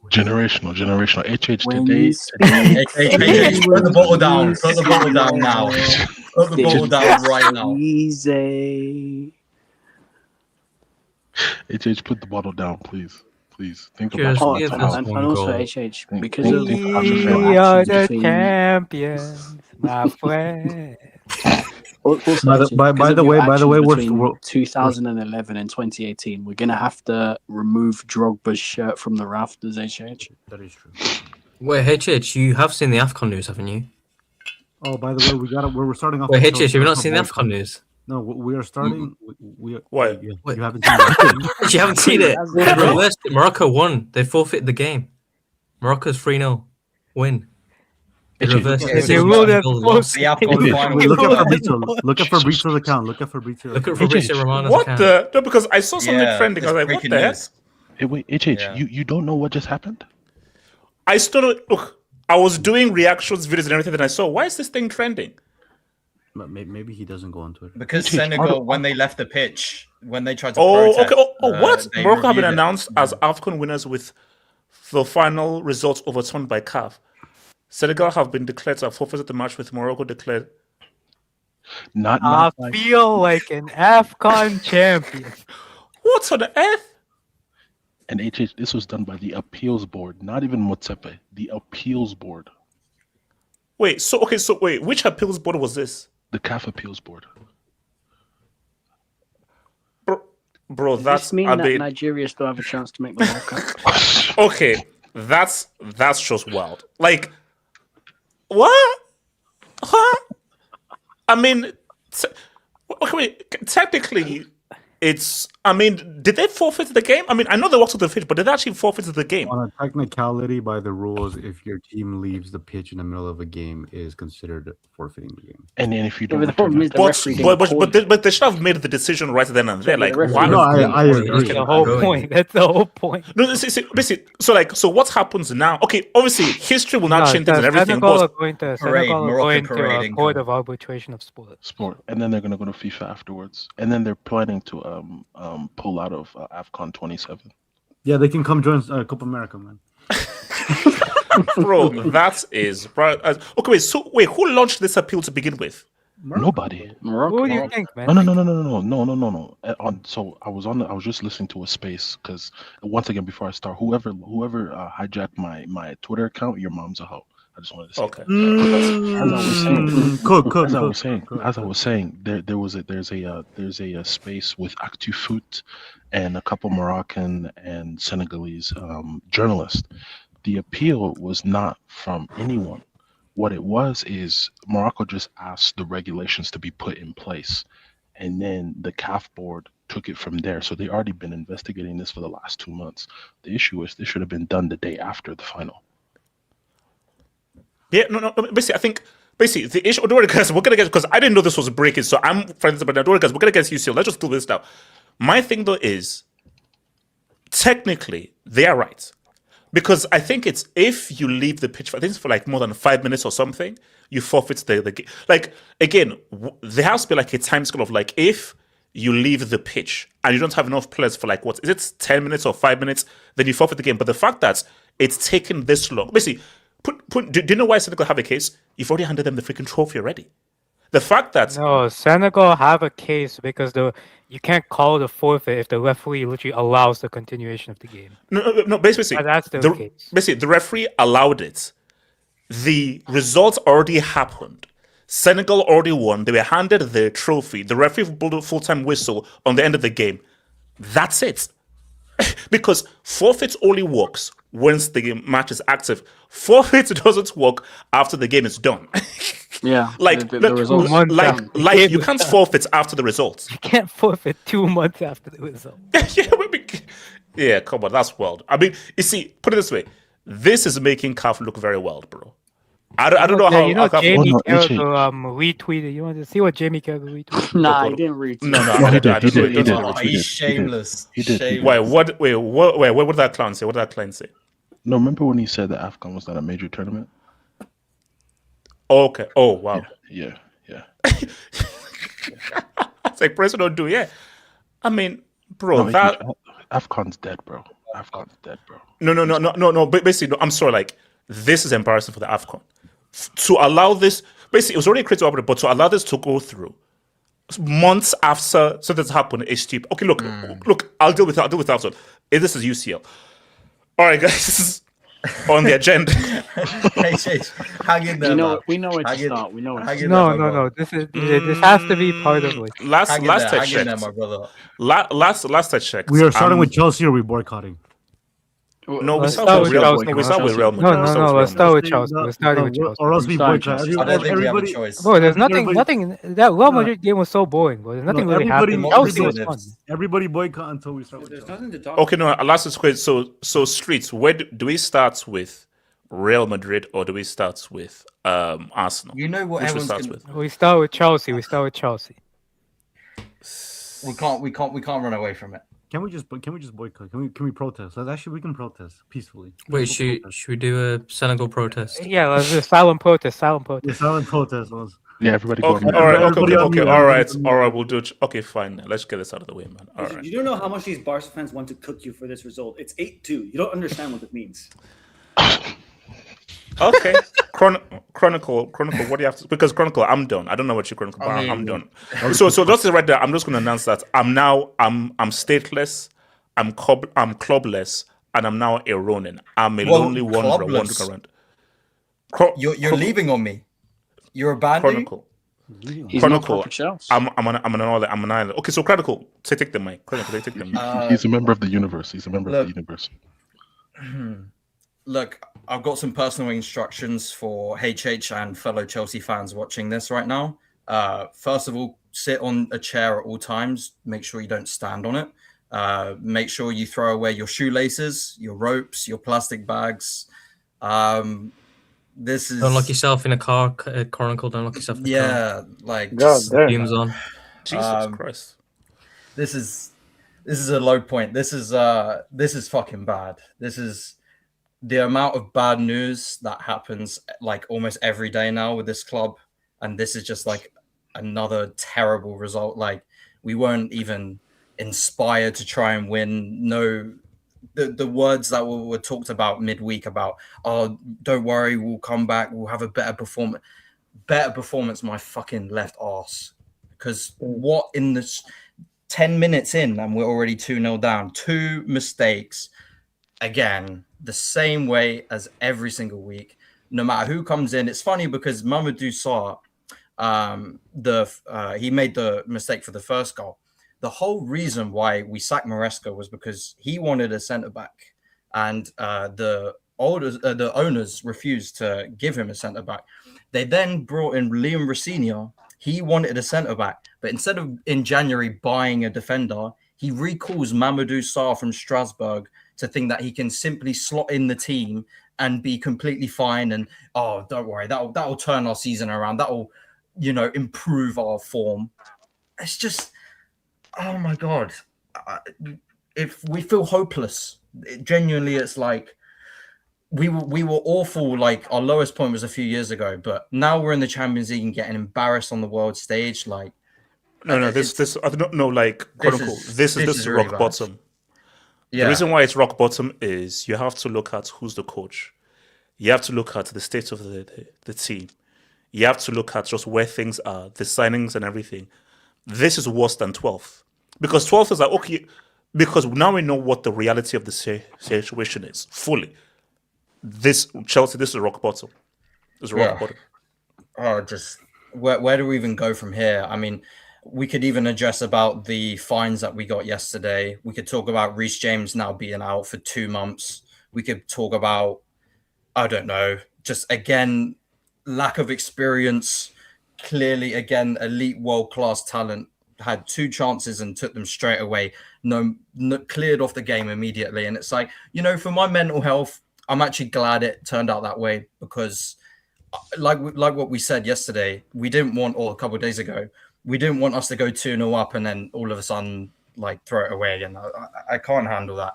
Generational. HH When today. Put the bottle down. Put the bottle down now. Put the bottle down right now. Easy. HH, put the bottle down, please. Please think Just about give your us mental one health. also goal. HH, Think- because think- of think about your your family. We are actions the between- champions, my friend. Also, By the- HH, by because of the your way- by the way, actions we're- between we're- 2011 and 2018, we're gonna have to remove Drogba's shirt from the rafters. HH. That is true. Wait, HH, you have seen the AFCON news, haven't you? Oh, by the way, we're starting off. Wait, the HH, show have you not with seen the World AFCON Cup. news? No, we are starting. What? You Wait. haven't seen that. You haven't seen it? They reversed it. Morocco won. They forfeited the game. Morocco's 3-0 win. They HH, reversed okay, it. they ruled it The AFCON final. Look at People- Fabrizio. Look at Fabrizio's account. Look at Fabrizio's Look at account. Fabrizio Romano's What account. the? No, because I saw something trending. I was like, what breaking the heck? news. Hey, wait, HH, Yeah. you don't know what just happened? I still don't. Look, I was doing reactions, videos, and everything, and I saw, why is this thing trending? But maybe he doesn't go on Twitter. Because HH, Senegal, when they left the pitch, when they tried to Oh, protest, okay. What? they Morocco have been reviewed it. announced as AFCON winners with the final results overturned by CAF. Senegal have been declared to have forfeited the match, with Morocco declared. Not I like feel like an AFCON champion. What on earth? and HH. This was done by the appeals board, not even Motsepe. The appeals board, Wait, which appeals board was this? the CAF appeals board. Bro, Does that's this mean I that mean, Nigeria still have a chance to make the World Cup? okay. That's just wild. Like, what? Huh? I mean, okay, wait. Technically, it's. I mean, did they forfeit the game? I mean, I know they walked off the pitch, but did they actually forfeit the game? On a technicality, by the rules, if your team leaves the pitch in the middle of a game, is considered forfeiting the game. And then if you Yeah, don't but the problem is the referee didn't call it. But they should have made the decision right then and there. Yeah, Like, the referee why? No, I agree. That's the whole point. That's the whole point. No, basically, so what happens now? Okay, obviously, history will not change things and everything. Senegal are But going to Parade, Senegal are Moroccan going to parade a income. court of arbitration of sport. sport, and then they're gonna go to FIFA afterwards, and then they're planning to pull out of AFCON 27. Yeah, they can come join Copa America, man. bro, that is okay. Wait, who launched this appeal to begin with? Nobody. Morocco. Who do you think, man? No. So I was just listening to a space because once again before I start, whoever hijacked my Twitter account, your mom's a hoe. I just wanted to say. Okay. As I was saying, there's a space with ActuFoot and a couple Moroccan and Senegalese journalists. The appeal was not from anyone. What it was is Morocco just asked the regulations to be put in place, and then the CAF board took it from there. So they already been investigating this for the last 2 months. The issue is this should have been done the day after the final. Yeah, no. Basically, I think the issue. Don't worry, guys. We're gonna get because I didn't know this was breaking. So I'm friends, but don't worry, guys. We're gonna get UCL. Let's just do this now. My thing though is technically they are right. Because I think it's if you leave the pitch, I think it's for like more than 5 minutes or something, you forfeit the game. Like, again, there has to be like a time scale of like if you leave the pitch and you don't have enough players for like, what is it, 10 minutes or 5 minutes, then you forfeit the game. But the fact that it's taken this long, basically, do you know why Senegal have a case? You've already handed them the freaking trophy already. The fact that No, Senegal have a case because you can't call the forfeit if the referee literally allows the continuation of the game. no, basically, That's the case. Basically, the referee allowed it. The results already happened. Senegal already won. They were handed the trophy. The referee blew a full-time whistle on the end of the game. That's it. Because forfeit only works once the match is active. Forfeit doesn't work after the game is done. Yeah, like the results. you can't forfeit after the results. You can't forfeit 2 months after the result. Yeah, come on, that's wild. I mean, you see, put it this way: this is making CAF look very wild, bro. I don't know how. You know, how Jamie no, Carragher retweeted. You want to see what Jamie Carragher retweeted? Nah, he didn't read. No, he did. Oh, he's shameless. He did. Shameless. What did that clown say? What did that clown say? No, remember when he said that AFCON was not a major tournament? Oh, okay. Oh, wow. Yeah. It's like president do, yeah. I mean, bro, No, that AFCON's dead, bro. AFCON's dead, bro. no. But basically, no, I'm sorry. Like, this is embarrassing for the AFCON. To allow this, basically, it was already a critical operator, but to allow this to go through months after something's happened is cheap. Okay, look, I'll deal with that. After. This is UCL. All right, guys, this is on the agenda. Hang in there. We know where to Hang in- start. We know where to hang in start. there, No. This has to be part of it. Last Hang in I there, checked, my brother. last I checked, We are starting with Chelsea or we boycotting? No, we Let's start start with with Real. Chelsea. We start with Real Madrid. No. Let's start with No, Chelsea. We're starting with Chelsea. Or else we Starting boycott. Chelsea. I don't think we have a Everybody, choice. Bro, there's Everybody- nothing. That Real Madrid game was so boring, bro. There's nothing really happening. Chelsea was fun. everybody boycott until we start with There's Chelsea. nothing to talk Okay, no. Last is quick. So Streets. Where do we start with? Real Madrid, or do we start with Arsenal? You know what Which we everyone's start gonna, with? We start with Chelsea. we can't run away from it. Can we just boycott? Can we protest? Actually, we can protest peacefully. Wait, should we do a Senegal protest? Yeah, let's do silent protest. The silent protest was. Yeah, everybody go. Okay, on all right, mute. Everybody on okay, mute, all right, everybody on mute. all right. We'll do it. Okay, fine. Let's get this out of the way, man. All right. You don't know how much these Barca fans want to cook you for this result. It's 8-2. You don't understand what it means. Okay. Chronicle. What do you have to? Because Chronicle, I'm done. I don't know what you Chronicle, but I'm done. So just right there, I'm just going to announce that I'm stateless. I'm clubless, and I'm now a Ronin. I'm a lonely wanderer clubless. wandering around. You're leaving on me. You're abandoning. Chronicle. He's Chronicle. not Chelsea. I'm an island. Okay, so Chronicle, take the mic. Chronicle, take the mic. He's a member of the universe. He's a member of the universe. Look, I've got some personal instructions for HH and fellow Chelsea fans watching this right now. First of all, sit on a chair at all times. Make sure you don't stand on it. Make sure you throw away your shoelaces, your ropes, your plastic bags. This is Don't lock yourself in a car, Chronicle. Don't lock yourself in a car. yeah, like God just, damn. Fumes on. Jesus Christ. this is a low point. This is fucking bad. This is the amount of bad news that happens like almost every day now with this club, and this is just like another terrible result. Like we weren't even inspired to try and win. No, the words that were talked about midweek about, oh, don't worry, we'll come back, we'll have a better performance. Better performance, my fucking left arse. Because what in this 10 minutes in and we're already 2-0 down. 2 mistakes. Again, the same way as every single week. No matter who comes in. It's funny because Mamadou Sarr, he made the mistake for the first goal. The whole reason why we sacked Maresca was because he wanted a centre back, and the owners refused to give him a centre back. They then brought in Liam Rosenior. He wanted a centre back, but instead of in January buying a defender, he recalls Mamadou Sarr from Strasbourg to think that he can simply slot in the team and be completely fine. And oh, don't worry, that'll turn our season around. That'll, improve our form. It's just, oh my God. If we feel hopeless, genuinely, it's like we were awful. Like our lowest point was a few years ago, but now we're in the Champions League and getting embarrassed on the world stage. Like, No, this I don't know. Like, this is really rock bad. bottom. Yeah. The reason why it's rock bottom is you have to look at who's the coach. You have to look at the state of the team. You have to look at just where things are, the signings and everything. This is worse than 12th. Because 12th is like, okay, because now we know what the reality of the situation is fully. This Chelsea, this is rock bottom. This is rock bottom. Oh, just where do we even go from here? I mean, we could even address about the fines that we got yesterday. We could talk about Reece James now being out for 2 months. We could talk about, I don't know, just again, lack of experience. Clearly, again, elite world-class talent had 2 chances and took them straight away. No, cleared off the game immediately. And it's like, for my mental health, I'm actually glad it turned out that way, because like what we said yesterday, we didn't want, or a couple of days ago, we didn't want us to go 2-0 up and then all of a sudden like throw it away again. I can't handle that.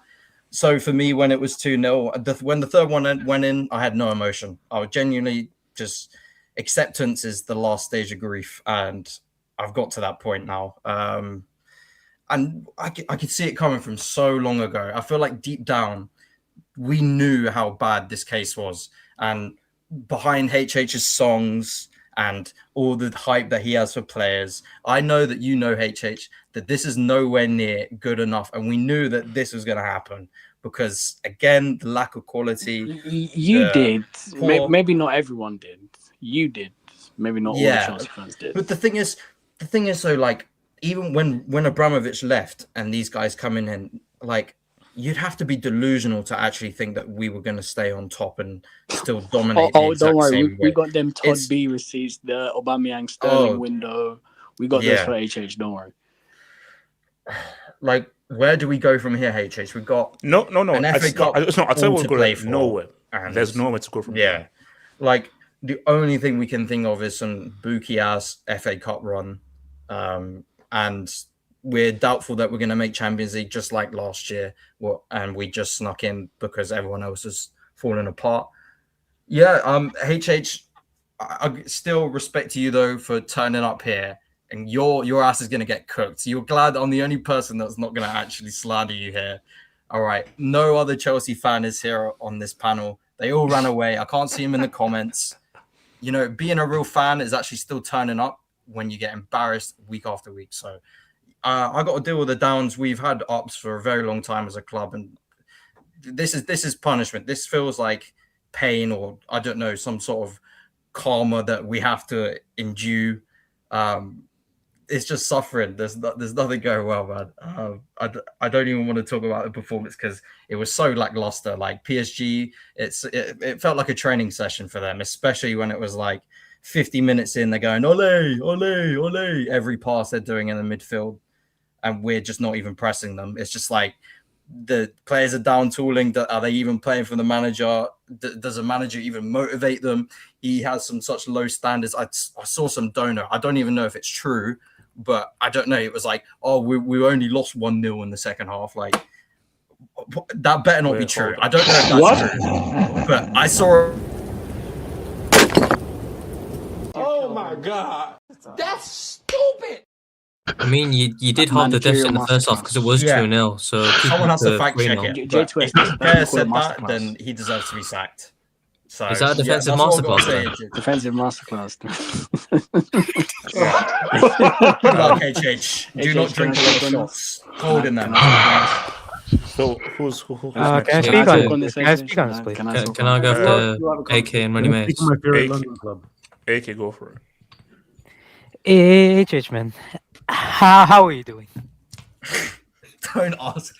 So for me, when it was 2-0, when the third one went in, I had no emotion. I was genuinely just, acceptance is the last stage of grief, and I've got to that point now. And I could see it coming from so long ago. I feel like deep down, we knew how bad this case was, and behind HH's songs and all the hype that he has for players, I know that HH, that this is nowhere near good enough, and we knew that this was going to happen because, again, the lack of quality. You did. Maybe not everyone did. You did. Maybe not all the Chelsea fans did. But the thing is, so like, even when Abramovich left and these guys coming in, like, you'd have to be delusional to actually think that we were going to stay on top and still dominate. Don't worry, we got them Todd B receipts, the Aubameyang Sterling window. We got those for HH. Don't worry. Like, where do we go from here, HH? We got no. An FA Cup. I tell you we're going for. nowhere. There's nowhere to go from here. Like, the only thing we can think of is some bookie ass FA Cup run, and we're doubtful that we're going to make Champions League just like last year. And we just snuck in because everyone else is falling apart. HH, I still respect you though for turning up here, and your ass is going to get cooked. You're glad I'm the only person that's not going to actually slander you here. All right, no other Chelsea fan is here on this panel. They all ran away. I can't see them in the comments. Being a real fan is actually still turning up when you get embarrassed week after week. So I got to deal with the downs. We've had ups for a very long time as a club, and this is punishment. This feels like pain, or I don't know, some sort of karma that we have to endure. It's just suffering. There's nothing going well, man. I don't even want to talk about the performance because it was so lackluster. Like PSG, it felt like a training session for them, especially when it was like 50 minutes in, they're going, ole, ole, ole, every pass they're doing in the midfield. And we're just not even pressing them. It's just like the players are down tooling. Are they even playing for the manager? Does the manager even motivate them? He has some such low standards. I saw some donor. I don't even know if it's true, but I don't know. It was like, oh, we only lost 1-0 in the second half. Like, that better not be true. I don't know if that's true, but I saw. Oh my God, that's stupid. I mean, you did halve the deficit in the first half because it was 2-0. So Someone has to fact check it. If Bayer said that, then he deserves to be sacked. So, is that a defensive masterclass? Defensive masterclass. HH, do not drink a lot of shots. Cold in them. So who's can I speak on this? Can I speak on this, please? Can I go after AK and Money Mates? My favorite London club. AK, go for it. HH, man. How are you doing? Don't ask.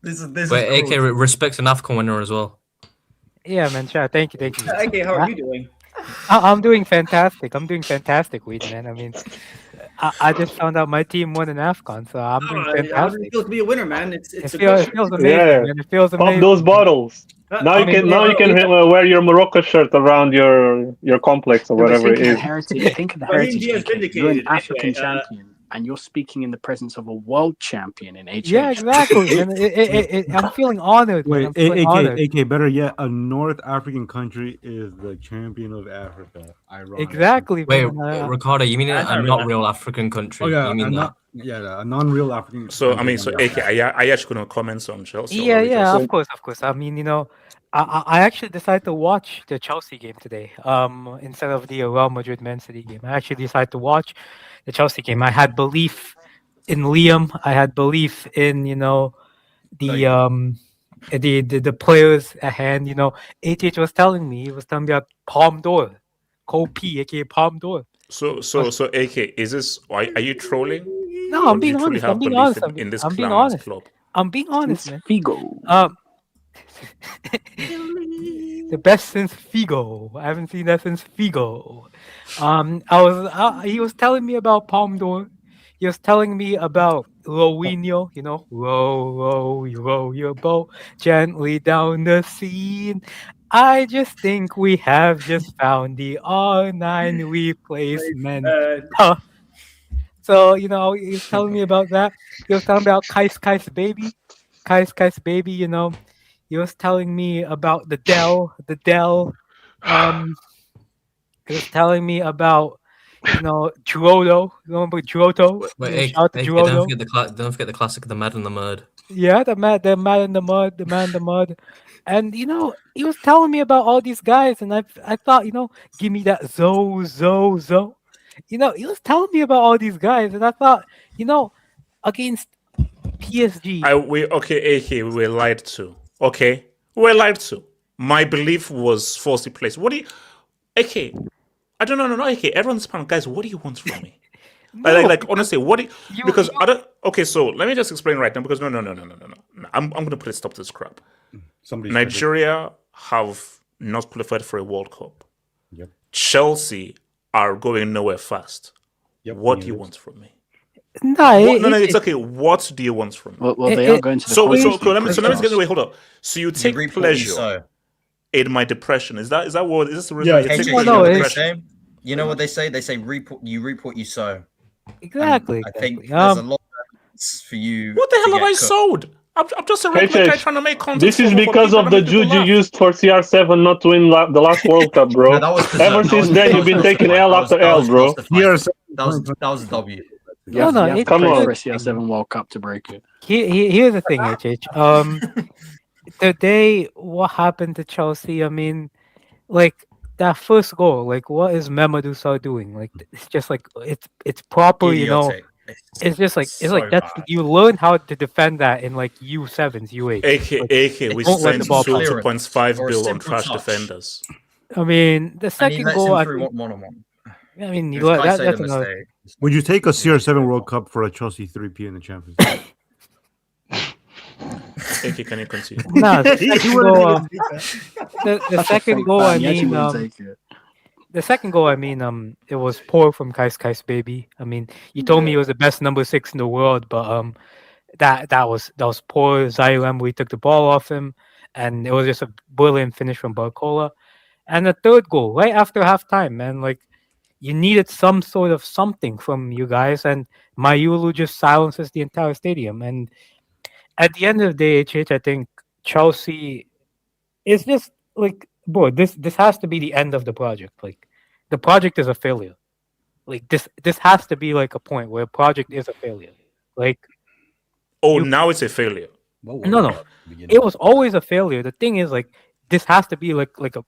This Wait, AK respects an AFCON winner as well. Yeah, man. Sure. Thank you. Okay, how are you doing? I'm doing fantastic. Weed, man. I mean, I just found out my team won an AFCON, so I'm doing fantastic. How does it feel to be a winner, man? It feels amazing, man. It feels amazing. Pop those bottles. Now you can wear your Morocco shirt around your complex or whatever it is. Think of the heritage. You're an African champion, and you're speaking in the presence of a world champion in HH. Yeah, exactly. And I'm feeling honored. Wait, honored. AK, better yet, a North African country is the champion of Africa. Ironic. Exactly. Wait, Ricardo, you mean a not real African country? Oh, yeah, you mean that? Yeah, a non-real African. So I mean, so AK, are you actually going to comment on Chelsea? Yeah, of course. I mean, I actually decided to watch the Chelsea game today. Instead of the Real Madrid Man City game, I actually decided to watch the Chelsea game. I had belief in Liam. I had belief in the players at hand. HH was telling me about Palm d'Or, Cole P, aka Palm d'Or. So AK, is this? Are you trolling? No, I'm being honest. I'm being honest. In this I'm being honest. club. I'm being honest, man. Figo. The best since Figo. I haven't seen that since Figo. He was telling me about Palme d'Or. He was telling me about Rowinho, row your boat gently down the sea. I just think we have just found the R9 replacement. So, he was telling me about that. He was telling me about Kais baby. Kais baby, He was telling me about the Dell. He was telling me about, Giroto. Remember Giroto? Wait, Shout out to Giroto. Don't forget the classic, the Mad in the Mud. Yeah, the man in the mud. And he was telling me about all these guys, and I thought, give me that Zo. He was telling me about all these guys, and I thought, against PSG. AK, we were lied to. Okay, we were lied to. My belief was falsely placed. What do you, AK? I don't know. No, AK. Everyone's panel, guys. What do you want from me? No, like honestly, what? Because I don't. Okay, so let me just explain right now. Because no. I'm going to put a stop to this crap. Nigeria have not qualified for a World Cup. Yep. Chelsea are going nowhere fast. Yep. What do you want from me? No, it's okay. What do you want from me? Well, they are going to the let me get away. Hold up. So you take pleasure in my depression. Is this the reason? Yeah, you take pleasure in depression? You know what they say? They say you reap what you sow. Exactly. I think there's a lot of for you. What the hell have I sowed? I'm just a regular guy trying to make content. This is because of the juju used for CR7 not to win the last World Cup, bro. Ever since then, you've been taking L after L, bro. That was a W. Come on, for a CR7 Mm-hmm. World Cup to break it. Here's the thing, HH. Today, what happened to Chelsea? I mean, like that first goal. Like, what is Mamadou Sarr doing? Like, it's just like it's proper, Idiotic. It's just like that's bad. you learn how to defend that in like U7s, U8. AK, we spent 2.5 bill on trash defenders. I mean, the second goal. I mean, that's another. Would you take a CR7 World Cup for a Chelsea 3P in the Champions League? AK, can you continue? No, the second goal. The second goal. I mean, the second goal, I mean, it was poor from Kais baby. I mean, you told me he was the best number 6 in the world, but that was poor. Zaire Emery took the ball off him, and it was just a brilliant finish from Barcola. And the third goal, right after halftime, man, like you needed some sort of something from you guys, and Mayulu just silences the entire stadium. And at the end of the day, HH, I think Chelsea is just like, bro, this has to be the end of the project. Like, the project is a failure. Like this has to be like a point where project is a failure. Like, now it's a failure. No, it was always a failure. The thing is, like, this has to be like a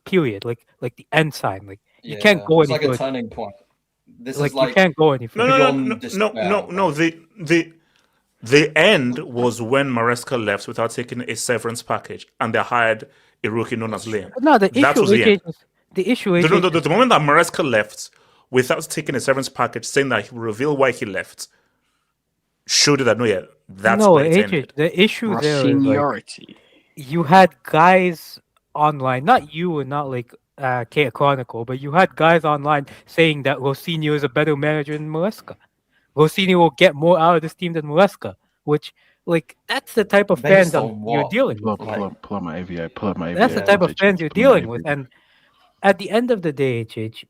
period, like the end sign. Like, you can't go it's any like a further. turning point. This Like, is like you can't go any further. No. The end was when Maresca left without taking a severance package, and they hired a rookie known as Liam. No, the That issue was the end. is the issue is The moment that Maresca left without taking a severance package, saying that he will reveal why he left, showed you that that's no, where it AJ, ended. the issue there is like, Seniority. you had guys online, not you and not like K Chronicle, but you had guys online saying that Rossini is a better manager than Maresca. Rossini will get more out of this team than Maresca, which, like, that's the type of fans you're dealing with. Pull up my AVI. Pull up my AVI. That's the type of fans you're dealing with. And at the end of the day, HH,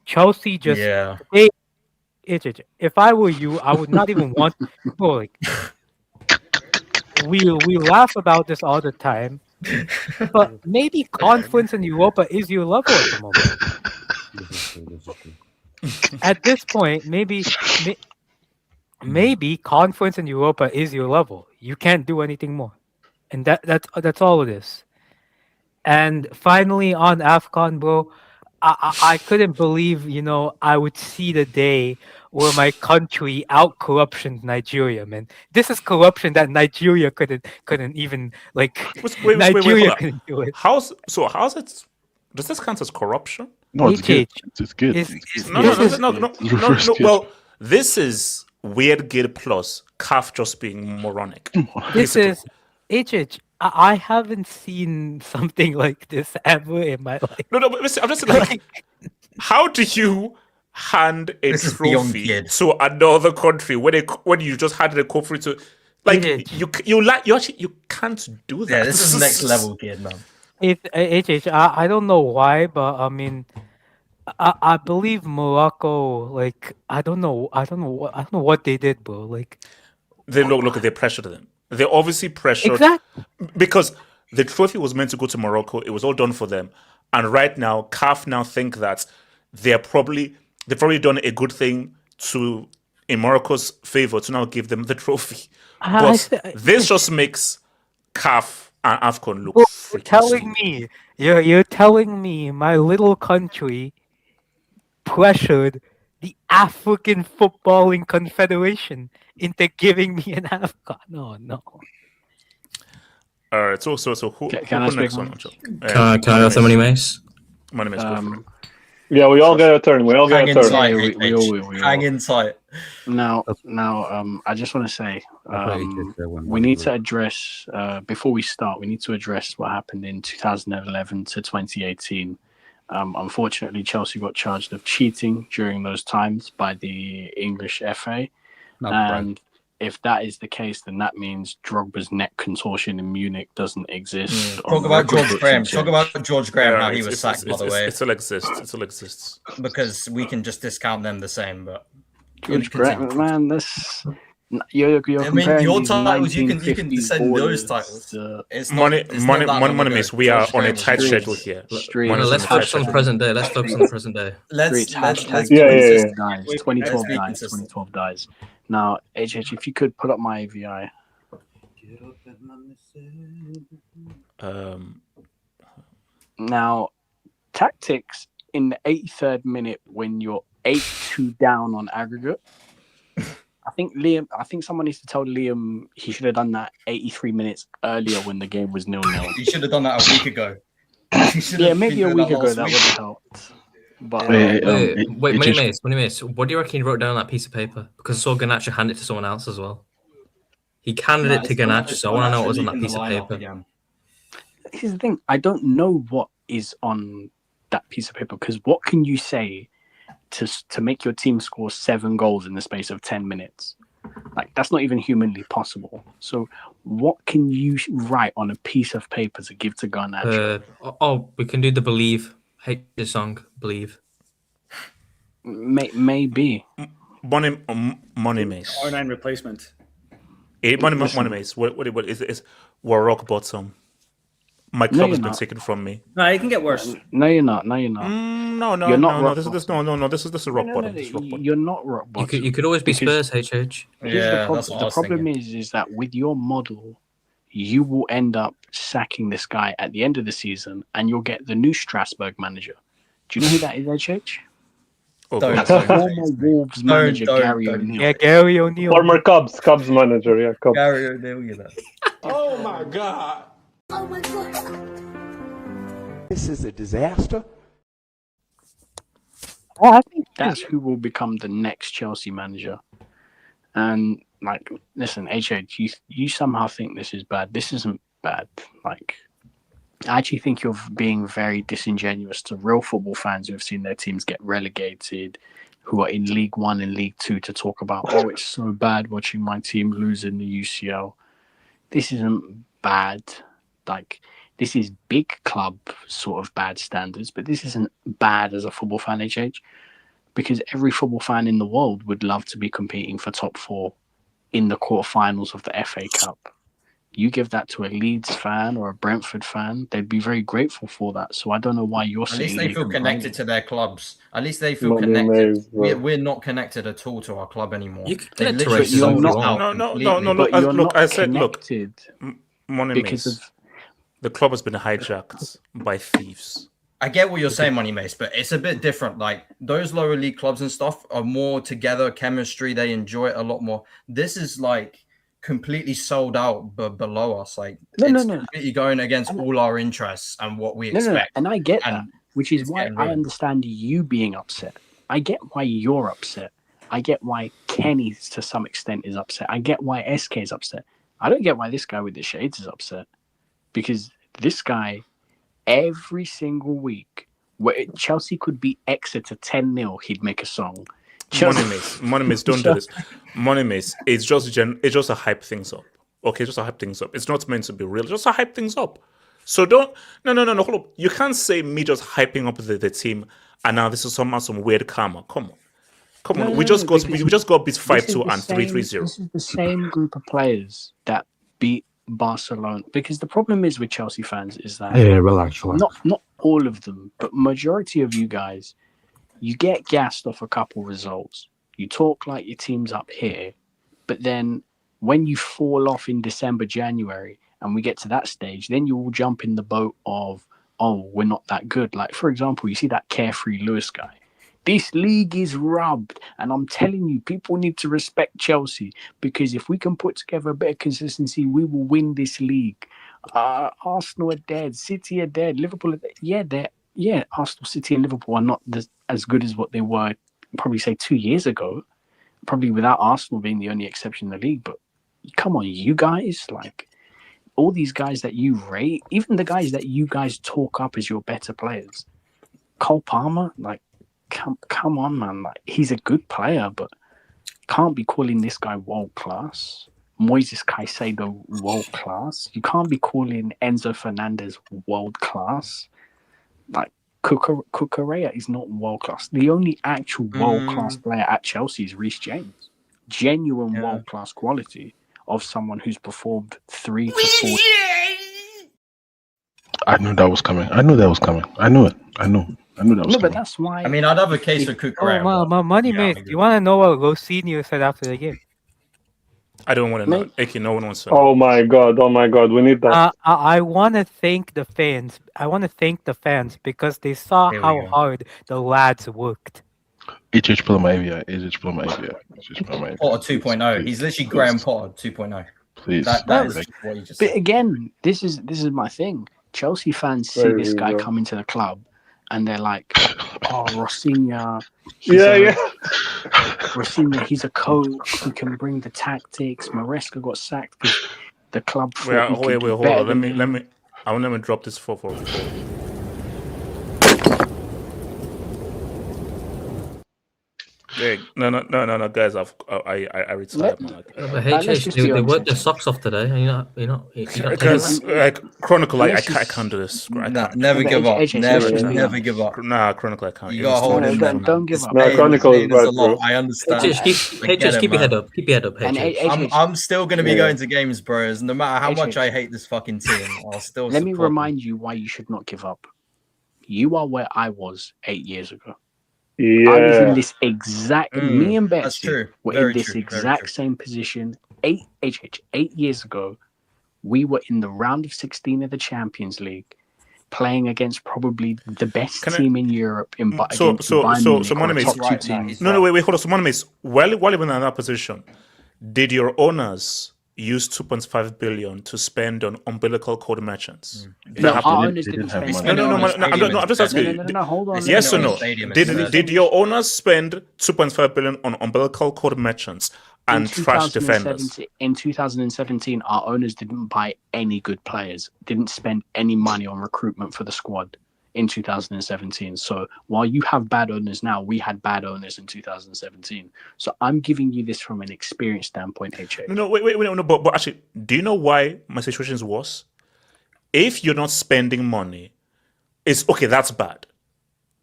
Chelsea just if I were you, I would not even want bro, like, we laugh about this all the time, but maybe conference in Europa is your level at the moment. At this point, maybe conference in Europa is your level. You can't do anything more, and that's all it is. And finally, on AFCON, bro, I couldn't believe, I would see the day where my country out corruptioned Nigeria, man. This is corruption that Nigeria couldn't even, like, Nigeria couldn't do it. How's it? Does this count as corruption? No, it's good. It's good. No. Well, this is weird Gid plus CAF just being moronic. This is HH. I haven't seen something like this ever in my life. No, but listen, I'm just like, how do you hand a trophy to another country when you just handed a trophy to, like, you can't do that. Yeah, this is next level, kid, man. I don't know why, but I mean, I believe Morocco. Like, I don't know what they did, bro. Like, they they pressured them. They obviously pressured because the trophy was meant to go to Morocco. It was all done for them, and right now, CAF now think that they've probably done a good thing in Morocco's favor to now give them the trophy. But this just makes CAF and AFCON look. You're telling me my little country pressured the African Footballing Confederation into giving me an AFCON. No. All right. So who next one? Can I go to Money Mace? Money Mace. Yeah, we all get a turn. We all get a turn. Hang in tight. Now, I just want to say, we need to address before we start. We need to address what happened in 2011 to 2018. Unfortunately, Chelsea got charged of cheating during those times by the English FA. And if that is the case, then that means Drogba's neck contortion in Munich doesn't exist. Talk about George Graham. Talk about George Graham, how he was sacked, by the way. It still exists. Because we can just discount them the same, but... George Graham, man, this... You're comparing your titles, you can descend those titles. Money Mace, we are on a tight schedule here. Let's focus on the present day. Let's focus on the present day. Let's 2012 dies. Now, HH, if you could put up my AVI. Now, tactics in the 83rd minute when you're 8-2 down on aggregate. I think someone needs to tell Liam he should have done that 83 minutes earlier when the game was 0-0. He should have done that a week ago. Yeah, maybe a week ago that would have helped. But wait, Money Mace, what do you reckon he wrote down on that piece of paper? Because I saw Garnacho hand it to someone else as well. He handed it to Garnacho, so I want to know what was on that piece of paper. Here's the thing: I don't know what is on that piece of paper. Because what can you say to make your team score 7 goals in the space of 10 minutes? Like, that's not even humanly possible. So what can you write on a piece of paper to give to Garnacho? We can do the Believe. Hate the song, Believe. Maybe. Money Mace. R9 replacement. Money Mace. What is we're rock bottom. My club has been taken from me. No, it can get worse. No, you're not. No, you're not. No. This is rock bottom. This is rock bottom. You're not rock bottom. You could always be Spurs, HH. Yeah, the problem is that with your model, you will end up sacking this guy at the end of the season, and you'll get the new Strasbourg manager. Do you know who that is, HH? That's former Wolves manager Gary O'Neill. Yeah, Gary O'Neill. Former Cubs manager. Yeah, Cubs. Gary O'Neill, you know. Oh my God. Oh my God. This is a disaster. I think that's who will become the next Chelsea manager. And like, listen, HH, you somehow think this is bad. This isn't bad. Like, I actually think you're being very disingenuous to real football fans who have seen their teams get relegated, who are in League One and League Two, to talk about, oh, it's so bad watching my team lose in the UCL. This isn't bad. Like, this is big club sort of bad standards, but this isn't bad as a football fan, HH, because every football fan in the world would love to be competing for top 4 in the quarterfinals of the FA Cup. You give that to a Leeds fan or a Brentford fan, they'd be very grateful for that. So I don't know why you're saying. At least they feel connected to their clubs. At least they feel connected. We're not connected at all to our club anymore. You can connect to Look, I said, look, Money Mace. The club has been hijacked by thieves. I get what you're saying, Money Mace, but it's a bit different. Like, those lower league clubs and stuff are more together, chemistry. They enjoy it a lot more. This is like completely sold out below us. Like, it's completely going against all our interests and what we expect. And I get that, which is why I understand you being upset. I get why you're upset. I get why Kenny, to some extent, is upset. I get why SK is upset. I don't get why this guy with the shades is upset. Because this guy, every single week, where Chelsea could beat Exeter 10-0, he'd make a song. Money Mace, don't do this. Money Mace, it's just a hype things up. Okay, just a hype things up. It's not meant to be real. Just a hype things up. So don't. No. Hold up. You can't say me just hyping up the team, and now this is somehow some weird karma. Come on. We just got beat 5-2 and 3-3-0. This is the same group of players that beat Barcelona, because the problem is with Chelsea fans is that relax. Not all of them, but majority of you guys, you get gassed off a couple results. You talk like your team's up here, but then when you fall off in December, January, and we get to that stage, then you all jump in the boat of, oh, we're not that good. Like, for example, you see that Carefree Lewis guy. This league is rubbed, and I'm telling you, people need to respect Chelsea, because if we can put together a bit of consistency, we will win this league. Arsenal are dead, City are dead, Liverpool are dead. Arsenal, City, and Liverpool are not as good as what they were, probably say 2 years ago, probably without Arsenal being the only exception in the league. But come on, you guys, like all these guys that you rate, even the guys that you guys talk up as your better players, Cole Palmer, like. Come on, man. Like, he's a good player, but can't be calling this guy world class. Moises Caicedo world class. You can't be calling Enzo Fernandez world class. Like, Cucurella is not world class. The only actual world class player at Chelsea is Reece James. Genuine world class quality of someone who's performed 3 to 4. I knew that was coming. I knew it. I knew that was coming. But that's why. I mean, I'd have a case for Cucurella. Money Mace, you want to know what Rosinho said after the game? I don't want to know. Eki, no one wants to know. Oh my god, we need that. I want to thank the fans. Because they saw how hard the lads worked. HH pulling my AVI. Potter 2.0. He's literally Graham Potter 2.0. Please. That is what you just said. But again, this is my thing. Chelsea fans see this guy come into the club, and they're like, "Oh, Rosinha, Rosinha, he's a coach who can bring the tactics." Maresca got sacked because the club. Wait, hold on. Let me drop this 4-4. No, guys. I retired, man. But HH, they worked their socks off today. You're not Because Chronicle, I can't do this. Never give up. Never give up. Nah, Chronicle, I can't. You gotta hold in there. Don't give up. No, Chronicle is a right, lot. bro. I understand. HH, keep your head up. Keep your head up, HH. I'm still gonna be going to games, bros. No matter how much I hate this fucking team, I'll still. Let me remind you why you should not give up. You are where I was 8 years ago. Yeah. I was in this exact. Me and Betsy were Very in this true. exact same position 8 years ago. We were in the round of 16 of the Champions League, playing against probably the best team in Europe. Against Bayern Munich, top two teams. No, wait, hold on. So, Monemis, while you were in that position, did your owners use 2.5 billion to spend on umbilical cord merchants? No, our owners didn't spend money. No, I'm just asking you. No, hold on. Yes or no? Did your owners spend 2.5 billion on umbilical cord merchants and trash defenders? In 2017, our owners didn't buy any good players, didn't spend any money on recruitment for the squad in 2017. So while you have bad owners now, we had bad owners in 2017. So I'm giving you this from an experience standpoint, HH. No, wait, no, but actually, do you know why my situation is worse? If you're not spending money, it's okay, that's bad.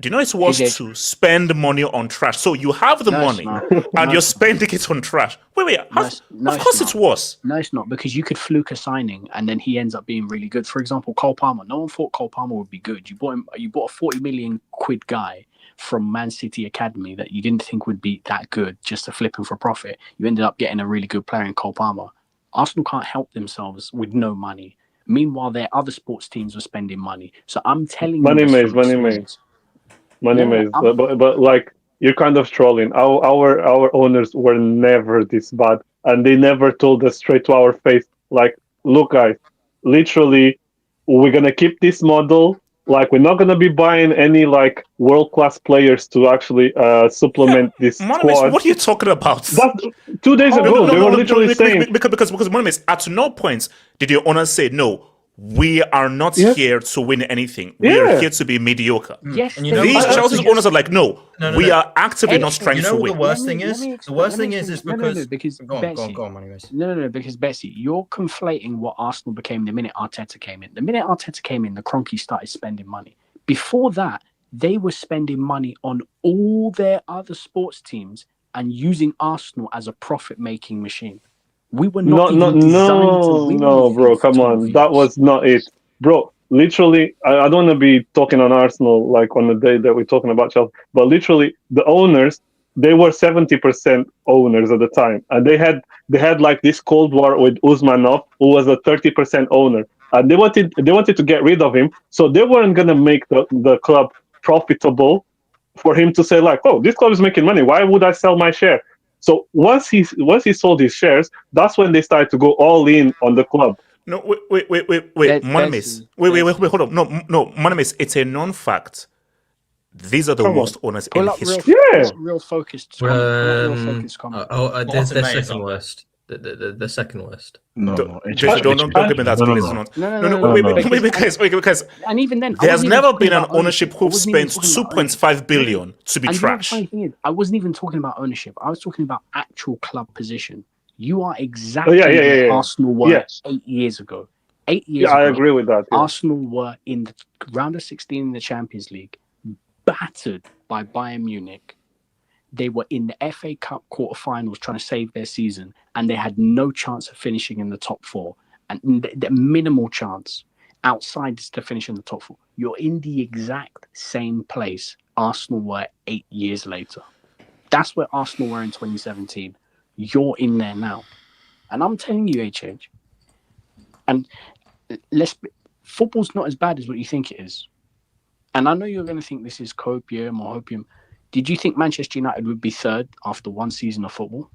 Do you know it's worse to spend money on trash? So you have the money and you're spending it on trash. Wait. Of course it's worse. No, it's not, because you could fluke a signing and then he ends up being really good. For example, Cole Palmer. No one thought Cole Palmer would be good. You bought a 40 million quid guy from Man City Academy that you didn't think would be that good just to flip him for profit. You ended up getting a really good player in Cole Palmer. Arsenal can't help themselves with no money. Meanwhile, their other sports teams were spending money. So I'm telling you, money maze. But like, you're kind of trolling. Our owners were never this bad, and they never told us straight to our face, like, look, guys, literally, we're gonna keep this model. Like, we're not gonna be buying any like world-class players to actually supplement this squad. What are you talking about? That 2 days ago, they were literally saying because Monemis, at no point did your owners say no. We are not here to win anything. We are here to be mediocre. Yes, these Chelsea's owners are like, no, we are actively not trying to win. The worst thing is because because Betsy, you're conflating what Arsenal became the minute Arteta came in. The minute Arteta came in, the Kroenke started spending money. Before that, they were spending money on all their other sports teams and using Arsenal as a profit-making machine. We were not bro, come on. That was not it. Bro, literally, I don't want to be talking on Arsenal like on the day that we're talking about Chelsea, but literally, the owners, they were 70% owners at the time. And they had like this Cold War with Usmanov, who was a 30% owner. And they wanted to get rid of him, so they weren't going to make the club profitable for him to say like, oh, this club is making money. Why would I sell my share? So once he sold his shares, that's when they started to go all in on the club. No, wait, Monemis. Wait, hold on. No, Monemis, it's a non-fact. These are the worst owners in history. Real focused. There's the second worst. The second worst. No, don't give me that. No, because and even then, there's never been an ownership who spent 2.5 billion to be trash. The funny thing is, I wasn't even talking about ownership. I was talking about actual club position. You are exactly where Arsenal were 8 years ago. 8 years ago, I agree with that. Arsenal were in the round of 16 in the Champions League, battered by Bayern Munich. They were in the FA Cup quarterfinals trying to save their season, and they had no chance of finishing in the top four, and the minimal chance outside to finish in the top four. You're in the exact same place Arsenal were 8 years later. That's where Arsenal were in 2017. You're in there now. And I'm telling you, HH, and football's not as bad as what you think it is. And I know you're going to think this is copium or opium. Did you think Manchester United would be third after one season of football?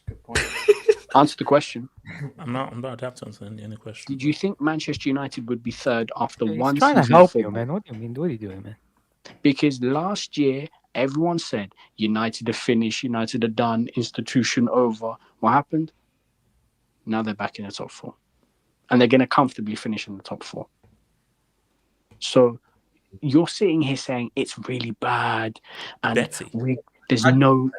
Good point. Answer the question. I'm not adapting to any question. Did you think Manchester United would be third after one season? Trying to help you, man. What do you mean? What are you doing, man? Because last year, everyone said United are finished, United are done, institution over. What happened? Now they're back in the top four. And they're going to comfortably finish in the top four. So you're sitting here saying it's really bad, and Betty. there's no.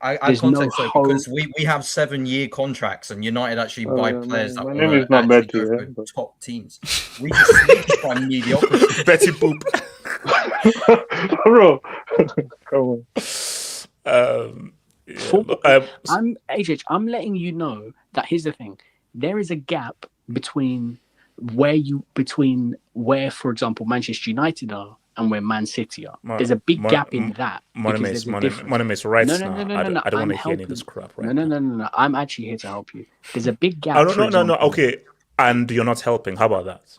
I There's no context though, hope. because we have 7-year contracts, and United actually buy players that my want name is to not actually Betty, go for top teams. We just find mediocrity. Betty Boop. Bro, come on. I'm AJ. I'm letting you know that here's the thing. There is a gap between where, for example, Manchester United are and where Man City are. There's a big gap in that. Monomace, No. right now. I don't want to hear any of this crap right now. No. I'm actually here to help you. There's a big gap. No. Okay, and you're not helping. How about that?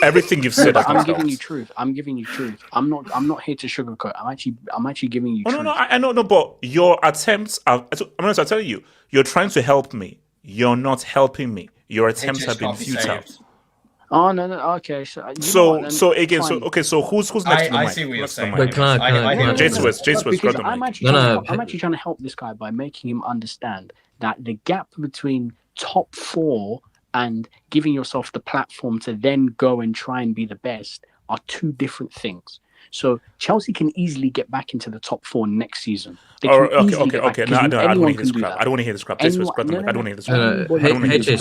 Everything you've said. I'm giving you truth. I'm not here to sugarcoat. I'm actually giving you truth. No. I know, but your attempts are. I'm telling you, you're trying to help me. You're not helping me. Your attempts have been futile. Oh no. Okay, so who's next to the mic? I see what you're saying. Wait, can I? J-Swiss, I'm actually trying to help this guy by making him understand that the gap between top 4 and giving yourself the platform to then go and try and be the best are two different things. So Chelsea can easily get back into the top 4 next season. Okay. No, I don't want to hear this crap. I don't want to hear this crap. I don't want to hear this crap.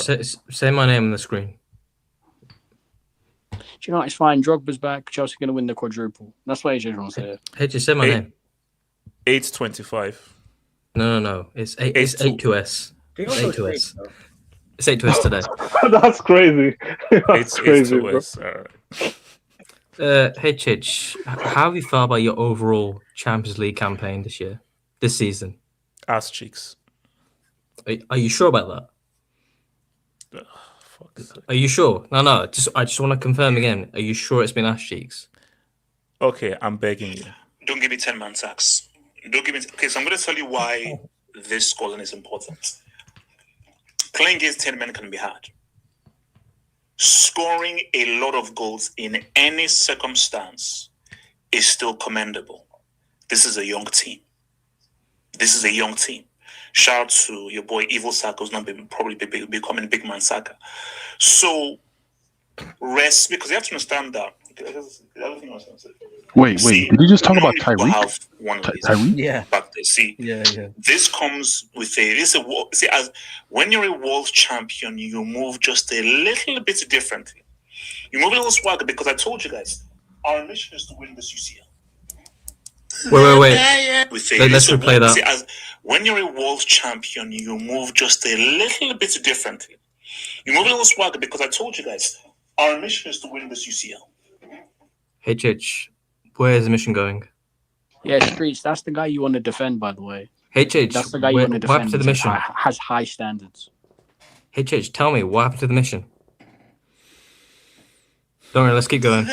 Hey, say my name on the screen. Do you know what? It's fine. Drogba's back. Chelsea going to win the quadruple. That's what AJ wants to say. Hey, just say my name. 825. No. It's 8 to S. It's 8 to S. It's 8 to S today. That's crazy. That's crazy, bro. Hey, Chich, how have you felt about your overall Champions League campaign this season? Ass cheeks. Are you sure about that? Are you sure? No. I just want to confirm again. Are you sure it's been ass cheeks? Okay, I'm begging you. Don't give me 10-man sacks. Don't give me. Okay, so I'm going to tell you why this scoreline is important. Playing against 10 men can be hard. Scoring a lot of goals in any circumstance is still commendable. This is a young team. Shout out to your boy Evil Saka, who's not probably becoming big man Saka. So rest, because you have to understand that. Wait. Did you just talk about Tyreek? Tyreek? Yeah. Back there. See, this comes with as when you're a world champion, you move just a little bit differently. You move a little swagger, because I told you guys, our mission is to win this UCL. Wait. Let's replay that. See, as when you're a world champion, you move just a little bit differently. You move a little swagger, because I told you guys, our mission is to win this UCL. Hey, Chich, where is the mission going? Yeah, Streets, that's the guy you want to defend, by the way. Hey, Chich, that's the guy you want to defend. What happened to the mission? Has high standards. Hey, Chich, tell me, what happened to the mission? Don't worry, let's keep going.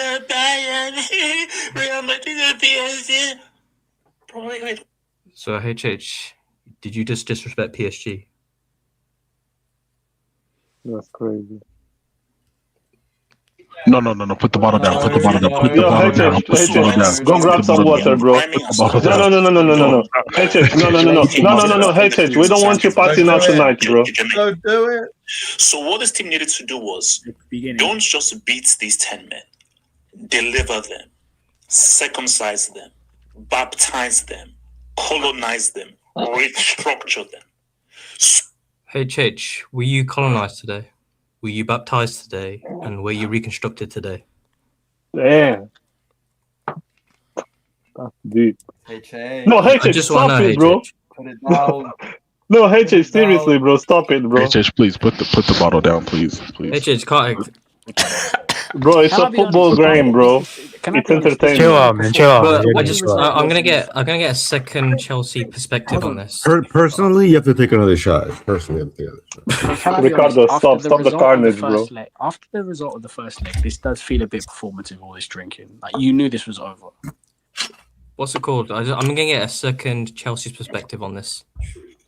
So, hey, Chich, did you just disrespect PSG? That's crazy. No. Put the bottle down. Put the bottle down. Go grab some water, bro. No. Hey, no. Hey, Chich, we don't want you partying out tonight, bro. Don't do it. So what this team needed to do was, don't just beat these 10 men. Deliver them. Circumcise them. Baptize them. Colonize them. Restructure them. Hey, Chich, were you colonized today? Were you baptized today? And were you reconstructed today? Damn. That's deep. Hey, no, Chich, stop it, bro. Put it down. No, Chich, seriously, bro. Stop it, bro. Chich, please, put the bottle down, please. Hey, Chich, can't... Bro, it's a football game, bro. It's entertaining. Chill out, man. I'm gonna get a second Chelsea perspective on this. Personally, you have to take another shot. Ricardo, stop the carnage, bro. After the result of the first leg, this does feel a bit performative, all this drinking. Like, you knew this was over. What's it called? I'm gonna get a second Chelsea's perspective on this.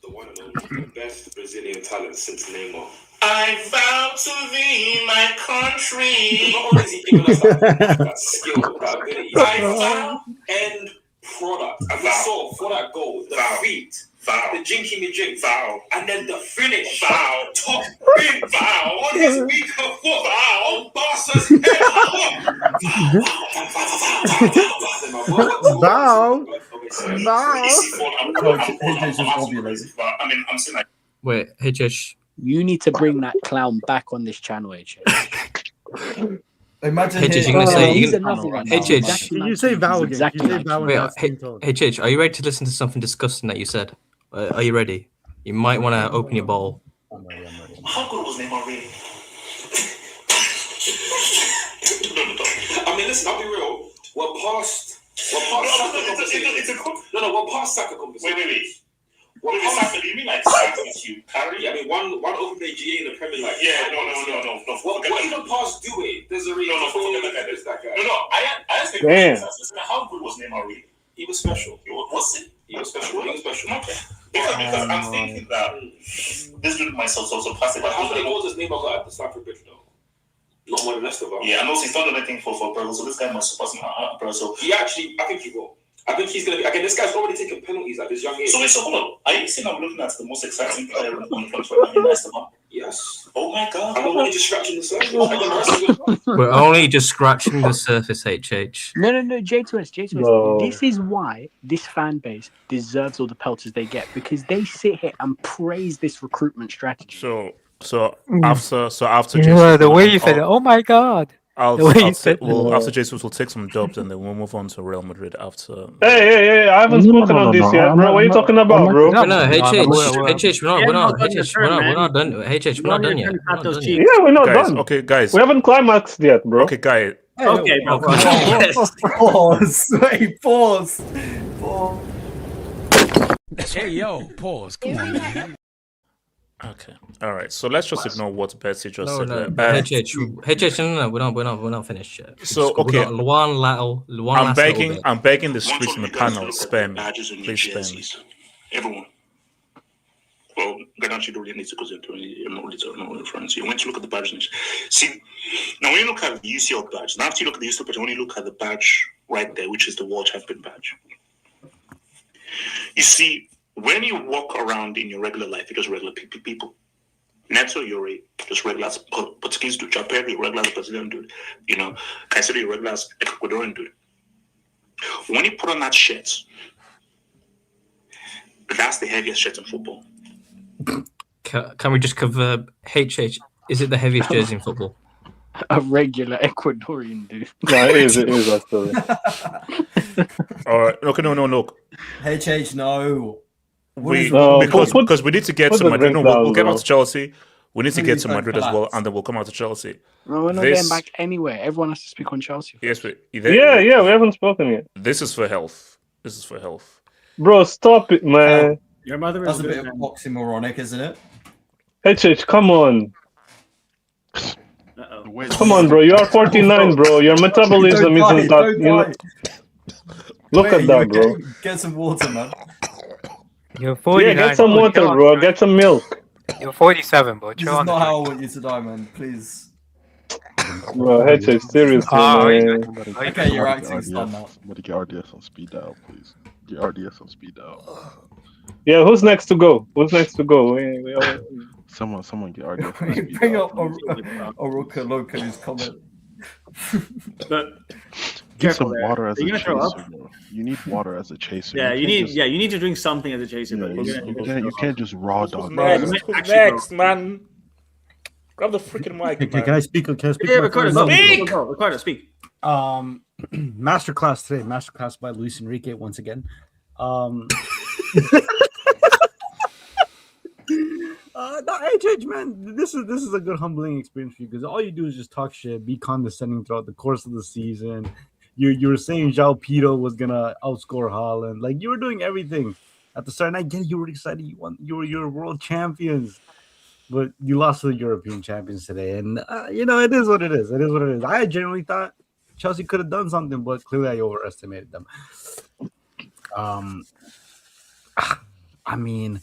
The one and only best Brazilian talent since Neymar. I vow to thee, my country. Not only is he giving us that skill, that ability, I vow and product. And we saw for that goal, the feet Vow. The drinking me drink. Vow. And then the finish. Vow. Top big. Vow. On his weaker foot. Vow. On Barca's head. I'm saying like. Wait, HH. You need to bring that clown back on this channel, HH. Imagine HH, you're gonna say HH. Can you say vow again? Exactly. Can you say vow in that same tone? HH, are you ready to listen to something disgusting that you said? Are you ready? You might want to open your bowl. I'm ready. How good was Neymar really? I mean, listen, I'll be real. We're past Saka conversation. We're past Saka conversation. Wait. What is Saka? You mean like Saka is you? Yeah, I mean, one open play GA in the Premier League. Yeah, no. What even past do it? There's a reason. That guy. No. I asked the Damn. question. How good was Neymar really? He was special. Was it? He was special. Okay. Because I'm thinking that this dude might also pass it. But how many goals has Neymar got at the Stamford Bridge though? Not more than Leicester. Yeah, and also he's not done anything for Brazil, so this guy must surpass him at Brazil. I think he will. I think he's going to be. Again, this guy's already taken penalties at this young age. So hold on. Are you saying I'm looking at the most exciting player on the country right now in Leicester? Yes. Oh my God. I'm only just scratching the surface. We're only just scratching the surface, HH. No, J2S. No. This is why this fan base deserves all the pelters they get, because they sit here and praise this recruitment strategy. So after Yeah, the way you said it. Oh my God. After Jesus, we'll take some jobs and then we'll move on to Real Madrid after. Hey! I haven't spoken on this yet, bro. What are you talking about, bro? No, HH, we're not done. HH, we're not done yet. Yeah, we're not guys, done. Okay, guys. We haven't climaxed yet, bro. Okay, guys. Okay, bro. Pause. Wait, pause. Hey, yo, pause. Come on, man. Okay. All right. So let's just ignore what Betsy just said. HH, no, we're not finished yet. So okay. I'm begging the streets in the panel. Spare me. Please spare me. Everyone. Well, Ganachi don't really need to because you're not reference. You want to look at the badges. See, now when you look at the UCL badge, now after you look at the UCL badge, when you look at the badge right there, which is the World Champion badge, you see, when you walk around in your regular life, you're just regular people. Neto, you're just regular Portuguese dude. Chapero, you're regular Brazilian dude. You know, Caicedo, you're regular Ecuadorian dude. When you put on that shirt, that's the heaviest shirt in football. Can we just cover HH? Is it the heaviest jersey in football? A regular Ecuadorian dude. No, it is actually. All right. Okay, no. HH, no. Because we need to get to Madrid. We'll get back to Chelsea. We need to get to Please Madrid don't as well, and then we'll come out to Chelsea. No, we're not getting back anywhere. Everyone has to speak on Chelsea. Yes, but yeah, we haven't spoken yet. This is for health. Bro, stop it, man. Your mother That's a bit of oxymoronic, isn't it? HH, come on. Come on, bro. You are 49, bro. Your metabolism isn't that. You know... Look at that, bro. Get some water, man. You're 49. Yeah, get some water, bro. Get some milk. You're 47, bro. This is not how I want you to die, man. Please. Bro, HH, seriously, man. Okay, you're acting stunned now. Somebody get RDS on speed dial, please. Get RDS on speed dial. Yeah, who's next to go? Someone get RDS on speed Bring dial. up Oroka Loka's comment. Get some water as a chaser, bro. You need water as a chaser. Yeah, you need to drink something as a chaser. Yeah, you can't just raw dog. Next, man. Grab the freaking mic. Can I speak? Yeah, Ricardo, speak. Masterclass today. Masterclass by Luis Enrique once again. HH, man, this is a good humbling experience for you because all you do is just talk shit, be condescending throughout the course of the season. You were saying João Pedro was gonna outscore Haaland, like you were doing everything at the start. And I get you were excited, you were world champions, but you lost to the European champions today, and it is what it is. It is what it is. I genuinely thought Chelsea could have done something, but clearly I overestimated them. I mean,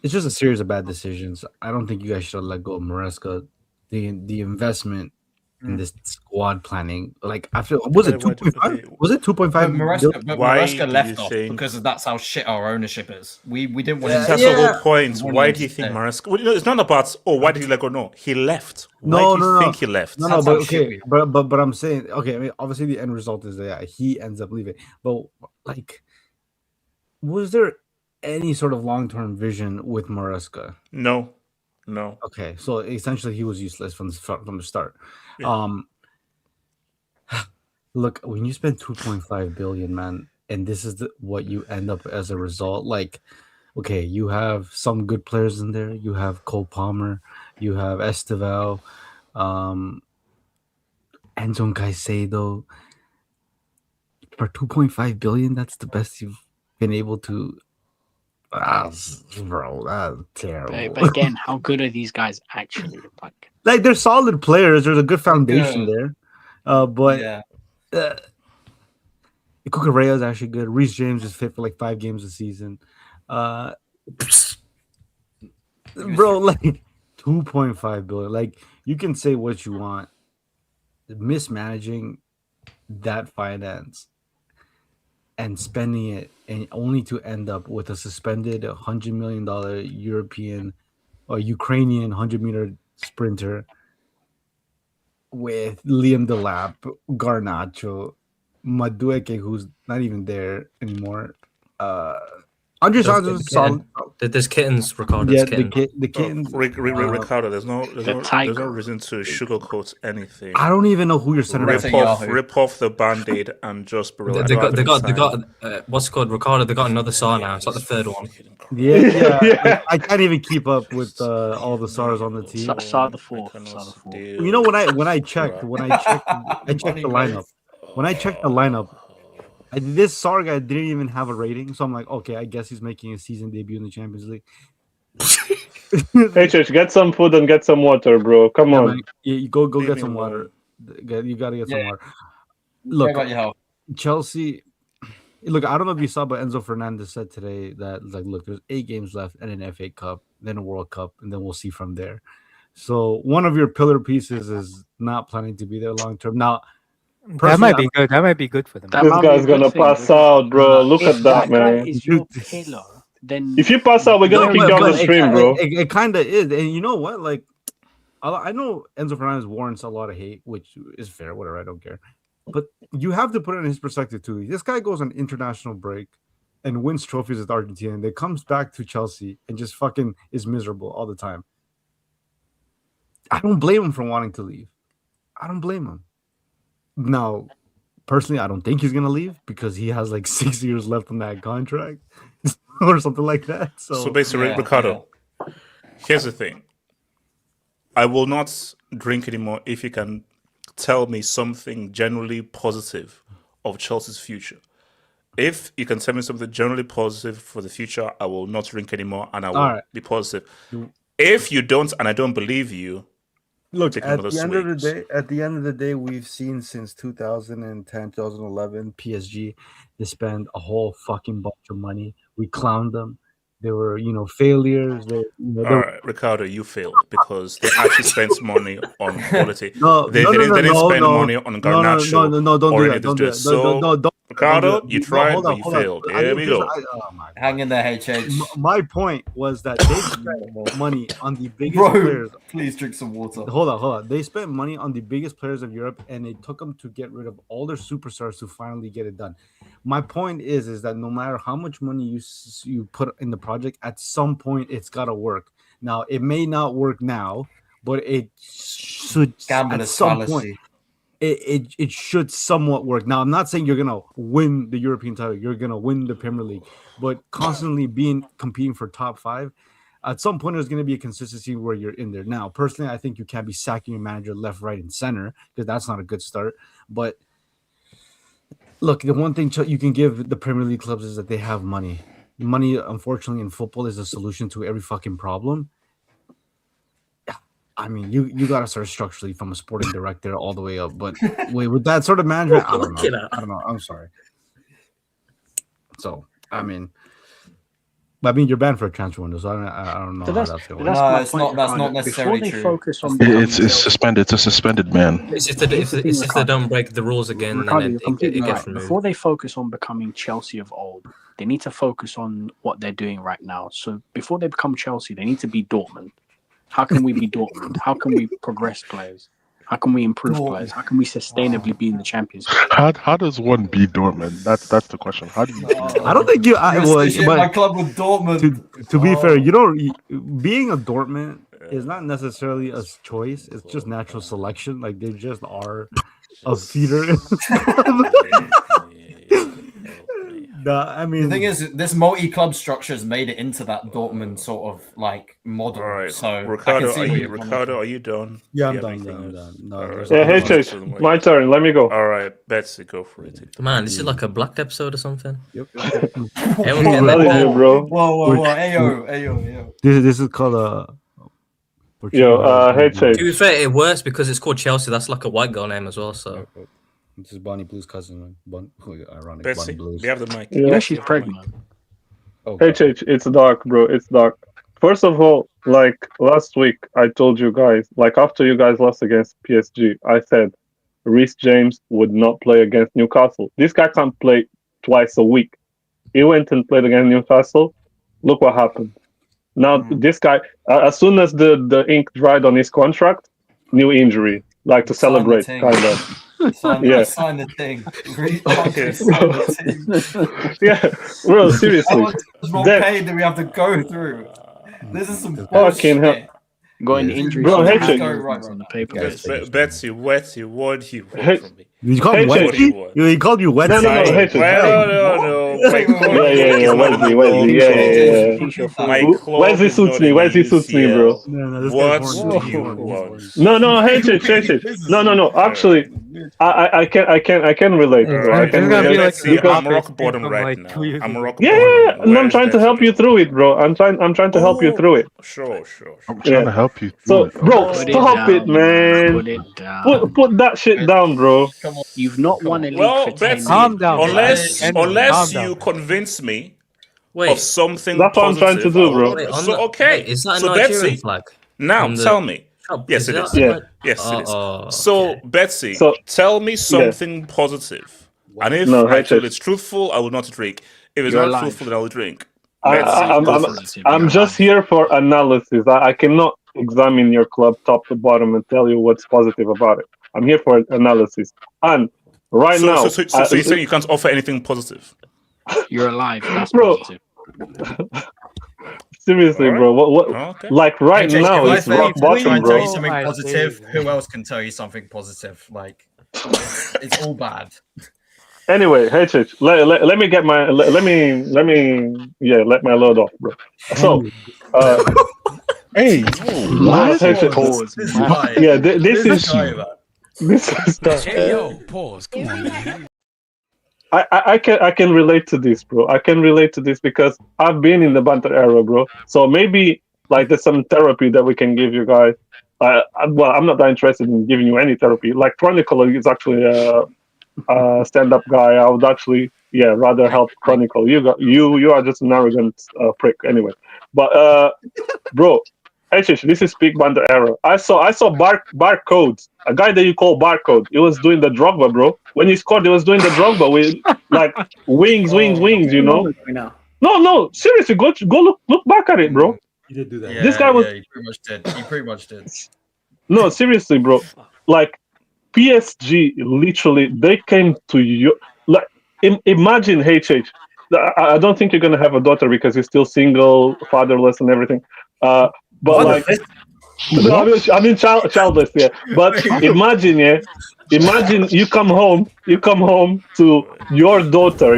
it's just a series of bad decisions. I don't think you guys should have let go of Maresca. The investment in this squad planning. Like I feel, was it 2.5? Was it 2.5? Maresca left off because that's how shit our ownership is. We didn't want. That's the whole point. Why do you think Maresca? Well, it's not about why did he let go? No, he left. Why do you think he left? No, but okay, but I'm saying okay. I mean, obviously the end result is that he ends up leaving. But like, was there any sort of long-term vision with Maresca? No. Okay, so essentially he was useless from the start. Yeah. Look, when you spend 2.5 billion, man, and this is what you end up as a result. Like, okay, you have some good players in there. You have Cole Palmer, you have Esteval, Enzo Caicedo. For 2.5 billion, that's the best you've been able to. Bro, that's terrible. But again, how good are these guys actually? Like they're solid players. There's a good foundation there. But Cucurella is actually good. Reece James is fit for like 5 games a season. Bro, like 2.5 billion. Like you can say what you want. Mismanaging that finance and spending it, and only to end up with a suspended $100 million European or Ukrainian 100-meter sprinter with Liam Delap, Garnacho, Madueke, who's not even there anymore. Andre Santos is solid. There's kittens, Ricardo. Yeah, the kittens. Ricardo, there's no reason to sugarcoat anything. I don't even know who your center is. Rip off the band-aid and just they got what's it called, Ricardo? They got another SAR now. It's like the third one. Yeah. I can't even keep up with all the SARs on the team. SAR the fourth. You know, when I checked the lineup. When I checked the lineup, this SAR guy didn't even have a rating, so I'm like, okay, I guess he's making a season debut in the Champions League. Hey, Church, get some food and get some water, bro. Come on. Man, you go get some water. You gotta get some water. Look, Chelsea. Look, I don't know if you saw, but Enzo Fernandez said today that look, there's 8 games left and an FA Cup, then a World Cup, and then we'll see from there. So one of your pillar pieces is not planning to be there long term. Now, that might be good. That might be good for them. This guy's gonna pass out, bro. Look at that, man. Is your pillar, then if you pass out, we're gonna kick you off the stream, bro. It kind of is, and you know what? Like, I know Enzo Fernandez warrants a lot of hate, which is fair. Whatever, I don't care. But you have to put it in his perspective too. This guy goes on international break and wins trophies with Argentina, and then comes back to Chelsea and just fucking is miserable all the time. I don't blame him for wanting to leave. I don't blame him. Now, personally, I don't think he's gonna leave because he has like 6 years left on that contract or something like that. So basically, Ricardo, here's the thing: I will not drink anymore if you can tell me something generally positive of Chelsea's future. If you can tell me something generally positive for the future, I will not drink anymore and I will be positive. If you don't, and I don't believe you. Look, at the end of the day, we've seen since 2010, 2011, PSG, they spend a whole fucking bunch of money. We clowned them. They were, failures. All right, Ricardo, you failed because they actually spent money on quality. They didn't spend money on Garnacho. No, don't do that. So, Ricardo, you tried, but you failed. Here we go. Hang in there, HH. My point was that they spent money on the biggest players. Please drink some water. Hold on. They spent money on the biggest players of Europe, and it took them to get rid of all their superstars to finally get it done. My point is that no matter how much money you put in the project, at some point it's got to work. Now, it may not work now, but it should at some point. It should somewhat work. Now, I'm not saying you're gonna win the European title, you're gonna win the Premier League, but constantly competing for top 5, at some point there's gonna be a consistency where you're in there. Now, personally, I think you can't be sacking your manager left, right, and center because that's not a good start. But look, the one thing you can give the Premier League clubs is that they have money. Money, unfortunately, in football is a solution to every fucking problem. I mean, you got to start structurally from a sporting director all the way up. But with that sort of management, I don't know. I'm sorry. So, I mean, I mean, you're banned for a transfer window, so I don't know So how that's, that feels. that's No, my it's point, not. That's Ricardo. not necessarily Before they true. focus on It's suspended. It's a suspended ban. It's if they don't break the rules again, Ricardo, then you're completely it gets right. removed. Before they focus on becoming Chelsea of old, they need to focus on what they're doing right now. So before they become Chelsea, they need to be Dortmund. How can we be Dortmund? How can we progress players? How can we improve players? How can we sustainably be in the Champions League? How does one be Dortmund? That's the question. How do you? I don't think you. associate But my club with Dortmund. to be fair, you don't. Being a Dortmund is not necessarily a choice. It's just natural selection. Like they just are a feeder. I mean, The thing is, this multi-club structure has made it into that Dortmund sort of like model. All right, So Ricardo, I can see are you done? Yeah, Do you I'm have done. anything I'm else? done. No, All there's right. Yeah, HH, my turn. Let me go. All right, Betsy, go for it. Man, this is like a black episode or something. Yep. Everyone's getting Telling their you, turn. bro. Whoa, ayo. This is called a. HH. To be fair, it works because it's called Chelsea. That's like a white girl name as well. So This is Bonnie Blue's cousin, man. Ironic. Betsy, Bonnie Blues. we have the mic. Yeah, she's pregnant. HH, it's dark, bro. It's dark. First of all, like last week, I told you guys, like after you guys lost against PSG, I said Reece James would not play against Newcastle. This guy can't play twice a week. He went and played against Newcastle. Look what happened. Now this guy, as soon as the ink dried on his contract, new injury, like to celebrate, kind of. Sign the thing. Yeah, bro, seriously. How much pain do we have to go through? This is some fucking hell. Going injuries. Bro, on HH. the paper. Betsy, what do you want from me? You called me Wesley? He called you Wesley? No, HH. No. Yeah, Wesley. Yeah. Wesley suits me. Wesley suits me, bro. What? No, HH. No. Actually, I can relate. Bro. I can relate. I'm rock bottom right now. I'm rock bottom. Yeah, and I'm trying to help you through it, bro. I'm trying to help you through it. Sure. I'm trying to help you. So, bro, stop it, man. Put it down. Put that shit down, bro. You've not won a league Well, for 10 Betsy, years. Calm down, unless calm you down. convince me wait, of something That's what I'm trying to positive, do, bro. wait, on So the- okay, wait, is that a so Nigerian Betsy, flag? now From the tell me. shop? Yes, it that is. like- Yeah. Yes, it is. okay. So Betsy, So- tell me something positive, and if No, I feel HH. it's truthful, I will not drink. If it's You're not alive. truthful, then I will drink. I'm just here for analysis. I cannot examine your club top to bottom and tell you what's positive about it. I'm here for analysis. And right now, So you're saying you can't offer anything positive? You're alive. That's Bro. positive. seriously, All right. bro. What? Okay. Like right HH, now, if I it's say rock to try bottom, and tell you bro. something I positive, see. who else can tell you something positive? Like, it's all bad. Anyway, HH, let me get my let my load off, bro. So, Hey, HH, This guy. yeah, this is guy, man. Hey, yo, pause. Come on, man. I can relate to this, bro. I can relate to this because I've been in the banter era, bro. So maybe like there's some therapy that we can give you guys. Well, I'm not that interested in giving you any therapy. Like Chronicle is actually a stand-up guy. I would actually, rather help Chronicle. You are just an arrogant prick, anyway. But bro, HH, this is peak banter era. I saw Barcode, a guy that you call Barcode. He was doing the Drogba, bro. When he scored, he was doing the Drogba with like wings, you know. No, seriously, go look back at it, bro. He did do that. Yeah, This guy was- he pretty much did. No, seriously, bro. Like PSG, literally, they came to you. Like, imagine HH. I don't think you're gonna have a daughter because you're still single, fatherless, and everything. But like, I mean, childless, yeah. But imagine you come home to your daughter.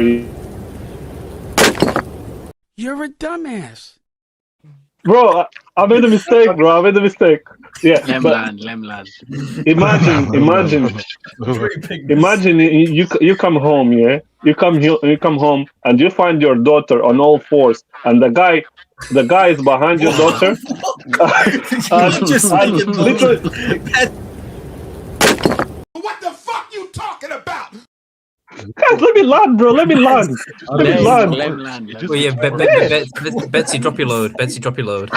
You're a dumbass. Bro, I made a mistake, bro. Yeah, but Lemland. imagine you come home, yeah. You come home and you find your daughter on all fours, and the guy is behind your daughter. What the fuck you talking about? Guys, let me land, bro. Let me land. Let me land. Betsy, drop your load. Betsy, drop your load.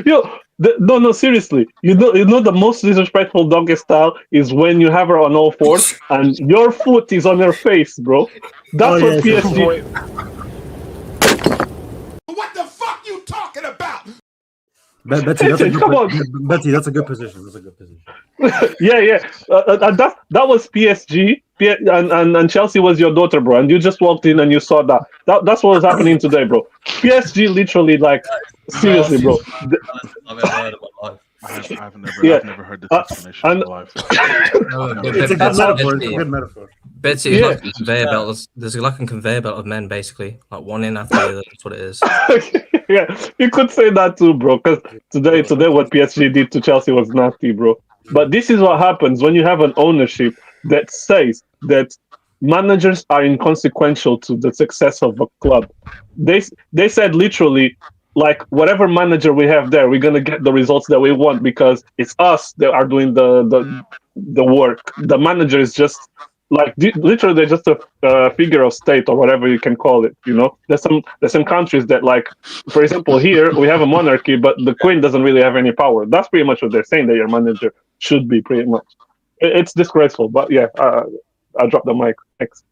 Yo, no, seriously. You know the most disrespectful donkey style is when you have her on all fours and your foot is on her face, bro. That's what PSG. What the fuck you talking about? Betsy, that's a good position. That's a good position. yeah. That was PSG, and Chelsea was your daughter, bro. And you just walked in and you saw that. That's what was happening today, bro. PSG literally, like, seriously, bro. I've ever heard of my life. I've never heard this explanation in my life. It's a good metaphor. It's a good metaphor. Betsy, it's like a conveyor belt. There's like a conveyor belt of men, basically, like one in after the other. That's what it is. Yeah, you could say that too, bro. Because today, what PSG did to Chelsea was nasty, bro. But this is what happens when you have an ownership that says that managers are inconsequential to the success of a club. They said literally, like, whatever manager we have there, we're gonna get the results that we want because it's us that are doing the work. The manager is just like literally they're just a figure of state or whatever you can call it. You know, there's some countries that, like, for example, here we have a monarchy, but the queen doesn't really have any power. That's pretty much what they're saying that your manager should be, pretty much. It's disgraceful, but yeah, I dropped the mic. Thanks.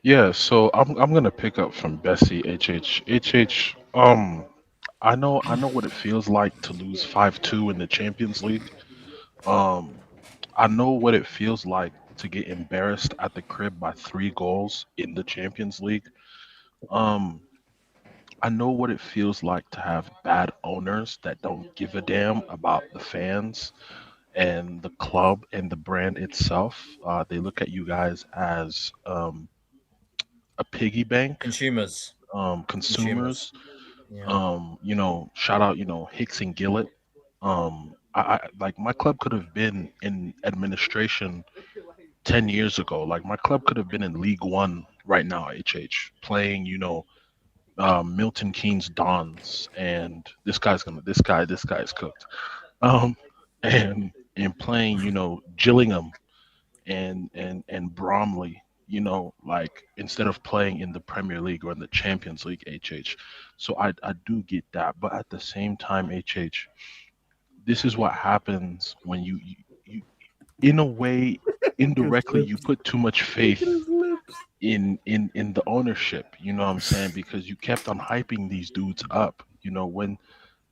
Yeah, so I'm gonna pick up from Bessie HH. I know what it feels like to lose 5-2 in the Champions League. I know what it feels like to get embarrassed at the crib by 3 goals in the Champions League. Um, I know what it feels like to have bad owners that don't give a damn about the fans and the club and the brand itself. They look at you guys as a piggy bank, Consumers. consumers. Yeah. Shout out, Hicks and Gillett. I like my club could have been in administration 10 years ago. Like my club could have been in League One right now, HH, playing, Milton Keynes Dons, and this guy's cooked. Um, and playing, Gillingham and Bromley, like instead of playing in the Premier League or in the Champions League, HH. So I do get that, but at the same time, HH, this is what happens when you in a way, indirectly, you put too much faith in the ownership. You know what I'm saying? Because you kept on hyping these dudes up, when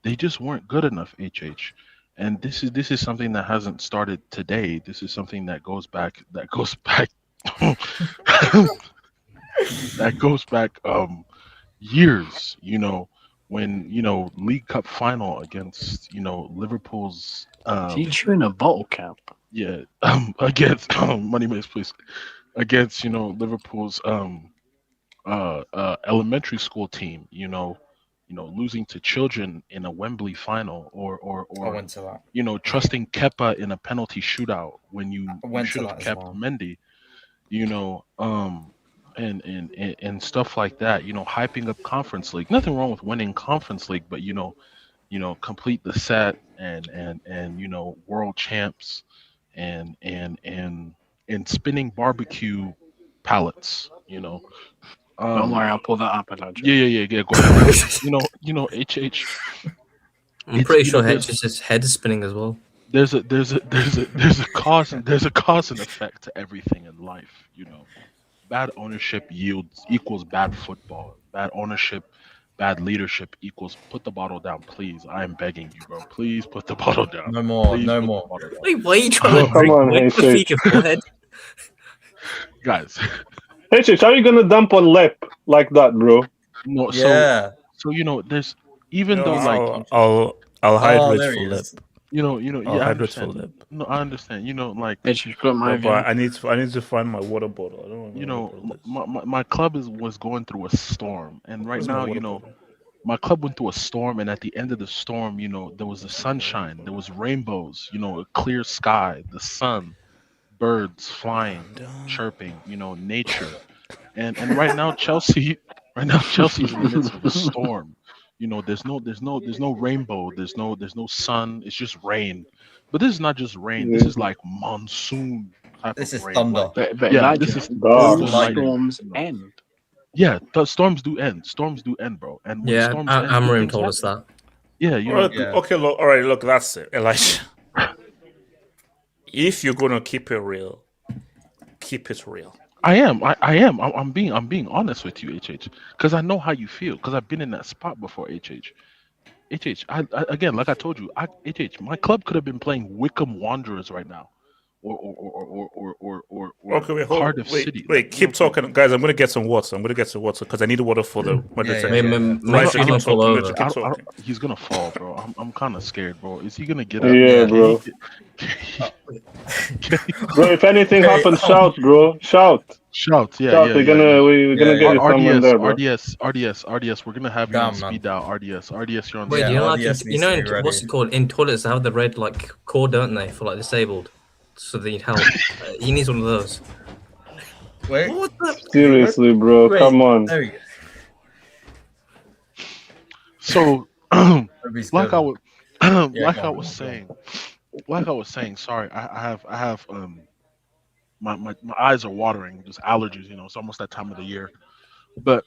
they just weren't good enough, HH. And this is something that hasn't started today. This is something that goes back that goes back years, when, League Cup final against, Liverpool's Teach you in a bottle cap. yeah, against money minutes, please. Against, Liverpool's elementary school team, losing to children in a Wembley final, I went to that. trusting Kepa in a penalty shootout when you I went should to have that as kept well. Mendy, and stuff like that, hyping up Conference League. Nothing wrong with winning Conference League, but complete the set and world champs and spinning barbecue pallets, Don't worry, I'll pull that up. Yeah. Go ahead. HH. I'm pretty sure his head is spinning as well. There's a cause and effect to everything in life. Bad ownership equals bad football. Bad ownership, bad leadership equals put the bottle down, please. I am begging you, bro. Please put the bottle down. No more. Please No put more. the bottle down. Wait, why are you trying to Come on, drink HH. your forehead? Guys. HH, how are you gonna dump on Lep like that, bro? No, Yeah. so there's even though like I'll hide Oh, with there he full lip. is. I'll I'll hide with full lip. No, I understand. Like It's just got my No, but I need to find my water bottle. I don't know. my club was going through a storm, and right Where's my now, water bottle? my club went through a storm, and at the end of the storm, there was the sunshine, there was rainbows, a clear sky, the sun, birds flying, chirping, nature, and right now Chelsea's in the midst of a storm. There's no rainbow, there's no sun, it's just rain. But this is not just rain. This is like monsoon. type This of is rain. thunder. Like, But yeah, Elijah, this is all lightning. storms end. Yeah, the storms do end. Storms do end, bro. And when Yeah, storms end, good Amarim things told us happen. that. Yeah, you know. Okay, look, all right, look, that's it, Elijah. If you're gonna keep it real, keep it real. I am. I am. I'm being honest with you, HH, because I know how you feel. Because I've been in that spot before, HH. HH. Again, like I told you, HH. My club could have been playing Wickham Wanderers right now, or Okay, wait, Cardiff City. Wait, Like, keep talking, guys. I'm gonna get some water. because I need water for the. Keep talking. He's gonna fall, bro. I'm kind of scared, bro. Is he gonna get up? Yeah, bro. Bro, if anything happens, shout, bro. Shout. Shout, yeah, Shout. yeah. We're gonna get you someone there, bro. RDS. We're gonna have you on speed dial. RDS, you're on. Wait, speed you know, dial. like, what's it called? In toilets, they have the red like cord, don't they, for like disabled, so they need help. He needs one of those. Wait, what the? Seriously, bro. Wait, come on. There you go. So, like I was saying, sorry, I have my eyes are watering, just allergies, you know, it's almost that time of the year. But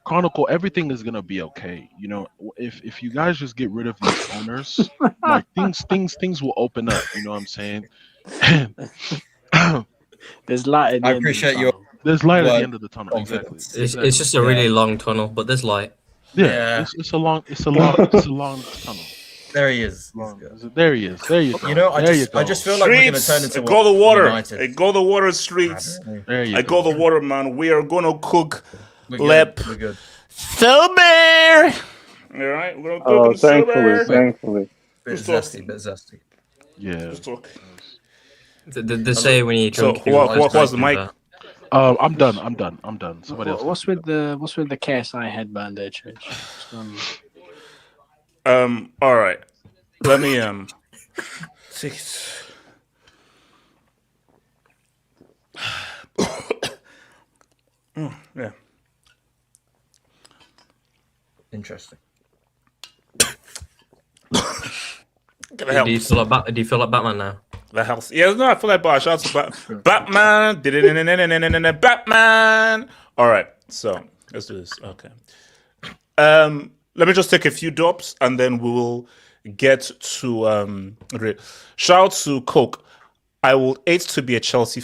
Chronicle, everything is gonna be okay. You know, if you guys just get rid of these owners, like things will open up, you know what I'm saying? There's light at the I end appreciate of the your tunnel. There's light at the end of the tunnel, exactly. It's just a really long tunnel, but there's light. Yeah. It's a long tunnel. There he is. There he is. There you go. You know, I just feel like we're gonna turn into go the water. United. Go the water, streets. There you I go the water, man. We are gonna cook We're good. Silver. All right, we're gonna cook thankfully. Bit zesty. Yeah. Just talk. The say when you drink. What was the mic? I'm done. Somebody else. What's with the KSI headband there, Church? All right. Let me yeah. Interesting. Do you feel like Batman now? The house. Yeah, no, I feel like Batman. Shout out to Batman. Batman. All right, so let's do this. Okay. Let me just take a few drops and then we will get to okay. Shout out to Coke. I would hate to be a Chelsea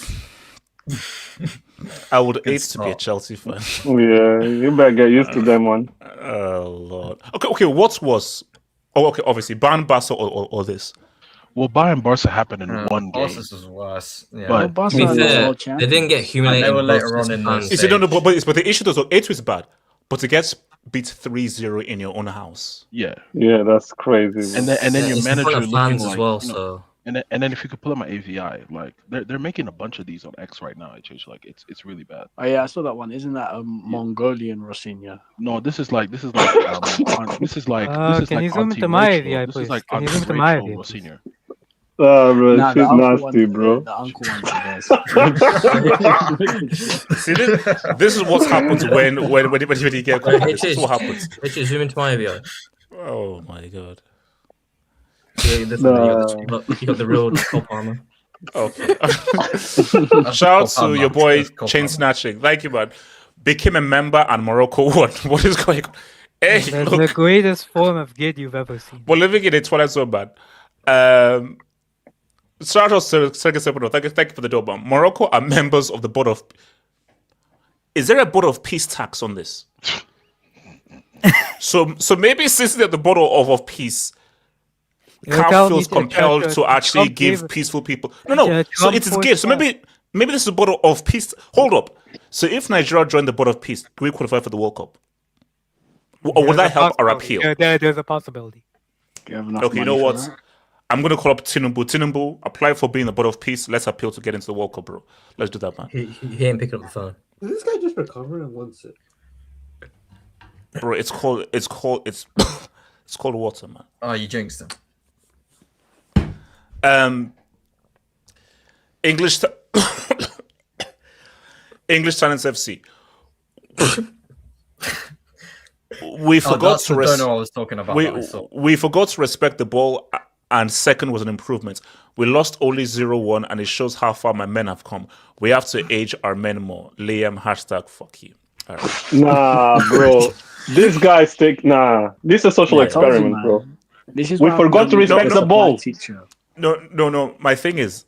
I would hate to be a Chelsea fan. Yeah, you better get used to them one. Oh Lord. Okay, what was obviously Bayern Barca or this? Well, Bayern Barca happened in one game. Barca's was worse. Yeah. But Barca to be fair, they didn't get humiliated. They were later on in the but the issue is 8 was bad. But to get beat 3-0 in your own house. Yeah, that's crazy. And then your manager fans looking as like, well. you know, So and then if you could pull up my AVI, like they're making a bunch of these on X right now. Like it's really bad. Oh yeah, I saw that one. Isn't that a Mongolian Rosinha? No, this is like Can you zoom into my AVI, please? This is like Can you zoom into my AVI? Senior. Bro, Nah, shit the uncle nasty, one's bro. The uncle one's See, this is what happens when you get this is what happens. Zoom into my AVI. Oh my god. Yeah, you got the real top armor. Okay. Shout out to your boy Chain Snatching. Thank you, man. Became a member and Morocco won. What is going on? Hey, That's the greatest form of gid you've ever seen. We're living in a Twilight Zone, man. Shout out to Thank you for the door, man. Morocco are members of the board of. Is there a board of peace tax on this? so maybe since they're the board of peace, CAF feels compelled to actually give peaceful people. No. So it is gay. So maybe this is a board of peace. Hold up. So if Nigeria joined the board of peace, do we qualify for the World Cup? Or would that help our appeal? There's a possibility. Okay, you know what? I'm going to call up Tinubu. Tinubu, apply for being the board of peace. Let's appeal to get into the World Cup, bro. Let's do that, man. He ain't picking up the phone. Did this guy just recover in one sit? Bro, it's called water, man. Oh, you jinxed him. English Talents FC. We forgot to don't know what I was talking about. we forgot to respect the ball and second was an improvement. We lost only 0-1, and it shows how far my men have come. We have to age our men more. Liam, #fuck you. All right. Nah, bro. This guy's this is a social experiment, bro. This is we forgot to respect the ball. No. My thing is,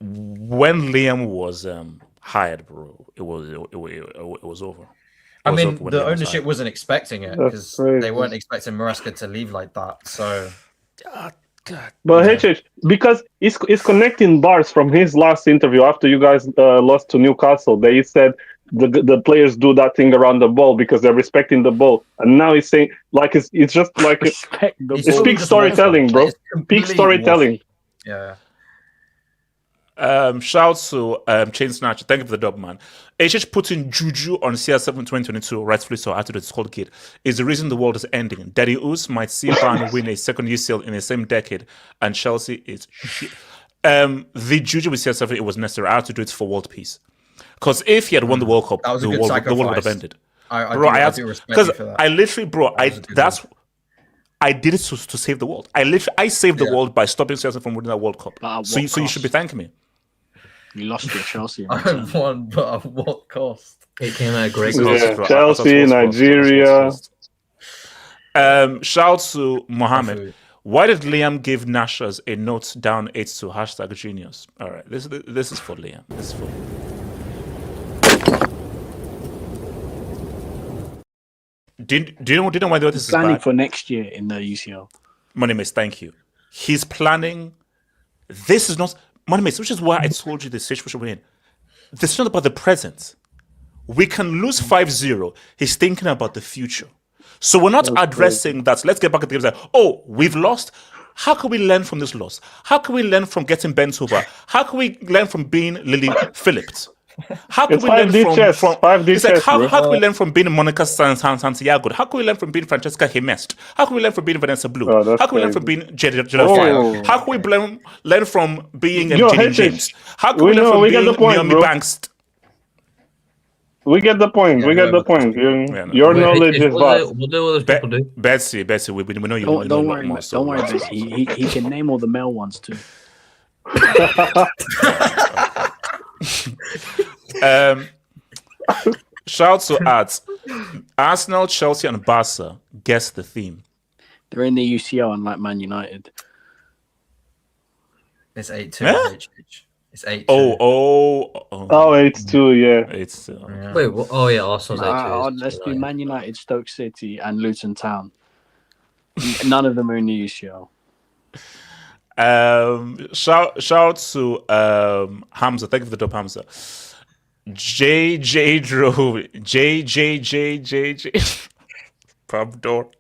when Liam was hired, bro, it was over. I mean, the ownership wasn't expecting it because they weren't expecting Maresca to leave like that. So, God. But HH, because it's connecting bars from his last interview after you guys lost to Newcastle. They said the players do that thing around the ball because they're respecting the ball, and now he's saying like it's just like it's peak storytelling, bro. Peak storytelling. Yeah. Shout to Chain Snatcher. Thank you for the dub, man. HH putting Juju on CR7 2022, rightfully so, after the Skull Kid, is the reason the world is ending. Daddy Oos might see Bayern win a second UCL in the same decade, and Chelsea is shit. The Juju with CR7, it was necessary. I had to do it for world peace. Because if he had won the World Cup, the world would have ended. I did it to save the world. I saved the world by stopping CR7 from winning that World Cup. So you should be thanking me. You lost your Chelsea. I won, but at what cost? It came at a great cost. Chelsea, Nigeria. Shout to Mohammed. Why did Liam give Nashas a note down 8 to #genius? All right, this is for Liam. This is for Liam. Do you know why this is planning bad? For next year in the UCL? Money Mace, thank you. He's planning. This is not Money Mace, which is why I told you the situation we're in. This is not about the present. We can lose 5-0. He's thinking about the future. So we're not addressing that. Let's get back at the game. Like, oh, we've lost. How can we learn from this loss? How can we learn from getting bent over? How can we learn from being Lily Phillips? How can we learn from it's like how can we learn from being Monica Santiago? How can we learn from being Francesca Jimenez? How can we learn from being Vanessa Blue? How can we learn from being Jennifer? How can we learn from being Jenny James? How can we learn from being Naomi Banks? We get the point. We get the point. Your knowledge is vast. What do other people do? Betsy, we know you. Don't worry, don't worry, Betsy. He can name all the male ones too. Shout to ads. Arsenal, Chelsea, and Barca. Guess the theme. They're in the UCL, unlike Man United. It's 8-2. It's 8-2. Oh, 8-2, yeah. 8-2. Yeah. Wait, oh yeah, Arsenal's 8-2. Let's do Man United, Stoke City, and Luton Town. None of them are in the UCL. Shout to Hamza. Thank you for the dub, Hamza. JJ Drew. JJ. Pub door.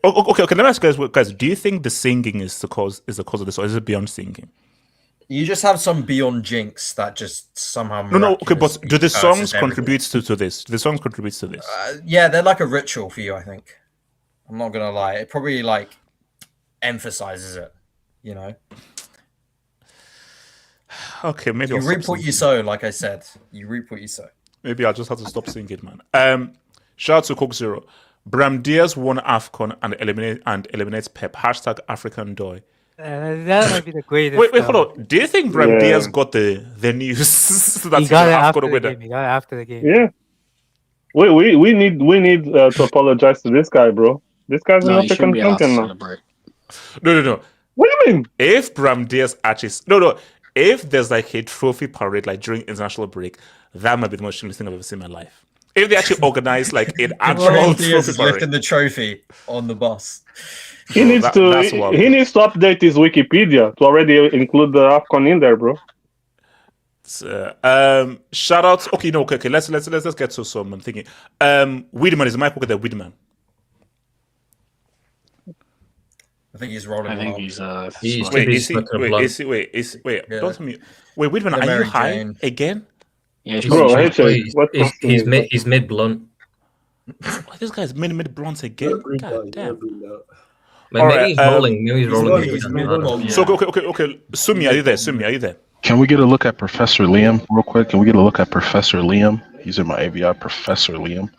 Okay. Let me ask you guys. Do you think the singing is the cause of this, or is it beyond singing? You just have some beyond jinx that just somehow. No. Okay, but do the songs contribute to this? Do the songs contribute to this? Yeah, they're like a ritual for you, I think. I'm not gonna lie. It probably emphasizes it, you know. Okay, maybe you reap what you sow. Like I said, you reap what you sow. Maybe I'll just have to stop singing, man. Shout out to Coke Zero. Bram Diaz won AFCON and eliminates Pep. #African Doy. That might be the greatest. Wait, hold on. Do you think Bram Diaz got the news? He got it after the game. He got it after the game. Yeah. We need to apologize to this guy, bro. This guy's an African champion now. No. What do you mean? If Bram Diaz actually if there's a trophy parade during international break, that might be the most shameless thing I've ever seen in my life. If they actually organize an actual trophy parade, lifting the trophy on the bus. He needs to update his Wikipedia to already include the AFCON in there, bro. Shout out. Okay. Let's get to some. I'm thinking. Wiedemann is Mike Walker the Wiedemann. I think he's rolling. I think he's Wait. Yeah. Don't tell me. Wait, Wiedemann, are you high again? Yeah, bro. He's mid blunt. This guy's mid blunt again. God damn. Maybe he's rolling. So okay. Sumi, are you there? Can we get a look at Professor Liam real quick? Can we get a look at Professor Liam? He's in my AVI, Professor Liam.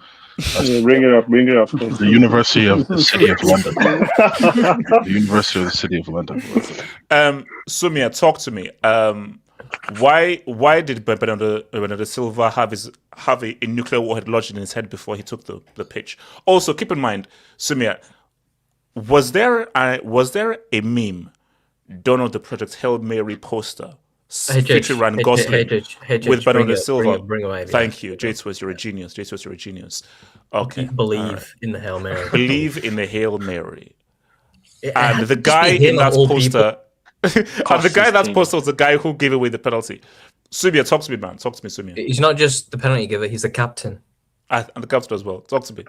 Bring it up. The University of the City of London. The University of the City of London. Sumia, talk to me. Why did Bernardo Silva have a nuclear warhead lodged in his head before he took the pitch? Also, keep in mind, Sumia, was there a meme done on the Project Hail Mary poster featuring Ryan Gosling with Bernardo Silva? Thank you, J2, you're a genius. Okay, believe in the Hail Mary. Believe in the Hail Mary. And the guy in that poster. And the guy that's posted was the guy who gave away the penalty. Sumia, talk to me, man. Talk to me, Sumia. He's not just the penalty giver; he's the captain. And the captain as well. Talk to me.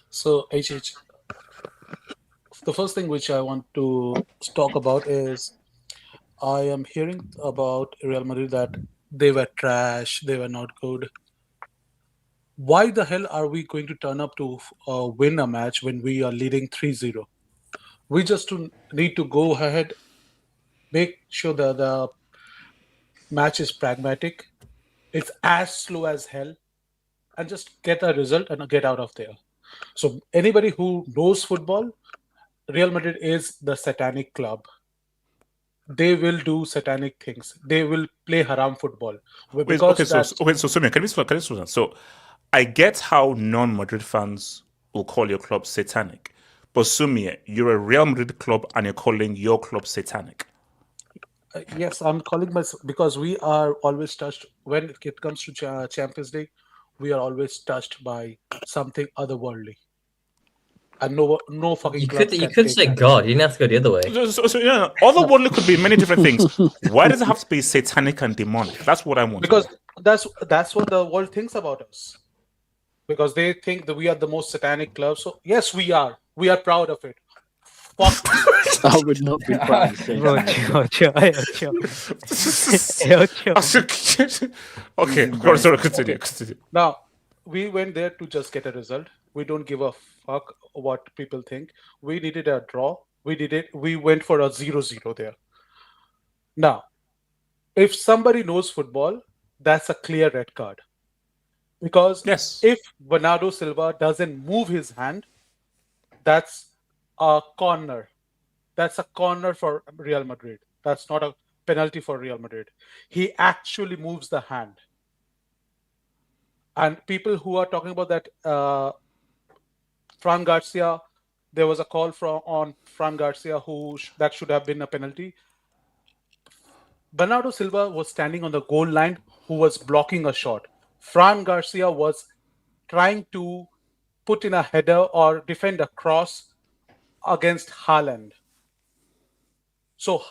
So, HH, the first thing which I want to talk about is I am hearing about Real Madrid that they were trash, they were not good. Why the hell are we going to turn up to win a match when we are leading 3-0? We just need to go ahead, make sure that the match is pragmatic, it's as slow as hell, and just get a result and get out of there. So anybody who knows football, Real Madrid is the satanic club. They will do satanic things. They will play haram football. So Sumia, can we slow down? So I get how non-Madrid fans will call your club satanic. But Sumia, you're a Real Madrid club and you're calling your club satanic. Yes, I'm calling because we are always touched when it comes to Champions League. We are always touched by something otherworldly, and no fucking. You could say God. You didn't have to go the other way. So otherworldly could be many different things. Why does it have to be satanic and demonic? That's what I want. Because that's what the world thinks about us. Because they think that we are the most satanic club. So yes, we are. We are proud of it. Fuck. I would not be proud of saying Okay, sorry, continue. Now, we went there to just get a result. We don't give a fuck what people think. We needed a draw. We went for a 0-0 there. Now, if somebody knows football, that's a clear red card. Because if Bernardo Silva doesn't move his hand, that's a corner. That's a corner for Real Madrid. That's not a penalty for Real Madrid. He actually moves the hand. And people who are talking about that, Fran Garcia, there was a call on Fran Garcia that should have been a penalty. Bernardo Silva was standing on the goal line who was blocking a shot. Fran Garcia was trying to put in a header or defend a cross against Haaland. So,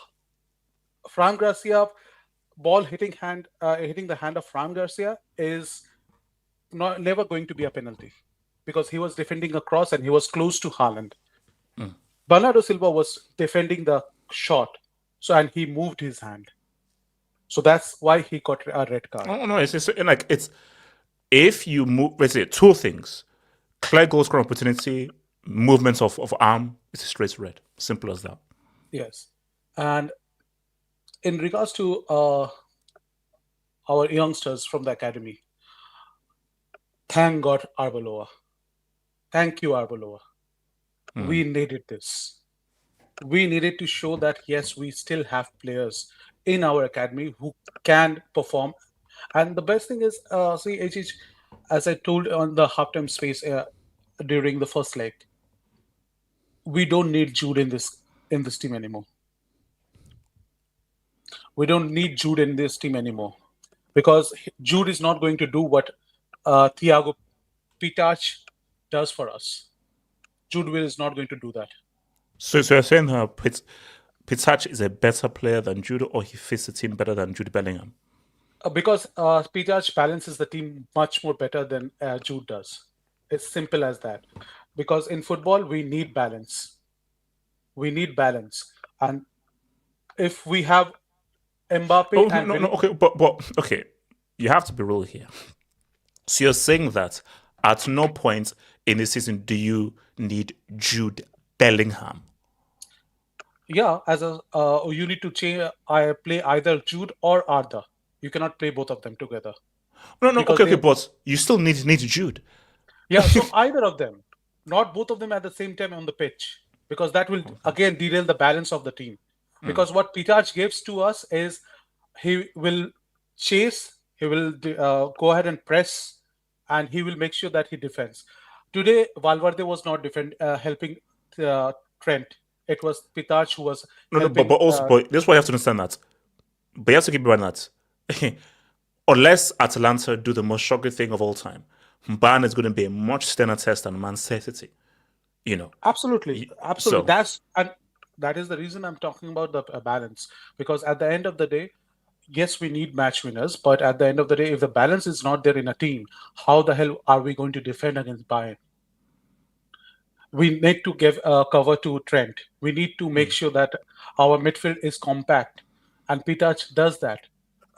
Fran Garcia, ball hitting the hand of Fran Garcia is never going to be a penalty because he was defending a cross and he was close to Haaland. Bernardo Silva was defending the shot, and he moved his hand. So that's why he got a red card. No, it's if you move. Let's say two things: clear goal scoring opportunity, movements of arm. It's a straight red. Simple as that. Yes, and in regards to our youngsters from the academy, thank God Arbeloa. Thank you, Arbeloa. We needed this. We needed to show that yes, we still have players in our academy who can perform. And the best thing is, HH, as I told on the halftime space during the first leg, we don't need Jude in this team anymore. We don't need Jude in this team anymore because Jude is not going to do what Thiago Pitach does for us. Jude is not going to do that. So you're saying Pitach is a better player than Jude, or he fits the team better than Jude Bellingham? Because Pitach balances the team much more better than Jude does. It's simple as that. Because in football, we need balance. We need balance. And if we have Mbappe... Okay. You have to be real here. So you're saying that at no point in the season do you need Jude Bellingham? Yeah, you need to change. I play either Jude or Arda. You cannot play both of them together. No. Okay, but you still need Jude. Yeah, so either of them, not both of them at the same time on the pitch, because that will again derail the balance of the team. Because what Pitaj gives to us is he will chase, he will go ahead and press, and he will make sure that he defends. Today, Valverde was not helping Trent. It was Pitaj who was helping. But also, but this is why you have to understand that. But you have to keep in mind that unless Atalanta do the most shocking thing of all time, Bayern is going to be a much sterner test than Man City. Absolutely. So, That is the reason I'm talking about the balance. Because at the end of the day, yes, we need match winners, but at the end of the day, if the balance is not there in a team, how the hell are we going to defend against Bayern? We need to give cover to Trent. We need to make sure that our midfield is compact, and Pitaj does that.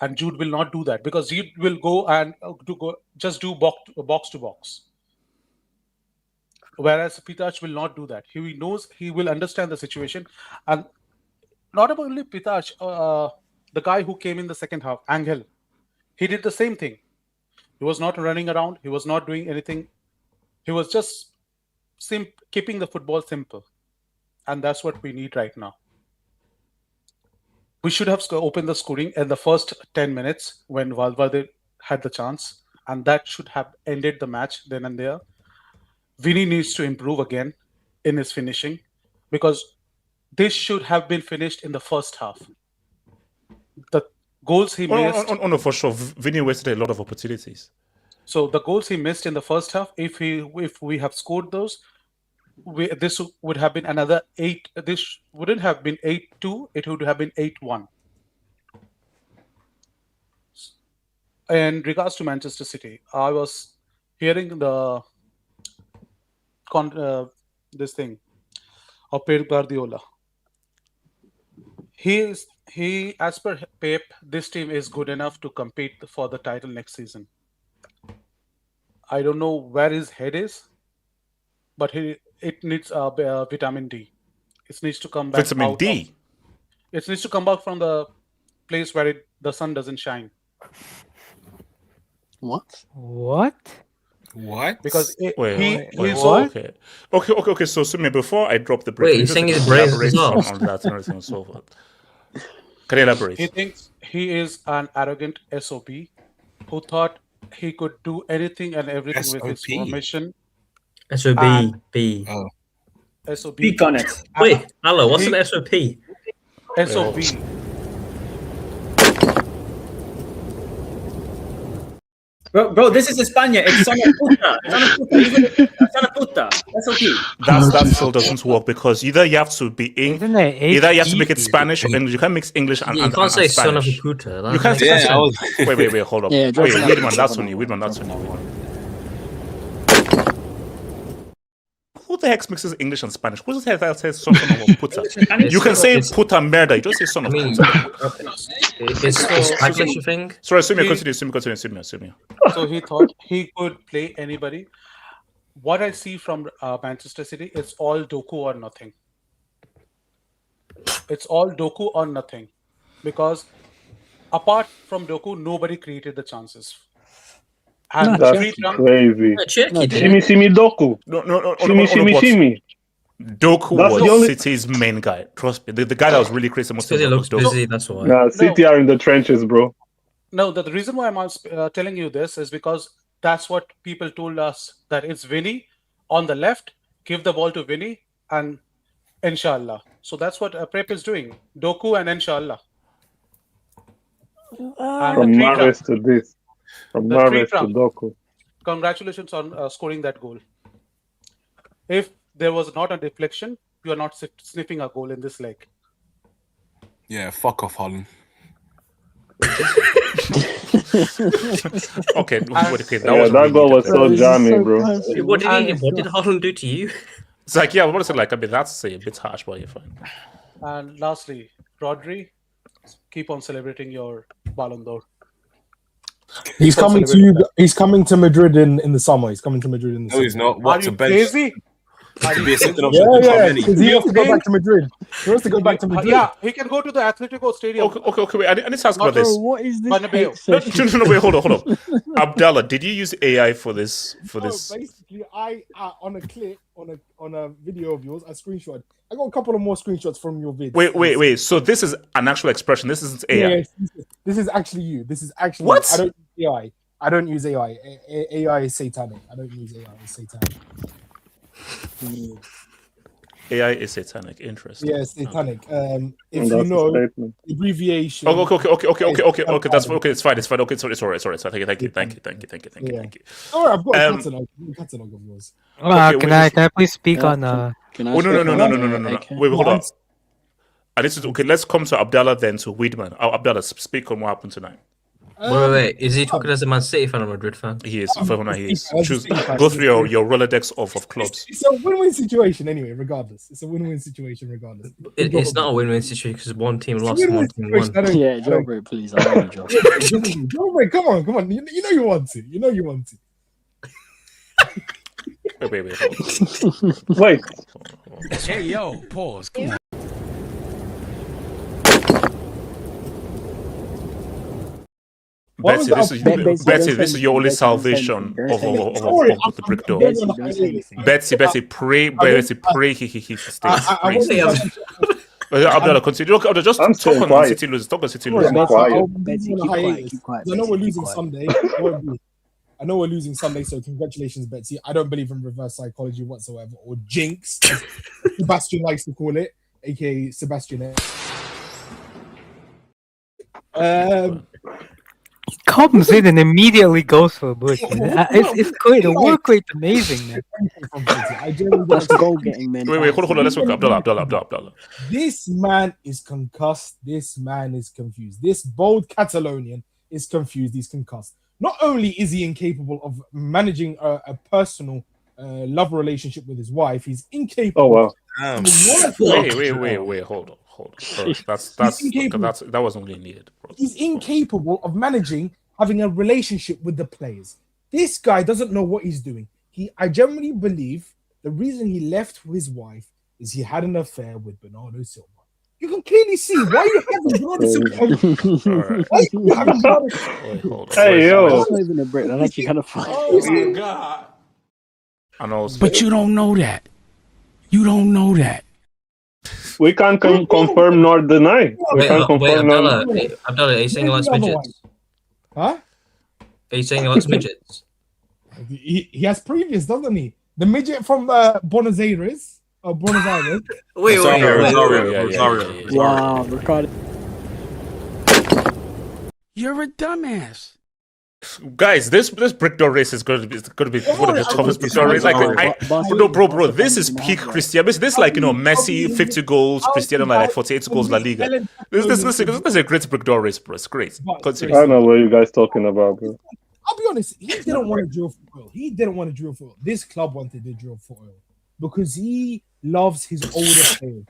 And Jude will not do that because Jude will go and just do box to box. Whereas Pitaj will not do that. He knows, he will understand the situation. And not only Pitaj, the guy who came in the second half, Angel, he did the same thing. He was not running around. He was not doing anything. He was just keeping the football simple. And that's what we need right now. We should have opened the scoring in the first 10 minutes when Valverde had the chance. And that should have ended the match then and there. Vini needs to improve again in his finishing because this should have been finished in the first half. The goals he missed... no, for sure. Vini wasted a lot of opportunities. So the goals he missed in the first half, if we have scored those, this would have been another 8. This wouldn't have been 8-2. It would have been 8-1. In regards to Manchester City, I was hearing this thing of Pep Guardiola. He, as per Pep, this team is good enough to compete for the title next season. I don't know where his head is, but it needs vitamin D. It needs to come back. Vitamin D. It needs to come back from the place where the sun doesn't shine. What? Because wait, what? Okay. So, Sumi, before I drop the brick, wait, you're saying he's brave as well on that and everything and so forth. Can you elaborate? He thinks he is an arrogant SOB who thought he could do anything and everything with his formation. SOB. SOB. Speak on it. Wait, hello, what's an SOP? SOB. Bro, this is España. It's son of puta. Son of puta. That's okay. That still doesn't work because either you have to be either you have to make it Spanish or English. You can't mix English and you can't say Spanish. son of a puta. You can't say wait, hold up. Yeah, wait, man, that's on you. That's on you. Who the heck mixes English and Spanish? Who the heck says son of a puta? You can say puta merda. You don't say son of a puta. It's Spanish, you think? Sorry, continue. So he thought he could play anybody. What I see from Manchester City, it's all Doku or nothing. It's all Doku or nothing. Because apart from Doku, nobody created the chances. And that's crazy. Shimi Doku. No. Shimi. Doku was City's main guy. Trust me. The guy that was really crazy most of it looks busy, that's why. Nah, City are in the trenches, bro. No, the reason why I'm telling you this is because that's what people told us, that it's Vini on the left, give the ball to Vini, and inshallah. So that's what Prep is doing. Doku and inshallah. From Mahrez to this. From Mahrez to Doku. Congratulations on scoring that goal. If there was not a deflection, you are not sniffing a goal in this leg. Yeah, fuck off, Holland. Okay, that goal was so jammy, bro. What did Holland do to you? It's like, yeah, what is it like? I mean, that's a bit harsh, but you're fine. And lastly, Rodri, keep on celebrating your Ballon d'Or. He's coming to you. He's coming to Madrid in the summer. He's coming to Madrid in the summer. No, he's not. Are you crazy? To be a second Yeah, option. yeah. Because he wants to go back to Madrid. He wants to go back to Madrid. Yeah, he can go to the Atletico Stadium. Okay. Wait, I need to ask about this. What is this? Bernabeu. No, wait, hold on. Abdallah, did you use AI for this? Basically, I on a clip on a video of yours, I screenshot. I got a couple of more screenshots from your vids. Wait. So this is an actual expression. This isn't AI. Yes, this is actually you. This is actually what? I don't use AI. I don't use AI. AI is satanic. I don't use AI. It's satanic. AI is satanic. Interesting. Yeah, satanic. If you know abbreviation. Okay. That's okay. It's fine. Okay, it's all right. Thank you. Oh, I've got a catalog of yours. Can I please speak on? No. Wait, hold on. I need to. Okay, let's come to Abdallah then to Weedman. Abdallah, speak on what happened tonight. Wait. Is he talking as a Man City fan or Madrid fan? He is. He is. Go through your Rolodex of clubs. It's a win-win situation anyway, regardless. It's a win-win situation regardless. It's not a win-win situation because one team lost and one team won. Yeah, Joe, please. I know Joe. Joe, come on. You know you want to. Wait. Hey, yo, pause. Come on. Betsy, this is your only salvation of the brick door. Betsy, pray he stays. Abdallah, continue. Look, just talk on City losing. Talk on City losing. Keep quiet. I know we're losing Sunday. I know we're losing Sunday, so congratulations, Betsy. I don't believe in reverse psychology whatsoever, or jinx, as Sebastian likes to call it, aka Sebastian. He comes in and immediately goes for a bush. It's great. The work rate's amazing, man. That's goal getting, man. Wait, hold on. Let's look. Abdallah. This man is concussed. This man is confused. This bold Catalonian is confused. He's concussed. Not only is he incapable of managing a personal love relationship with his wife, he's incapable. Oh wow! Wait, hold on. That wasn't really needed, bro. He's incapable of having a relationship with the players. This guy doesn't know what he's doing. I genuinely believe the reason he left his wife is he had an affair with Bernardo Silva. You can clearly see why you having Bernardo Silva. Hey yo! That's not even a break. That's actually kind of funny. Oh my god! But you don't know that. We can't confirm nor deny. Abdallah, are you saying he likes midgets? Huh? Are you saying he likes midgets? He has previous, doesn't he? The midget from Buenos Aires. Wait. Wow, Ricardo. You're a dumbass. Guys, this brick door race is going to be one of the toughest brick door races. Bro, this is peak Cristiano. This is like Messi 50 goals, Cristiano like 48 goals La Liga. This is a great brick door race, bro. It's great. Continue. I don't know what you guys talking about, bro. I'll be honest. He didn't want to drill for oil. This club wanted to drill for oil because he loves his older players.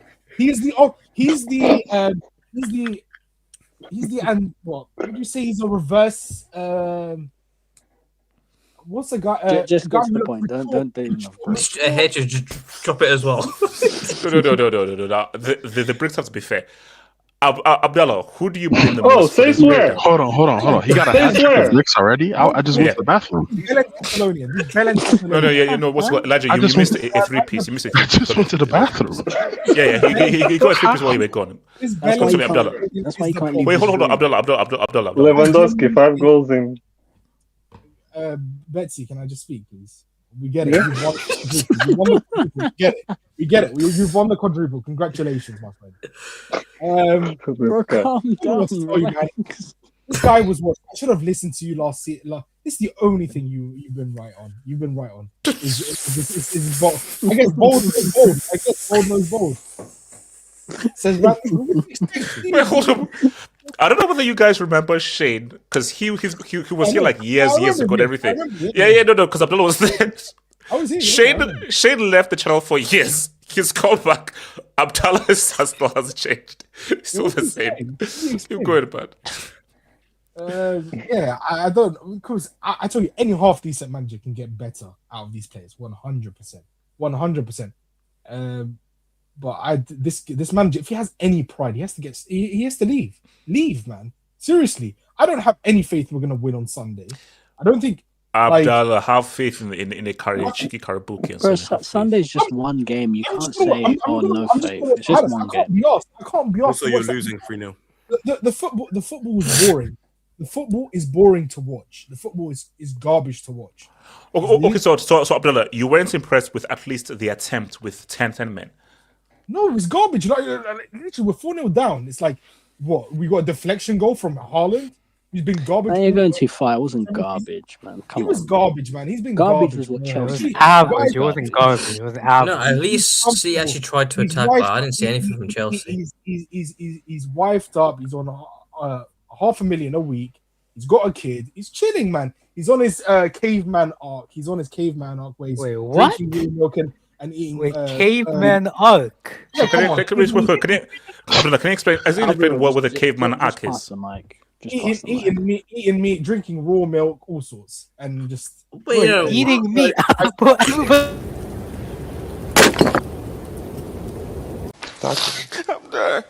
What would you say? He's a reverse. What's the guy? Just get to the point. Don't do enough. Hey, just drop it as well. No. The bricks have to be fair. Abdallah, who do you blame the most? Say swear. Hold on. He got a hat of bricks already. I just went to the bathroom. No. What's Elijah? You missed a three-piece. You missed it. I just went to the bathroom. Yeah. He got a three-piece while you were gone. That's why you can't leave. Wait, hold on, Abdallah. Lewandowski 5 goals in. Betsy, can I just speak, please? We get it. We get it. You've won the quadruple. Congratulations, my friend. Bro, calm down. This guy was what? I should have listened to you last season. This is the only thing you've been right on. Is bold. I guess bold knows bold. Says Wait, hold on. I don't know whether you guys remember Shane because he was here like years ago and everything. No, because Abdullah was there. Shane left the channel for years. He's come back. Abdallah still hasn't changed. He's still the same. You're good, but I don't, because I told you any half decent manager can get better out of these players 100%. 100%. But this manager, if he has any pride, he has to leave. Leave, man. Seriously, I don't have any faith we're gonna win on Sunday. I don't think. Abdallah, have faith in the cheeky Karabuki. Bro, Sunday's just one game. You can't say, no faith. It's just one game. I can't be asked. Also, you're losing 3-0. The football is boring. The football is boring to watch. The football is garbage to watch. Okay, so Abdullah, you weren't impressed with at least the attempt with 10 men. No, it's garbage. Literally, we're 4-0 down. It's like, what? We got a deflection goal from Haaland. He's been garbage. Man, you're going too far. It wasn't garbage, man. Come on. He was garbage, man. He's been garbage. Garbage Was what man. Chelsea. Average. It wasn't garbage. It was average. No, at least City actually tried to attack, but I didn't see anything from Chelsea. He's wifed up. He's on $500,000 a week. He's got a kid. He's chilling, man. He's on his caveman arc. Where he's drinking real milk and eating. Caveman arc. Yeah, can you explain? As in explain what the caveman arc is? Eating meat, drinking raw milk, all sorts, and just eating meat. I'm done.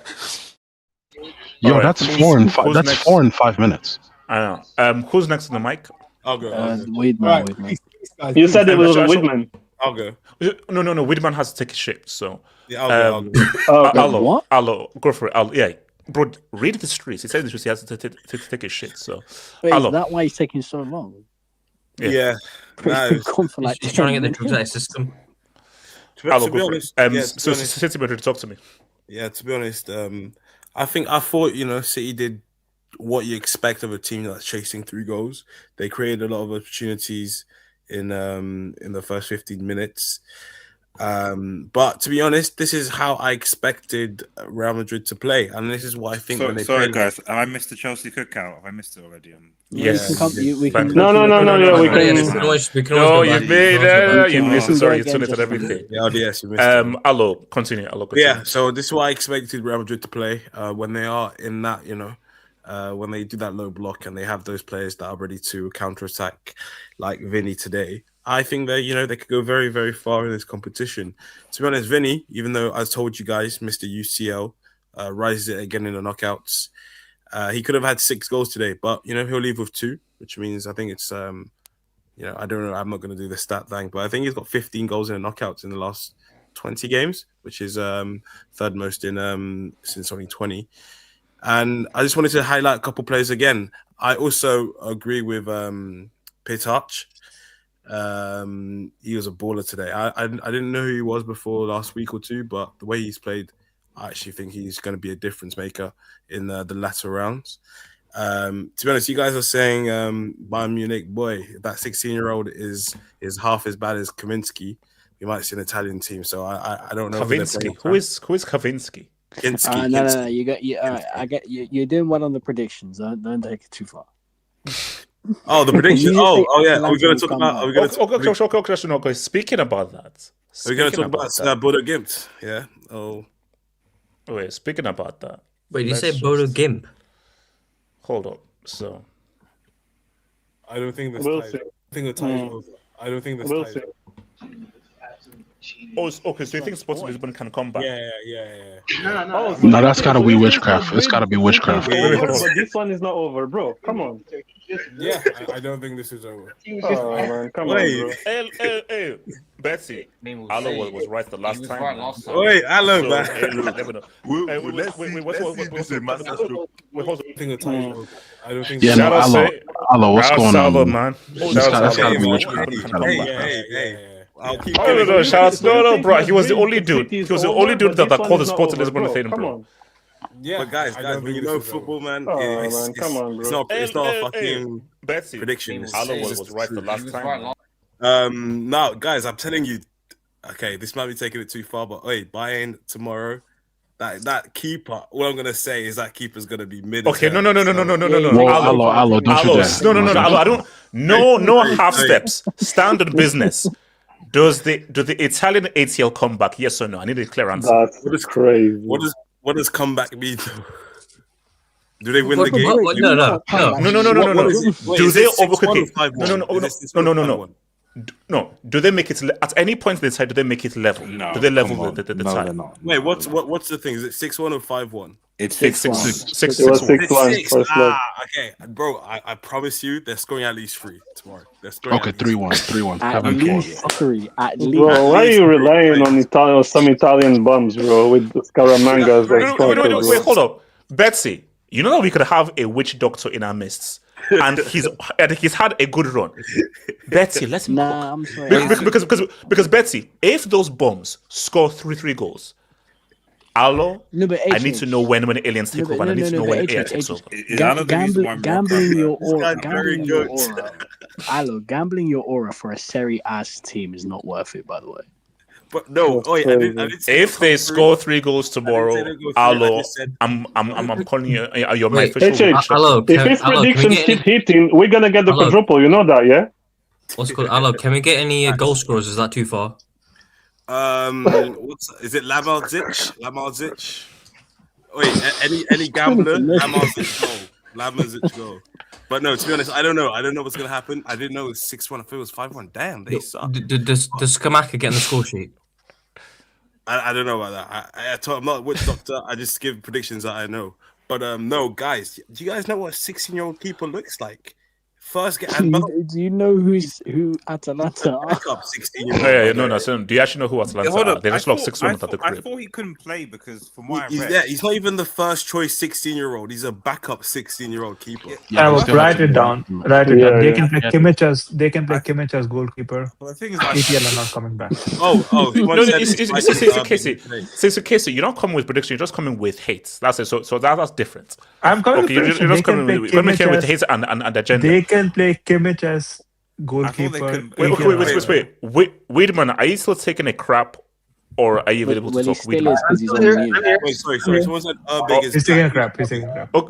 Yo, All right. that's 4 and 5. Who's That's next? 4 and 5 minutes. I know. Who's next on the mic? I'll go. Weidman. You said it was Whitman. I'll go. No. Whitman has to take a shit. So, Yeah, I'll go. Allo, go for it. Yeah, bro, read the streets. He said the streets. He has to take a shit. So, Wait, Allo. is that why he's taking so long? Yeah. No, He's gone for like He's trying to 10 get the drugs out minutes. of his system. Allo, to be go for honest, it. So, City Madrid, talk to me. Yeah, to be honest, I thought City did what you expect of a team that's chasing 3 goals. They created a lot of opportunities in the first 15 minutes. But to be honest, this is how I expected Real Madrid to play, and this is what I think when they sorry, play. guys, have I missed the Chelsea cookout? Have I missed it already? Yes. No. We can always you go back. You missed it. Sorry, you again, tuned everything. Yeah, yes, you missed it. Allo, continue. Yeah, so this is what I expected Real Madrid to play when they are in that, when they do that low block and they have those players that are ready to counter-attack like Vini today. I think that, they could go very, very far in this competition. To be honest, Vini, even though I told you guys, Mr. UCL, rises it again in the knockouts. He could have had 6 goals today, but, he'll leave with 2, which means I think it's, I don't know, I'm not going to do the stat thing, but I think he's got 15 goals in the knockouts in the last 20 games, which is third most in since 2020. And I just wanted to highlight a couple players again. I also agree with Pitach. He was a baller today. I didn't know who he was before last week or two, but the way he's played, I actually think he's going to be a difference maker in the latter rounds. To be honest, you guys are saying Bayern Munich, boy, that 16-year-old is half as bad as Kaminski. We might see an Italian team, so I don't know. Kavinsky. Who is Kavinsky? No. You got you. I get you. You're doing well on the predictions. Don't take it too far. Oh, the prediction. Oh, yeah. Are we going to talk about? Okay. Speaking about that, are we going to talk about Bodo Glimt? Yeah. Oh, wait. Speaking about that. Wait, did you say Bodo Glimt? Hold up. So, I don't think this. We'll tie. see. I think the tie is over. I don't think this. We'll tie is see. over. okay. So you think Sports Lisbon can come back? Yeah. No, that's gotta be witchcraft. It's gotta be witchcraft. But this one is not over, bro. Come on. Yeah, I don't think this is over. Oh, man. Come on, bro. Hey, Betsy. Allo was right the last time. Wait, Allo, man. I don't think. Yeah, no, Allo, what's going on, man? That's gotta be witchcraft. Hey. I'll keep no, bro. He was the only dude. He was the only dude that called the Sports Lisbon thing, bro. Yeah, but guys, when you know football, man, come on, bro. It's not a fucking Betsy prediction. Allo was right the last time. Now, guys, I'm telling you, okay, this might be taking it too far, but wait, Bayern tomorrow. That keeper. All I'm gonna say is that keeper's gonna be mid. Okay, no. Allo, don't you dare. No. Allo, I don't. No half steps. Standard business. Do the Italian ATL come back? Yes or no? I need a clear answer. That's crazy. What does comeback mean? Do they win the game? No. Do they overcook it? No. No, do they make it at any point they decide? Do they make it level? No, do they level the no, tie? they're not. Wait, what's the thing? Is it 6-1 or 5-1? It's 6-1. 6-1 first leg. Okay, bro. I promise you, they're scoring at least 3 tomorrow. They're scoring. Okay, 3-1, 3-1. At least 3. At least. Bro, why are you relying on some Italian bums, bro, with the Scaramanga as their striker, bro? Wait, hold up, Betsy. You know that we could have a witch doctor in our midst, and he's had a good run. Betsy, let's I'm sorry. Because Betsy, if those bums score 3 goals, Alo, I need to know when aliens take over. I need to know when AI takes over. Gambling your aura. Alo, gambling your aura for a Serie ass team is not worth it, by the way. But no, I didn't say if they score 3 goals tomorrow, Alo, I'm calling you. You're my official. If his predictions keep hitting, we're gonna get the quadruple. You know that, yeah? What's called Alo? Can we get any goal scorers? Is that too far? Is it Lamarzic? Wait, any gambler? Lamarzic goal. But no, to be honest, I don't know. I don't know what's gonna happen. I didn't know it was 6-1. I thought it was 5-1. Damn, they suck. Does Skamaka get in the score sheet? I don't know about that. I'm not a witch doctor. I just give predictions that I know. But no, guys, do you guys know what a 16-year-old keeper looks like? First get Do you know who Atalanta are? Backup 16-year-old. Yeah, no. Do you actually know who Atalanta are? They just lost 6-1 at the crib. I thought he couldn't play because from what I read, he's not even the first choice 16-year-old. He's a backup 16-year-old keeper. Write it down. They can play Kimmich as goalkeeper. Well, the thing is, EPL are not coming back. So Casey, you're not coming with prediction. You're just coming with hate. That's it. So that's different. I'm coming with you're just coming with hate and agenda. They can play Kimmich as goalkeeper. Wait, Wiedemann, are you still taking a crap, or are you available to talk? He still is because he's on mute. Wait, sorry. Someone said He's taking a crap. Okay, we'll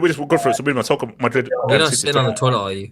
just go for it. So Wiedemann, talk Madrid. You're not sitting on the toilet, are you?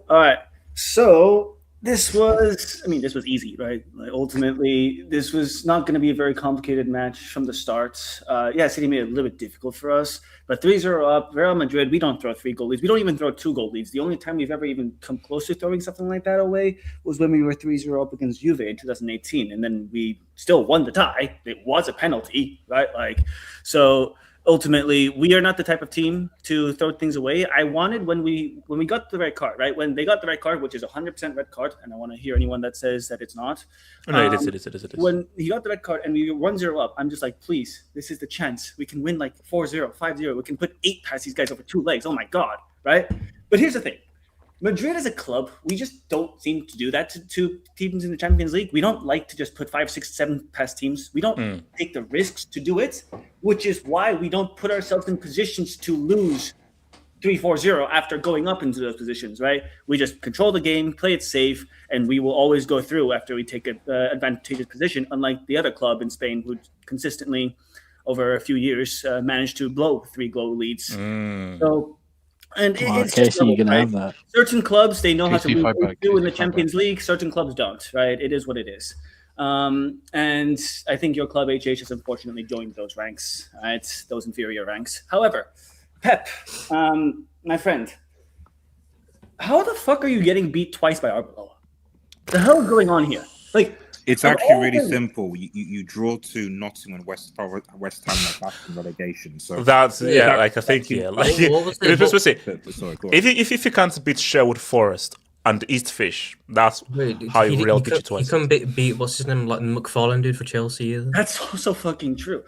All right. So this was easy, right? Like, ultimately, this was not going to be a very complicated match from the start. City made it a little bit difficult for us, but 3-0 up. Real Madrid, we don't throw 3-goal leads. We don't even throw 2-goal leads. The only time we've ever even come close to throwing something like that away was when we were 3-0 up against Juve in 2018, and then we still won the tie. It was a penalty, right? So ultimately, we are not the type of team to throw things away. I wanted when we got the red card, right? When they got the red card, which is 100% red card, and I want to hear anyone that says that it's not. No, it is. When he got the red card and we were 1-0 up, I'm just like, please, this is the chance. We can win like 4-0, 5-0. We can put 8 past these guys over 2 legs. Oh my God, right? But here's the thing. Madrid as a club, we just don't seem to do that to teams in the Champions League. We don't like to just put 5, 6, 7 past teams. We don't take the risks to do it, which is why we don't put ourselves in positions to lose 3-4-0 after going up into those positions, right? We just control the game, play it safe, and we will always go through after we take an advantageous position, unlike the other club in Spain who consistently, over a few years, managed to blow 3-goal leads. So... And it's just you can have that. Certain clubs, they know how to do in the Champions League. Certain clubs don't, right? It is what it is. And I think your club, HH, has unfortunately joined those ranks, right? Those inferior ranks. However, Pep, my friend, how the fuck are you getting beat twice by Arbeloa? The hell is going on here? It's actually really simple. You draw to Nottingham and West Ham back in relegation. So that's I think if you can't beat Sherwood Forest and East Fish, that's how you really beat you twice. He couldn't beat what's his name, like McFarlane dude for Chelsea either. That's also fucking true.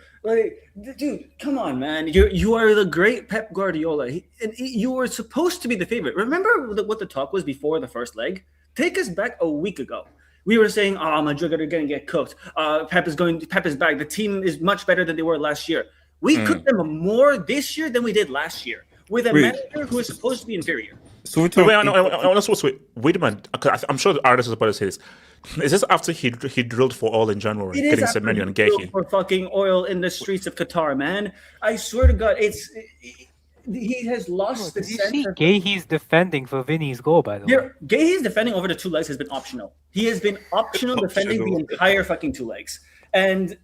Dude, come on, man. You are the great Pep Guardiola. You were supposed to be the favorite. Remember what the talk was before the first leg? Take us back a week ago. We were saying, Madrid are going to get cooked. Pep is back. The team is much better than they were last year. We cooked them more this year than we did last year with a manager who is supposed to be inferior. So wait a minute. I'm sure the artist is about to say this. Is this after he drilled for oil in January, getting Semenyo and Gehi? For fucking oil in the streets of Qatar, man. I swear to God, he has lost the sense. You see Gehi's defending for Vini's goal, by the way. Gehi's defending over the 2 legs has been optional. He has been optional defending the entire fucking 2 legs. And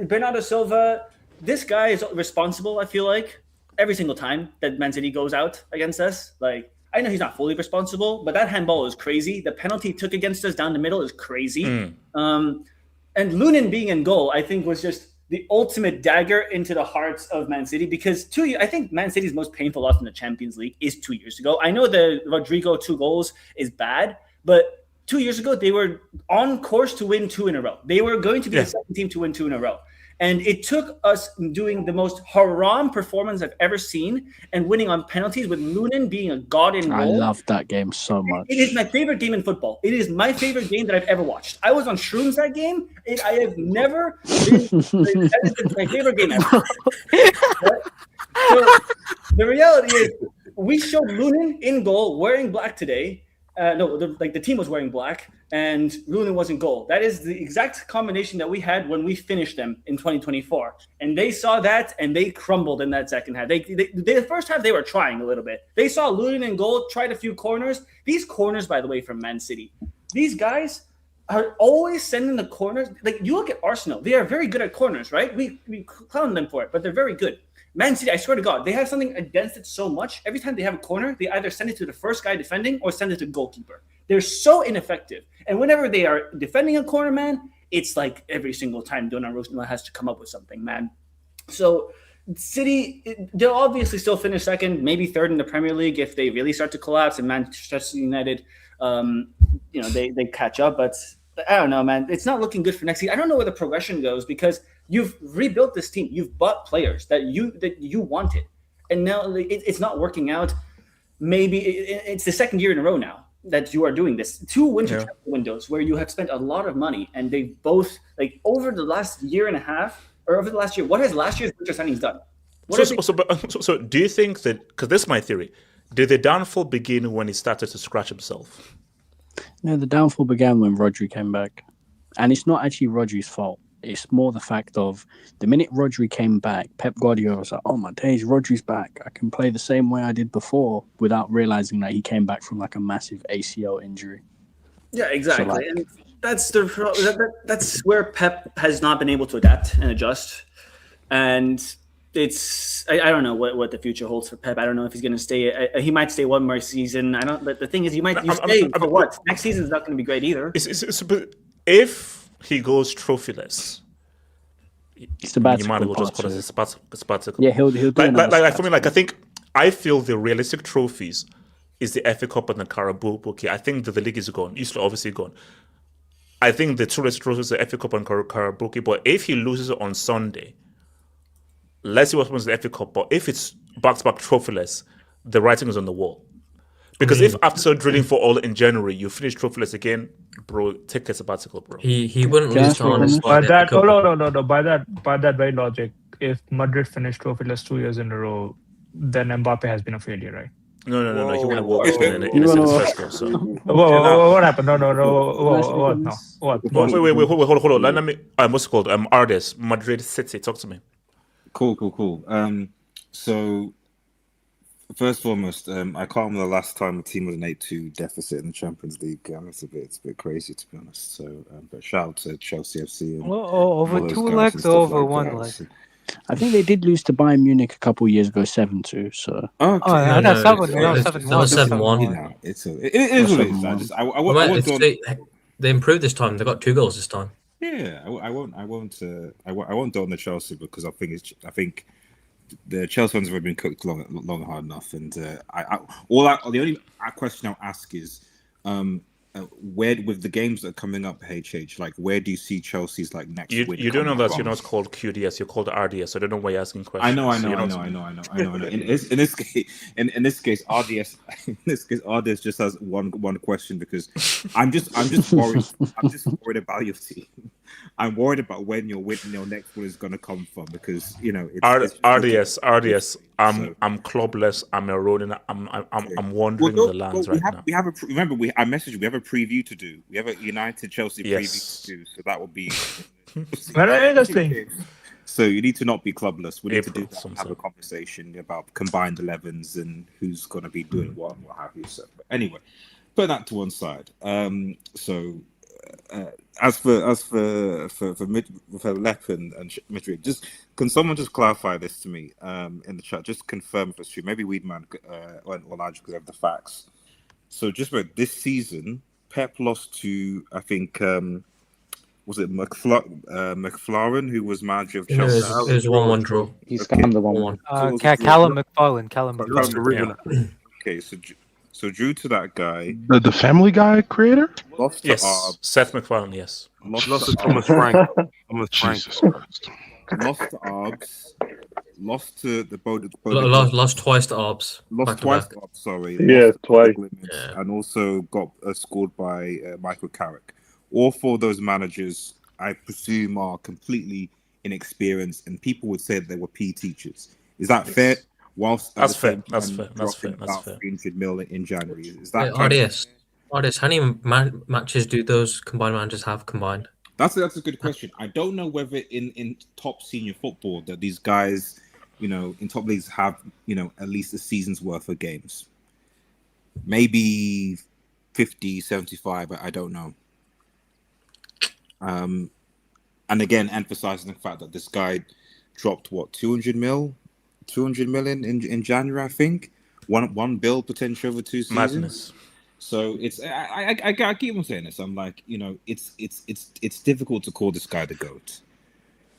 Bernardo Silva, this guy is responsible, I feel like, every single time that Man City goes out against us. I I know he's not fully responsible, but that handball is crazy. The penalty he took against us down the middle is crazy. And Lunin being in goal, I think, was just the ultimate dagger into the hearts of Man City, because I think Man City's most painful loss in the Champions League is 2 years ago. I know the Rodrigo 2 goals is bad, but 2 years ago, they were on course to win 2 in a row. They were going to be the second team to win 2 in a row. And it took us doing the most haram performance I've ever seen and winning on penalties with Lunin being a god in goal. I love that game so much. It is my favorite game in football. It is my favorite game that I've ever watched. I was on shrooms that game. I have never been. That is my favorite game ever. So the reality is, we showed Lunin in goal wearing black today. The team was wearing black and Lunin was in goal. That is the exact combination that we had when we finished them in 2024. And they saw that and they crumbled in that second half. The first half, they were trying a little bit. They saw Lunin in goal, tried a few corners. These corners, by the way, from Man City, these guys are always sending the corners. Like, you look at Arsenal, they are very good at corners, right? We clown them for it, but they're very good. Man City, I swear to God, they have something against it so much. Every time they have a corner, they either send it to the first guy defending or send it to the goalkeeper. They're so ineffective. And whenever they are defending a corner, man, it's like every single time Donnarumma has to come up with something, man. So City, they'll obviously still finish second, maybe third in the Premier League if they really start to collapse and Manchester United, they catch up. But I don't know, man. It's not looking good for next season. I don't know where the progression goes because you've rebuilt this team. You've bought players that you wanted, and now it's not working out. Maybe it's the second year in a row now that you are doing this. 2 winter transfer windows where you have spent a lot of money, and they both, like, over the last year and a half or over the last year. What has last year's winter signings done? So do you think that, because this is my theory, did the downfall begin when he started to scratch himself? No, the downfall began when Rodri came back, and it's not actually Rodri's fault. It's more the fact of the minute Rodri came back, Pep Guardiola was like, oh my days, Rodri's back. I can play the same way I did before, without realizing that he came back from like a massive ACL injury. Yeah, exactly. And that's where Pep has not been able to adapt and adjust. And I don't know what the future holds for Pep. I don't know if he's going to stay. He might stay one more season. But the thing is, you stay for what? Next season's not going to be great either. If he goes trophyless, you might as well just call it a sabbatical. Yeah, he'll do for me, I feel the realistic trophies is the FA Cup and the Carabao. Okay, I think that the league is gone. It's obviously gone. I think the two realistic trophies are the FA Cup and Carabao. But if he loses on Sunday, let's see what happens in the FA Cup. But if it's back-to-back trophyless, the writing is on the wall. Because if after drilling for all in January, you finish trophyless again, bro, take a sabbatical, bro. He wouldn't lose to honest. By that, no. By that very logic, if Madrid finished trophyless 2 years in a row, then Mbappe has been a failure, right? No. He wouldn't walk in a first goal. So. What happened? What? Wait, hold on. Let me. What's it called? Ardes, Madrid City. Talk to me. Cool. So first and foremost, I can't remember the last time a team was an 8-2 deficit in the Champions League. It's a bit crazy, to be honest. So, but shout out to Chelsea FC. And over 2 legs or over 1 leg? I think they did lose to Bayern Munich a couple of years ago, 7-2. So. Okay. I got 7-1. It is what it is. They improved this time. They got 2 goals this time. Yeah, I won't do on the Chelsea because I think the Chelsea fans have been cooked long hard enough, and the only question I'll ask is, where with the games that are coming up, HH, like where do you see Chelsea's like next? You don't know that you're not called QDS, you're called RDS. I don't know why you're asking questions. I know. In this case, RDS. In this case, RDS just has one question because I'm just worried. I'm just worried about your team. I'm worried about when your next one is going to come from because RDS. I'm clubless. I'm eroding. I'm wandering the lands right now. I messaged you. We have a preview to do. We have a United Chelsea preview to do. So that will be very interesting. So you need to not be clubless. We need to do that and have a conversation about combined 11s and who's going to be doing what and what have you. So, but anyway, put that to one side. So as for Lep and Madrid, just can someone just clarify this to me in the chat? Just confirm if it's true. Maybe Weedman or Elijah because have the facts. So just about this season, Pep lost to I think was it McLaren who was manager of Chelsea? It was 1-1 draw. He's scammed the 1-1. Callum McFarlane. Callum McFarlane. Okay, so due to that guy, the Family Guy creator, lost to Yes, Seth MacFarlane. Yes, lost to Thomas Frank. Jesus Christ. Lost to Arbs, lost to the Lost twice to Arbs. Lost twice to Arbs, sorry. Yeah, twice. And also got scored by Michael Carrick. All four of those managers, I presume, are completely inexperienced, and people would say that they were PE teachers. Is that fair? Whilst that's fair. That's fair. That's fair. About 300 million in January. Is that RDS, how many matches do those combined managers have combined? That's a good question. I don't know whether in top senior football that these guys, in top leagues have, at least a season's worth of games. Maybe 50, 75, I don't know. And again, emphasizing the fact that this guy dropped 200 million in January, I think. One bill potential over 2 seasons. Madness. So it's I keep on saying this. I'm like, it's difficult to call this guy the GOAT.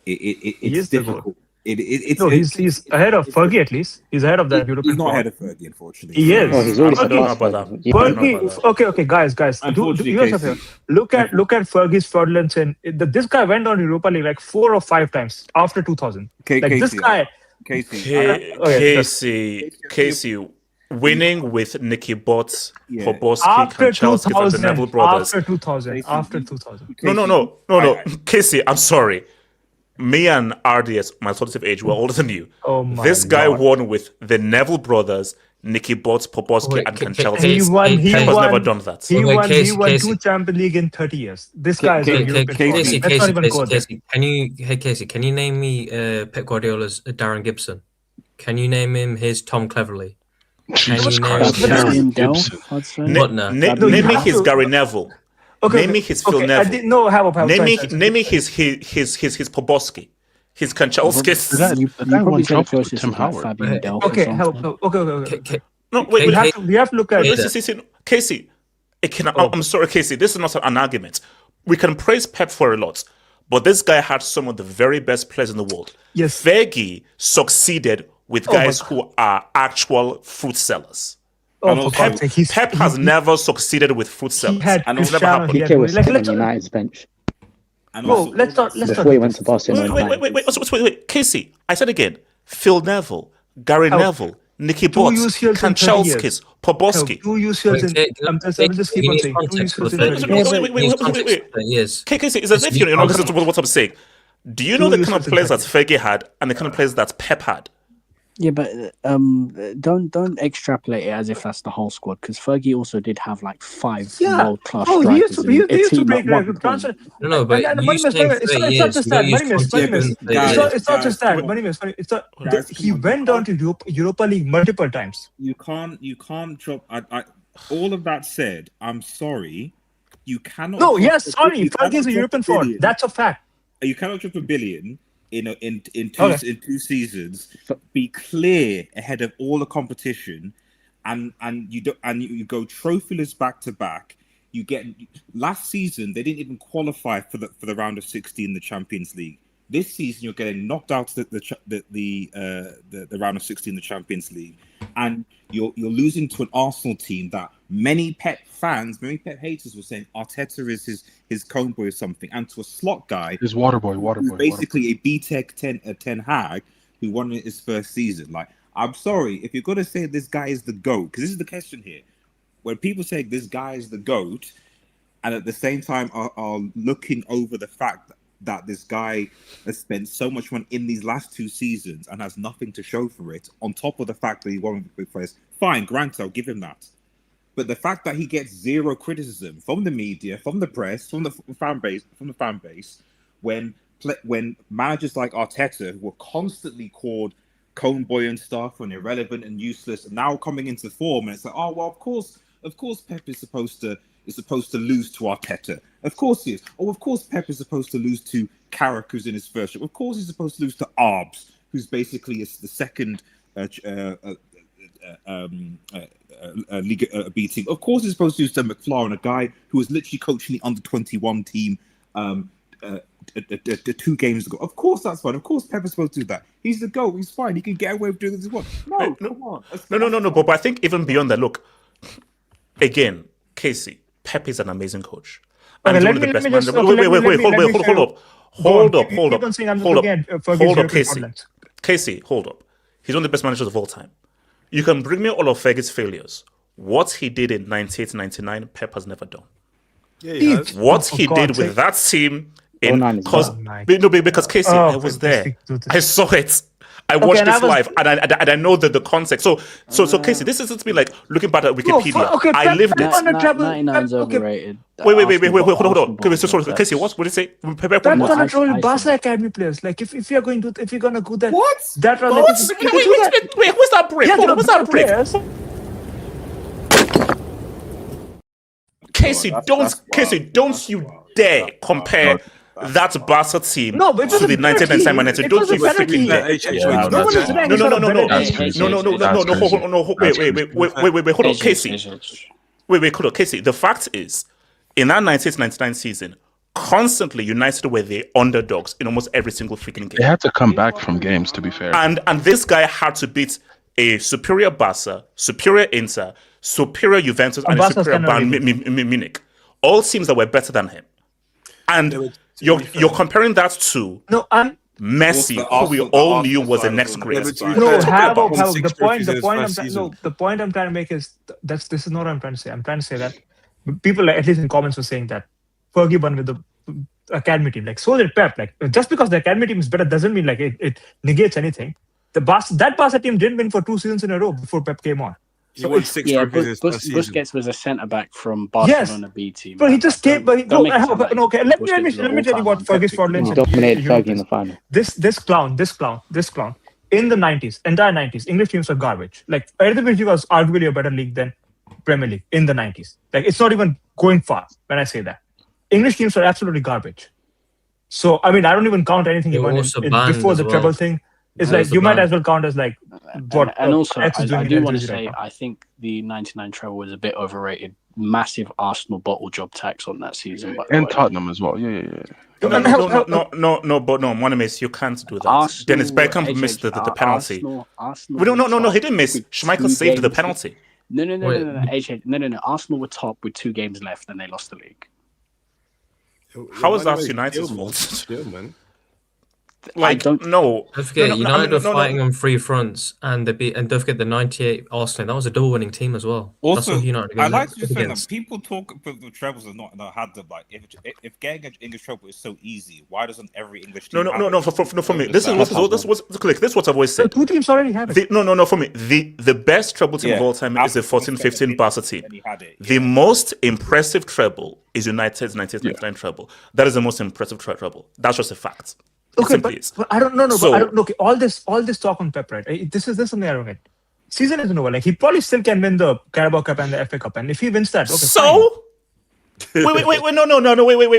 It's difficult. He's ahead of Fergie at least. He's ahead of that European. He's not ahead of Fergie, unfortunately. He is. Oh, he's already Fergie. Okay, guys. Do yourself here. Look at Fergie's fraudulence this guy went on Europa League like 4 or 5 times after 2000. This guy. Casey, winning with Nicky Botts, Poborski, after Kanchelskis, and the Neville brothers. After 2000. No. Casey, I'm sorry. Me and RDS, my relative age, were older than you. This guy won with the Neville brothers, Nicky Botts, Poborski, and Kanchelskis. He has never done that. He won 2 Champions League in 30 years. This guy is a European. Casey, can you name me Pep Guardiola's Darren Gibson? Can you name him his Tom Cleverley? Can you name Name me his Gary Neville. Name me his Phil Neville. I didn't know how about Name me his Poborski. His Kanchelskis. You probably said it closest to Fabian Delph. Okay. No, wait. We have to look at Casey. I'm sorry, Casey. This is not an argument. We can praise Pep for a lot, but this guy had some of the very best players in the world. Yes. Fergie succeeded with guys who are actual fruit sellers. Pep has never succeeded with fruit sellers. And it's never happened. PK was on United's bench. Let's not. Before he went to Barcelona. Wait. Casey, I said again. Phil Neville, Gary Neville, Nicky Botts, Kanchelskis, Poborski. 2 UCLs in. I'm just keep on saying. 2 UCLs Wait. Casey, it's as if you're not listening to what I'm saying. Do you know the kind of players that Fergie had and the kind of players that Pep had? Yeah, but don't extrapolate it as if that's the whole squad, because Fergie also did have like 5 world-class strikers. He used to break records. No, but it's not just that. It's not just that. It's not. He went on to Europa League multiple times. You can't drop. All of that said, I'm sorry. You cannot. No, yes, sorry. Fergie is a European fraud. That's a fact. You cannot drop $1 billion in 2 seasons, be clear ahead of all the competition, and you go trophyless back to back. You get last season they didn't even qualify for the round of 16 in the Champions League. This season you're getting knocked out to the round of 16 in the Champions League, and you're losing to an Arsenal team that many Pep fans, many Pep haters were saying Arteta is his cone boy or something, and to a slot guy, his water boy, basically a B-Tech Ten Hag who won his first season. Like, I'm sorry if you're gonna say this guy is the GOAT, because this is the question here. When people say this guy is the GOAT, and at the same time are looking over the fact that this guy has spent so much money in these last 2 seasons and has nothing to show for it, on top of the fact that he won with the big players, fine, granted, I'll give him that. But the fact that he gets zero criticism from the media, from the press, from the fan base, when managers like Arteta were constantly called cone boy and stuff and irrelevant and useless, and now coming into form, and it's like, oh well, of course Pep is supposed to is supposed to lose to Arteta. Of course he is. Oh, of course Pep is supposed to lose to Carrick, who's in his first job. Of course he's supposed to lose to Arbs, who's basically the second Liga B team. Of course he's supposed to lose to McLaren, a guy who was literally coaching the under-21 team 2 games ago. Of course that's fine. Of course Pep is supposed to do that. He's the GOAT. He's fine. He can get away with doing this as well. No, come on. No. But I think even beyond that, look, again, Casey, Pep is an amazing coach. And Okay, he's one of the best managers. Hold up, Casey, hold up. He's one of the best managers of all time. You can bring me all of Fergie's failures. What he did in 98-99, Pep has never done. Yeah, what he did with that team because Casey, I was there. I saw it. I watched this live, and I know the context. So Casey, this isn't me like looking back at Wikipedia. I lived it. 99's overrated. Wait, hold on. Casey, what did you say? Pep gonna troll Barca academy players. Like if you're going to go that that route, wait, who's that break? Hold on, what's that break? Casey, don't you dare compare that Barca team to the 1999 Man United. Don't you freaking dare! Wait, hold on, Casey. Wait, hold on, Casey. The fact is, in that 1999 season, constantly United were the underdogs in almost every single freaking game. They had to come back from games, to be fair. And this guy had to beat a superior Barca, superior Inter, superior Juventus, and a superior Bayern Munich. All teams that were better than him. And you're comparing that to Messi, who we all knew was the next greatest. The point I'm trying to make is this is not what I'm trying to say. I'm trying to say that people, at least in comments, were saying that Fergie won with the academy team. Like, so did Pep. Like, just because the academy team is better doesn't mean like it negates anything. That Barca team didn't win for 2 seasons in a row before Pep came on. So Busquets was a centre back from Barcelona B team. But he just came. But let me tell you what Fergie's fraudulent. He dominated Fergie in the final. This clown. In the 90s, entire 90s, English teams were garbage. Like, Eredivisie was arguably a better league than Premier League in the 90s. Like, it's not even going far when I say that. English teams were absolutely garbage. So, I mean, I don't even count anything he won before the treble thing. It's like you might as well count as like what. And also, I do want to say, I think the 99 treble was a bit overrated. Massive Arsenal bottle job tax on that season, and Tottenham as well. Yeah. No, Monomis, you can't do that. Dennis Beckham missed the penalty. Arsenal, no, he didn't miss. Schmeichel saved the penalty. No. Arsenal were top with 2 games left, and they lost the league. How is that United's fault? Yeah, man. Like, no. Don't forget, United were fighting on 3 fronts, and don't forget the 98 Arsenal. That was a double-winning team as well. Also, that's what United I like to just say that people talk about the trebles have not had them. Like, if getting an English treble is so easy, why doesn't every English team? No. For me, this is what I've always said. 2 teams already have it. No. For me, the best treble team of all time is the 14-15 Barca team. The most impressive treble is United's 1999 treble. That is the most impressive treble. That's just a fact. Okay, but I don't know. So, I don't. Okay, all this talk on Pep, right? This is something I don't get. Season isn't over. Like, he probably still can win the Carabao Cup and the FA Cup, and if he wins that, okay. So, wait, no,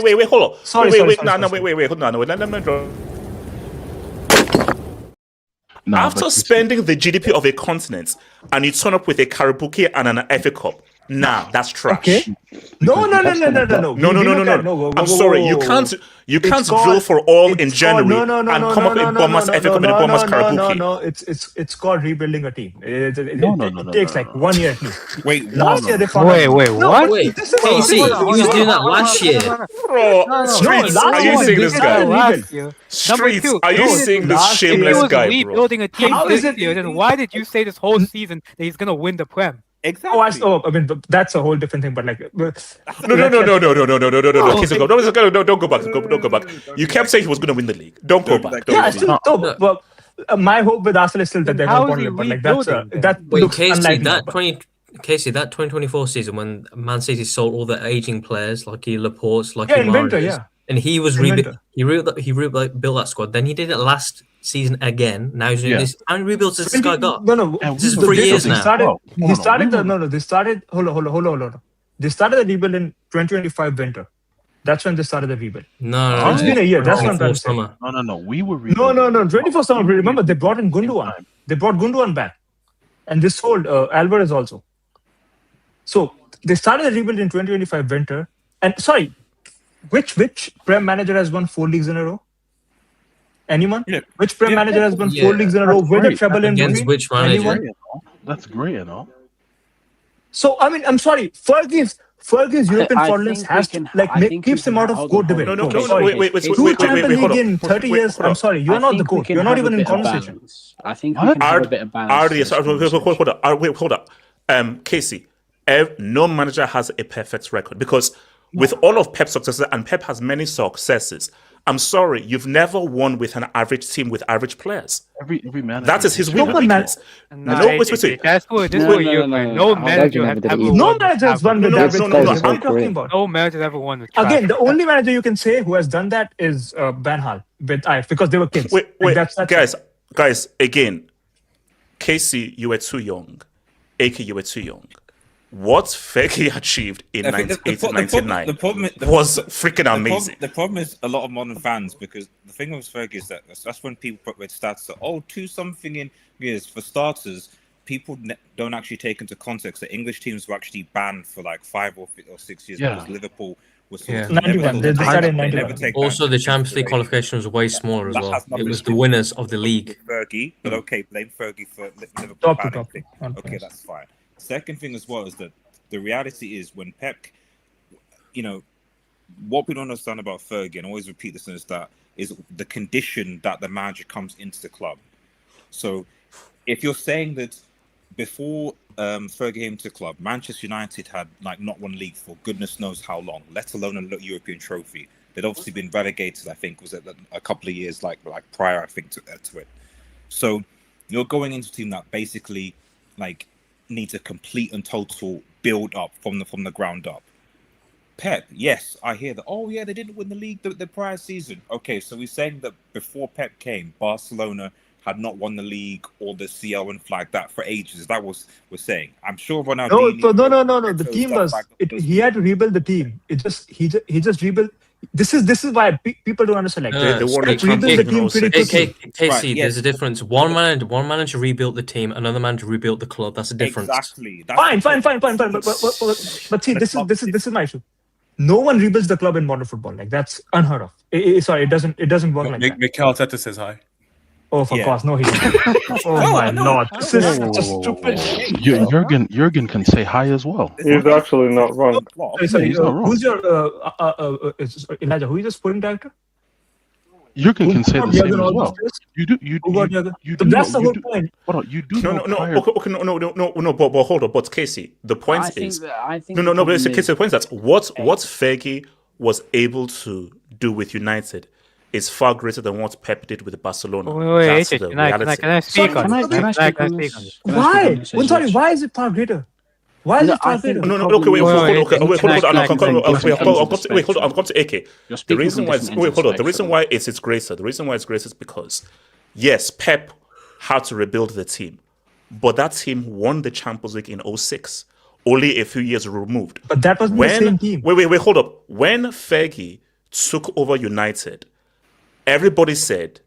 wait, hold on. Sorry. After spending the GDP of a continent, and you turn up with a Carabao and an FA Cup. Nah, that's trash. Okay. No. I'm sorry. You can't drill for oil in January and come up with a Bombers FA Cup and a Bombers Carabao. No. It's called rebuilding a team. It takes like 1 year. Wait, last year they found. What? Wait, Casey, he was doing that last year. Bro, Streets, are you seeing this guy? Streets, are you seeing this shameless guy, bro? He was rebuilding a team this year. Then why did you say this whole season that he's gonna win the Prem? Exactly. I mean, that's a whole different thing. But like, no. Don't go back. You kept saying he was going to win the league. Don't go back. But my hope with Arsenal is still that they're going to win. But like, that looks unlikely. Casey, that 2024 season when Man City sold all the aging players like Laporte, like Mahrez, and he was built that squad. Then he did it last season again. Now he's doing this. How many rebuilds has this guy got? No. This is 3 years now. They started. Hold on. They started the rebuild in 2025 winter. That's when they started the rebuild. No, So it's been a year. That's what I'm trying to say. No. We were No. 24 summer. Remember, they brought in Gundogan. They brought Gundogan back, and they sold Alvarez also. So they started the rebuild in 2025 winter. And sorry, which Prem manager has won 4 leagues in a row? Anyone? Yeah. Which Prem manager has won 4 leagues in a row with a treble in between? Which manager? Anyone? That's great and all. So I mean, I'm sorry, Fergie's European fraudulence has keeps him out of GOAT debate. No, wait, Two Champions League in 30 years. I'm sorry, you're not the GOAT. You're not even in conversation. I think we can have a bit of balance. Hold up. Casey, no manager has a perfect record because with all of Pep's successes, and Pep has many successes, I'm sorry, you've never won with an average team with average players. Every manager. That is his weakness. No manager has won with average players. What are you talking about? No manager ever won with Again, the only manager you can say who has done that is Van Gaal with Ajax because they were kids. Wait, guys, again, Casey, you were too young. AK, you were too young. What Fergie achieved in 1999 was freaking amazing. The problem is a lot of modern fans, because the thing with Fergie is that that's when people put red stats that 2-something in years. For starters, people don't actually take into context that English teams were actually banned for like 5 or 6 years because Liverpool was sort of 91. They started in 91. Also, the Champions League qualification was way smaller as well. It was the winners of the league. Fergie, but okay, blame Fergie for Liverpool banning thing. Okay, that's fine. Second thing as well is that the reality is when Pep, what we don't understand about Fergie, and I always repeat this, is the condition that the manager comes into the club. So if you're saying that before Fergie came to the club, Manchester United had not won league for goodness knows how long, let alone a European trophy. They'd obviously been relegated, I think, was it a couple of years prior, I think, to it. So you're going into a team that basically needs a complete and total build up from the ground up. Pep, yes, I hear that. Oh yeah, they didn't win the league the prior season. Okay, so we're saying that before Pep came, Barcelona had not won the league or the CL and flag that for ages. That was we're saying. I'm sure Ronaldinho. No. The team was. He had to rebuild the team. He just rebuilt. This is why people don't understand. Rebuild the team pretty quickly. Casey, there's a difference. One manager rebuilt the team, another manager rebuilt the club. That's a difference. Exactly. Fine. But see, this is my issue. No one rebuilds the club in modern football. That's unheard of. Sorry, it doesn't work like that. Mikel Arteta says hi. Oh, for course, no, he didn't. Oh my lord, this is such a stupid. Jurgen can say hi as well. He's actually not wrong. Sorry, he's not wrong. who's your Elijah? Who is your sporting director? Jurgen can say the same as well. That's the whole point. Hold on, you do no, but hold on. But Casey, the point is, but Casey, the point is that what Fergie was able to do with United is far greater than what Pep did with Barcelona. Wait, can I speak on this? Why? Sorry, why is it far greater? Why is it far greater? Okay, hold on. I'll come to AK. The reason why it's greater is because, yes, Pep had to rebuild the team, but that team won the Champions League in 2006, only a few years removed. But that wasn't the same team. Wait, hold up. When Fergie took over United, everybody said,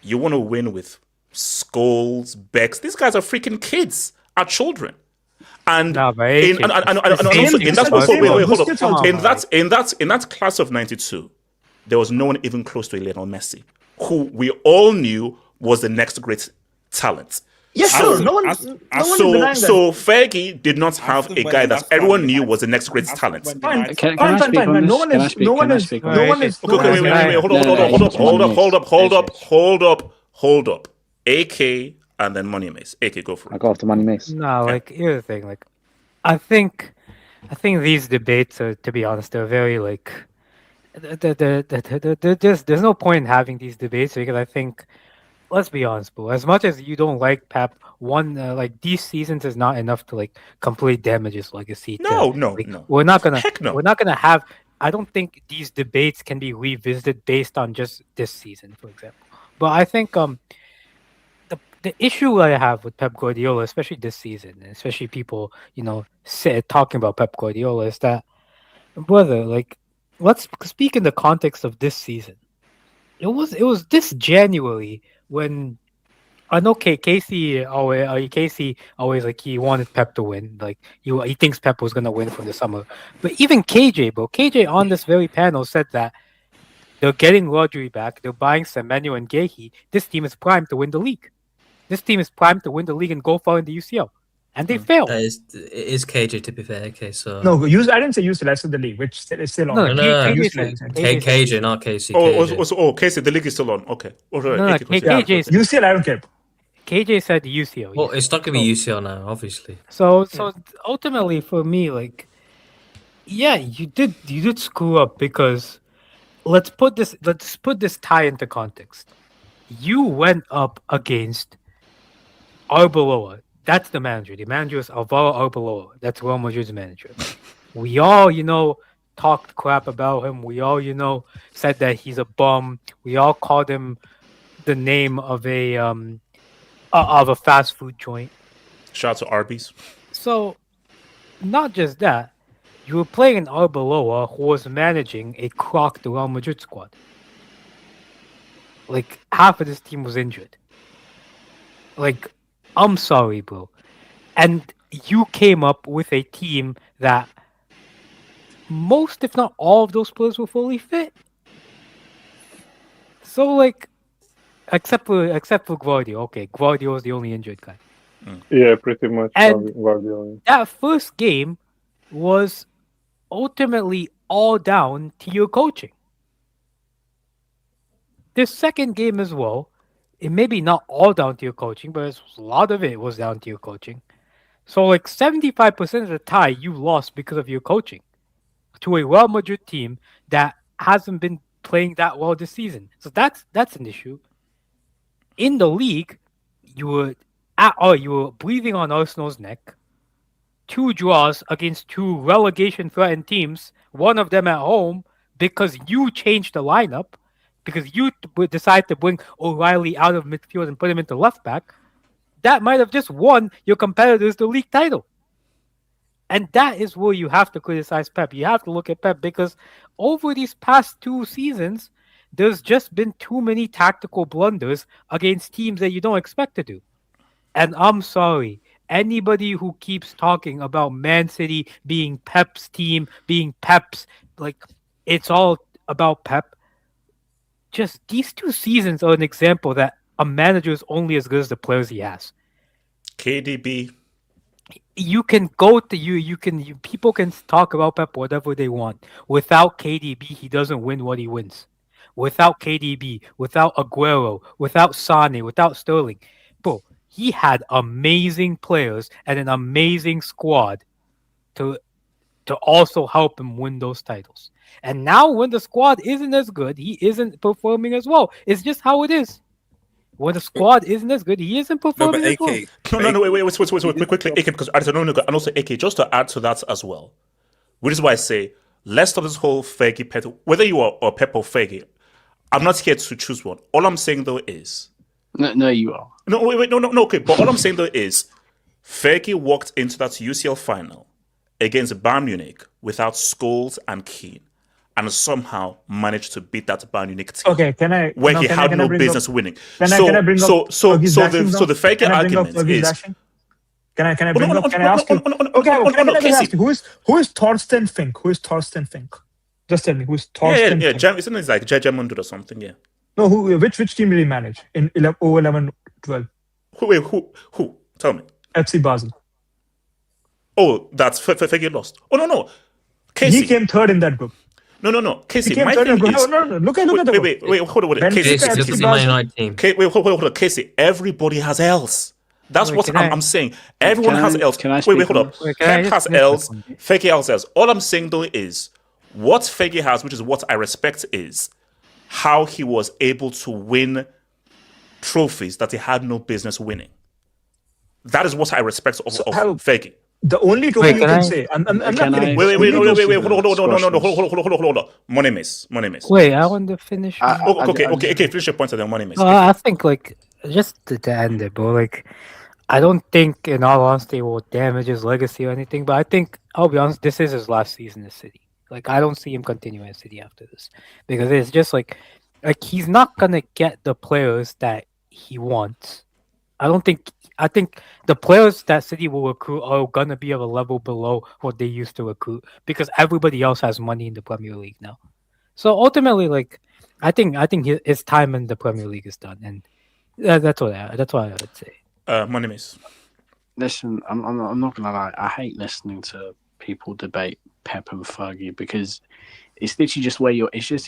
you want to win with Scholes, Becks. These guys are freaking kids, are children. And also in that class of 92, there was no one even close to Lionel Messi, who we all knew was the next great talent. Yes, sir. No one is denying that. So Fergie did not have a guy that everyone knew was the next great talent. Fine. No one is. Hold up. AK and then Money Mace. AK, go for it. I go after Money Mace. No, here's the thing. I think these debates are, to be honest, they're very there's no point in having these debates because I think, let's be honest, bro. As much as you don't like Pep, these seasons is not enough to complete damage his legacy. No. We're not gonna have. I don't think these debates can be revisited based on just this season, for example. But I think the issue I have with Pep Guardiola, especially this season, and especially people, talking about Pep Guardiola, is that, brother, like, let's speak in the context of this season. It was this January when I know Casey always like he wanted Pep to win. Like he thinks Pep was gonna win from the summer. But even KJ on this very panel said that they're getting Rodri back, they're buying Semenyo and Gehi. This team is primed to win the league. This team is primed to win the league and go far in the UCL. And they failed. It is KJ, to be fair. Okay, so no, I didn't say UCL. I said the league, which is still on. KJ, not KC. KC, the league is still on. Okay. KJ. UCL, I don't care. KJ said the UCL. Well, it's not gonna be UCL now, obviously. So ultimately, for me, like, yeah, you did screw up because let's put this tie into context. You went up against Arbeloa. That's the manager. The manager is Alvaro Arbeloa. That's Real Madrid's manager. We all, talked crap about him. We all, said that he's a bum. We all called him the name of a fast food joint. Shout out to Arby's. So, not just that, you were playing an Arbeloa who was managing a crocked Real Madrid squad. Like, half of this team was injured. Like, I'm sorry, bro. And you came up with a team that most, if not all, of those players were fully fit. So, like, except for Guardiola. Okay, Guardiola's the only injured guy. Yeah, pretty much. And Guardiola. That first game was ultimately all down to your coaching. This second game as well, it may be not all down to your coaching, but a lot of it was down to your coaching. So, like, 75% of the tie you lost because of your coaching to a Real Madrid team that hasn't been playing that well this season. So that's an issue. In the league, you were breathing on Arsenal's neck. 2 draws against 2 relegation-threatened teams, one of them at home, because you changed the lineup, because you decided to bring O'Reilly out of midfield and put him into left back. That might have just won your competitors the league title. And that is where you have to criticize Pep. You have to look at Pep because over these past 2 seasons, there's just been too many tactical blunders against teams that you don't expect to do. And I'm sorry, anybody who keeps talking about Man City being Pep's team, being Pep's, like, it's all about Pep. Just these 2 seasons are an example that a manager is only as good as the players he has. KDB. You can go to people can talk about Pep whatever they want. Without KDB, he doesn't win what he wins. Without KDB, without Aguero, without Sane, without Sterling, bro, he had amazing players and an amazing squad to also help him win those titles. And now when the squad isn't as good, he isn't performing as well. It's just how it is. When the squad isn't as good, he isn't performing as well. Wait, quickly, AK, because I don't know, and also AK, just to add to that as well, which is why I say, let's stop this whole Fergie Pep, whether you are Pep or Fergie, I'm not here to choose one. All I'm saying though is... No, you are. No, okay, but all I'm saying though is, Fergie walked into that UCL final against Bayern Munich without Scholes and Keane, and somehow managed to beat that Bayern Munich team. Okay, where he had no business winning. So the Fergie argument is. Can I ask you? Okay, ask you. Who is Thorsten Fink? Who is Thorsten Fink? Just tell me, who is Thorsten Fink? Isn't it like German or something? Yeah. No, which team did he manage in 11-12? Wait, who? Tell me. FC Basel. Oh, that's Fergie lost. Oh no. Casey. He came 3rd in that group. No. Casey, my thing is... No. Look at the Wait, hold on. Casey, hold on. Casey, everybody has L's. That's what I'm saying. Everyone has L's. Wait, hold on. Pep has L's. Fergie has L's. All I'm saying though is, what Fergie has, which is what I respect, is how he was able to win trophies that he had no business winning. That is what I respect of Fergie. The only trophy you can say, I'm not kidding. Wait, hold on. Money miss. Wait, I want to finish. Okay, finish your point and then money miss. I think, like, just to end it, bro. Like, I don't think, in all honesty, it will damage his legacy or anything. But I think, I'll be honest, this is his last season in City. Like, I don't see him continuing in City after this because it's just like he's not gonna get the players that he wants. I don't think. I think the players that City will recruit are gonna be of a level below what they used to recruit because everybody else has money in the Premier League now. So ultimately, like, I think his time in the Premier League is done, and that's what I would say. Monimis. Listen, I'm not gonna lie. I hate listening to people debate Pep and Fergie because it's literally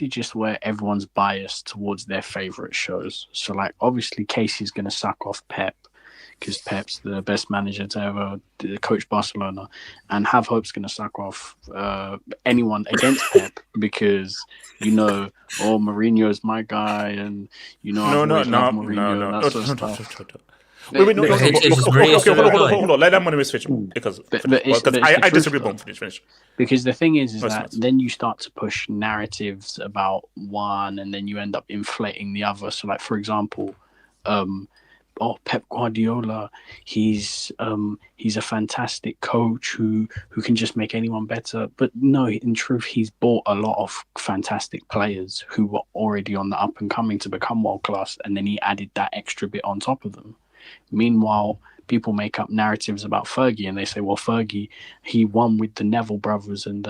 just where everyone's biased towards their favorite shows. So, like, obviously, Casey's gonna suck off Pep because Pep's the best manager to ever coach Barcelona, and Have Hope's gonna suck off anyone against Pep because Mourinho's my guy, and I've always loved Mourinho and that sort of stuff. Wait, no, hold on. Let that money switch because I disagree. Finish. Because the thing is that then you start to push narratives about one, and then you end up inflating the other. So, like, for example, Pep Guardiola, he's a fantastic coach who can just make anyone better. But no, in truth, he's bought a lot of fantastic players who were already on the up and coming to become world class, and then he added that extra bit on top of them. Meanwhile, people make up narratives about Fergie, and they say, well, Fergie, he won with the Neville brothers and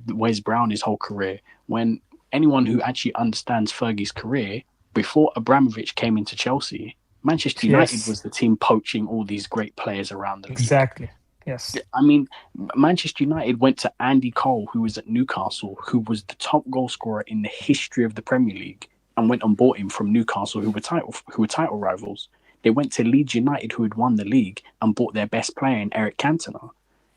Wes Brown his whole career. When anyone who actually understands Fergie's career, before Abramovich came into Chelsea, Manchester United was the team poaching all these great players around the league. Exactly. Yes. I mean, Manchester United went to Andy Cole, who was at Newcastle, who was the top goal scorer in the history of the Premier League, and went and bought him from Newcastle, who were title rivals. They went to Leeds United, who had won the league, and bought their best player in Eric Cantona.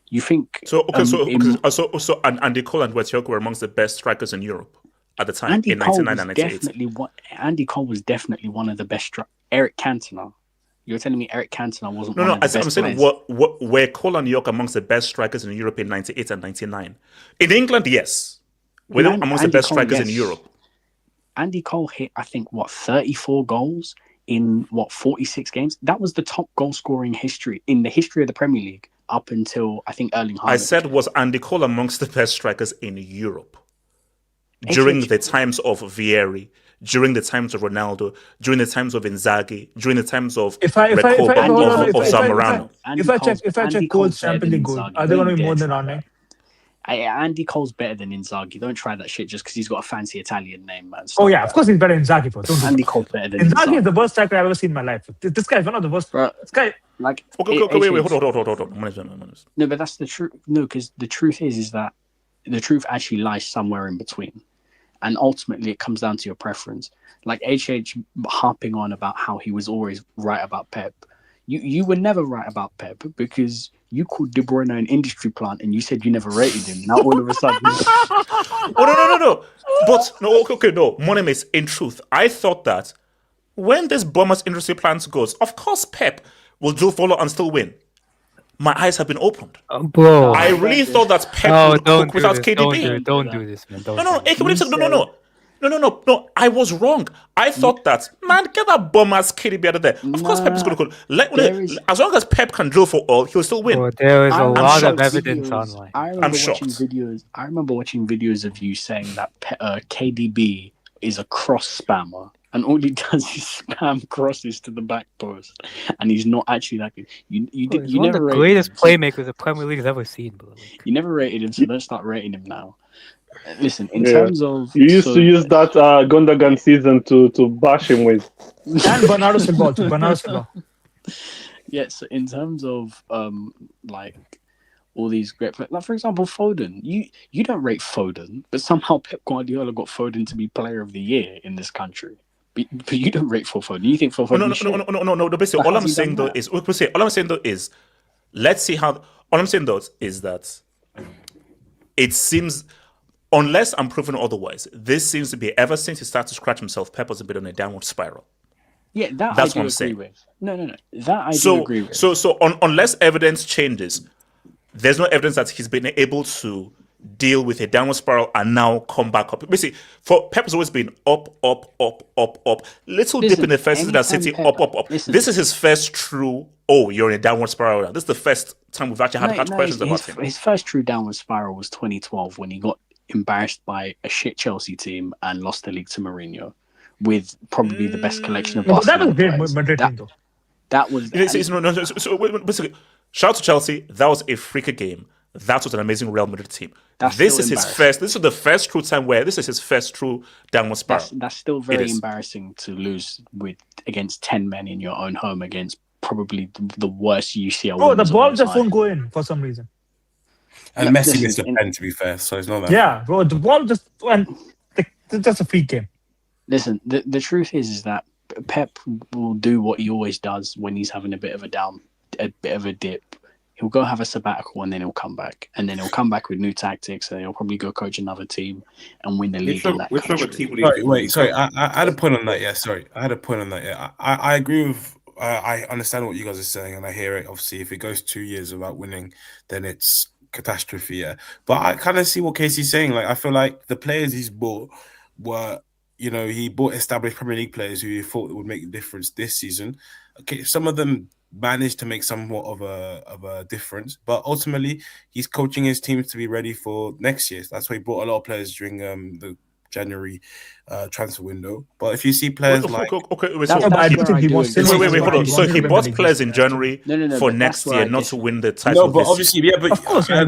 You think Andy Cole and Wetioka were amongst the best strikers in Europe at the time in 99 and 98. Andy Cole was definitely one of the best. Eric Cantona. You're telling me Eric Cantona wasn't one of the best I'm saying were Cole and York amongst the best strikers in Europe in 98 and 99? In England, yes. Were they amongst the best strikers in Europe? Andy Cole hit, I think, 34 goals in 46 games. That was the top goal scoring history in the history of the Premier League up until, I think, Erling Haaland. I said, was Andy Cole amongst the best strikers in Europe during the times of Vieri, during the times of Ronaldo, during the times of Inzaghi, during the times of Zamorano? If I check Cole's Champions League goals, are they going to be more than Ronaldo? Andy Cole's better than Inzaghi. Don't try that shit just because he's got a fancy Italian name, man. Oh yeah, of course he's better than Inzaghi, bro. Andy Cole's better than Inzaghi is the worst striker I've ever seen in my life. This guy is one of the worst. This guy, like, wait, hold on. No, but that's the truth. No, because the truth is that the truth actually lies somewhere in between, and ultimately it comes down to your preference. Like HH harping on about how he was always right about Pep. You were never right about Pep because you called De Bruyne an industry plant and you said you never rated him. Now all of a sudden... no. But, no. Monimis, in truth, I thought that when this Bournemouth industry plant goes, of course Pep will do follow and still win. My eyes have been opened. Bro. I really thought that Pep would cook without KDB. Don't do this, man. No. I was wrong. I thought that, man, get that bum ass KDB out of there. Of course, Pep is going to cook. As long as Pep can drill for all, he'll still win. Bro, there is a lot of evidence online. I'm shocked. I remember watching videos of you saying that KDB is a cross spammer. And all he does is spam crosses to the back post, and he's not actually that good. You one never of the greatest playmakers the Premier League has ever seen, bro. You never rated him, so don't start rating him now. Listen, in terms of you used to use that Gundogan season to bash him with, and Bernardo Silva. Yeah, so in terms of like all these great players, like for example Foden, you don't rate Foden, but somehow Pep Guardiola got Foden to be Player of the Year in this country. But you don't rate for Foden. You think for Foden? No. Basically, all I'm saying though is, let's see how. All I'm saying though is that it seems, unless I'm proven otherwise, this seems to be ever since he started to scratch himself, Pep has been on a downward spiral. Yeah, that's what I'm agree saying. With. No. That I do agree with. So unless evidence changes, there's no evidence that he's been able to deal with a downward spiral and now come back up. Basically, for Pep has always been up, up, up, up, up. Little dip in the first season at City, up, up, up. This is his first true, you're in a downward spiral now. This is the first time we've actually had questions about him. His first true downward spiral was 2012 when he got embarrassed by a shit Chelsea team and lost the league to Mourinho with probably the best collection of Barcelona players. That was... Basically, shout out to Chelsea. That was a freaker game. That was an amazing Real Madrid team. This is the first true time where this is his first true downward spiral. That's still very embarrassing to lose against 10 men in your own home against probably the worst UCL. Bro, the ball just won't go in for some reason. And Messi missed a pen, to be fair, so it's not that. Yeah, bro, the ball just went. It's just a free game. Listen, the truth is that Pep will do what he always does when he's having a bit of a dip. He'll go have a sabbatical and then he'll come back. And then he'll come back with new tactics and he'll probably go coach another team and win the league in that country. Sorry, I had a point on that, yeah. I agree with... I understand what you guys are saying and I hear it. Obviously, if it goes 2 years without winning, then it's catastrophe, yeah. But I kind of see what Casey's saying. Like, I feel like the players he's bought were... he bought established Premier League players who he thought would make a difference this season. Okay, some of them managed to make somewhat of a difference, but ultimately he's coaching his teams to be ready for next year. That's why he brought a lot of players during the January transfer window. But if you see players hold on. So he bought players in January for next year, not to win the title. No, but obviously, yeah, but of course, I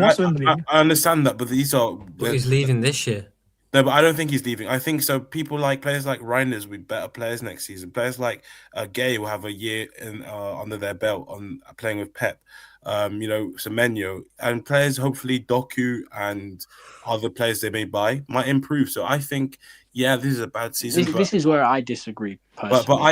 understand that. But these are. But he's leaving this year. No, but I don't think he's leaving. I think so. People like players like Reinders will be better players next season. Players like Gay will have a year under their belt on playing with Pep. Semenyo and players, hopefully Doku and other players they may buy might improve. So I think, this is a bad season. This is where I disagree personally. But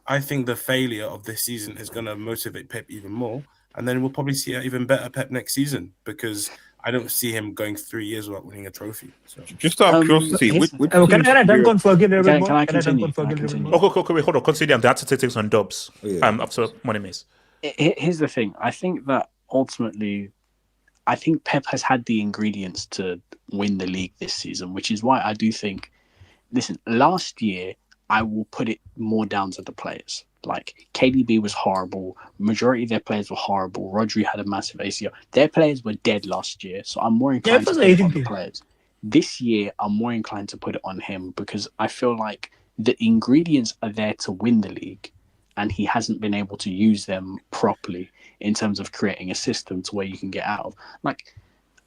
I think the failure of this season is going to motivate Pep even more, and then we'll probably see an even better Pep next season because I don't see him going 3 years without winning a trophy. So just out of curiosity, can I dunk on Fergie a little bit more? Can I continue? Okay, hold on. Consider the statistics on Dubs. After Money Maze. Here's the thing. I think that ultimately, Pep has had the ingredients to win the league this season, which is why I do think. Listen, last year I will put it more down to the players. Like, KDB was horrible. Majority of their players were horrible. Rodri had a massive ACL. Their players were dead last year, so I'm more inclined to put it on the players. This year, I'm more inclined to put it on him because I feel like the ingredients are there to win the league, and he hasn't been able to use them properly in terms of creating a system to where you can get out of. Like,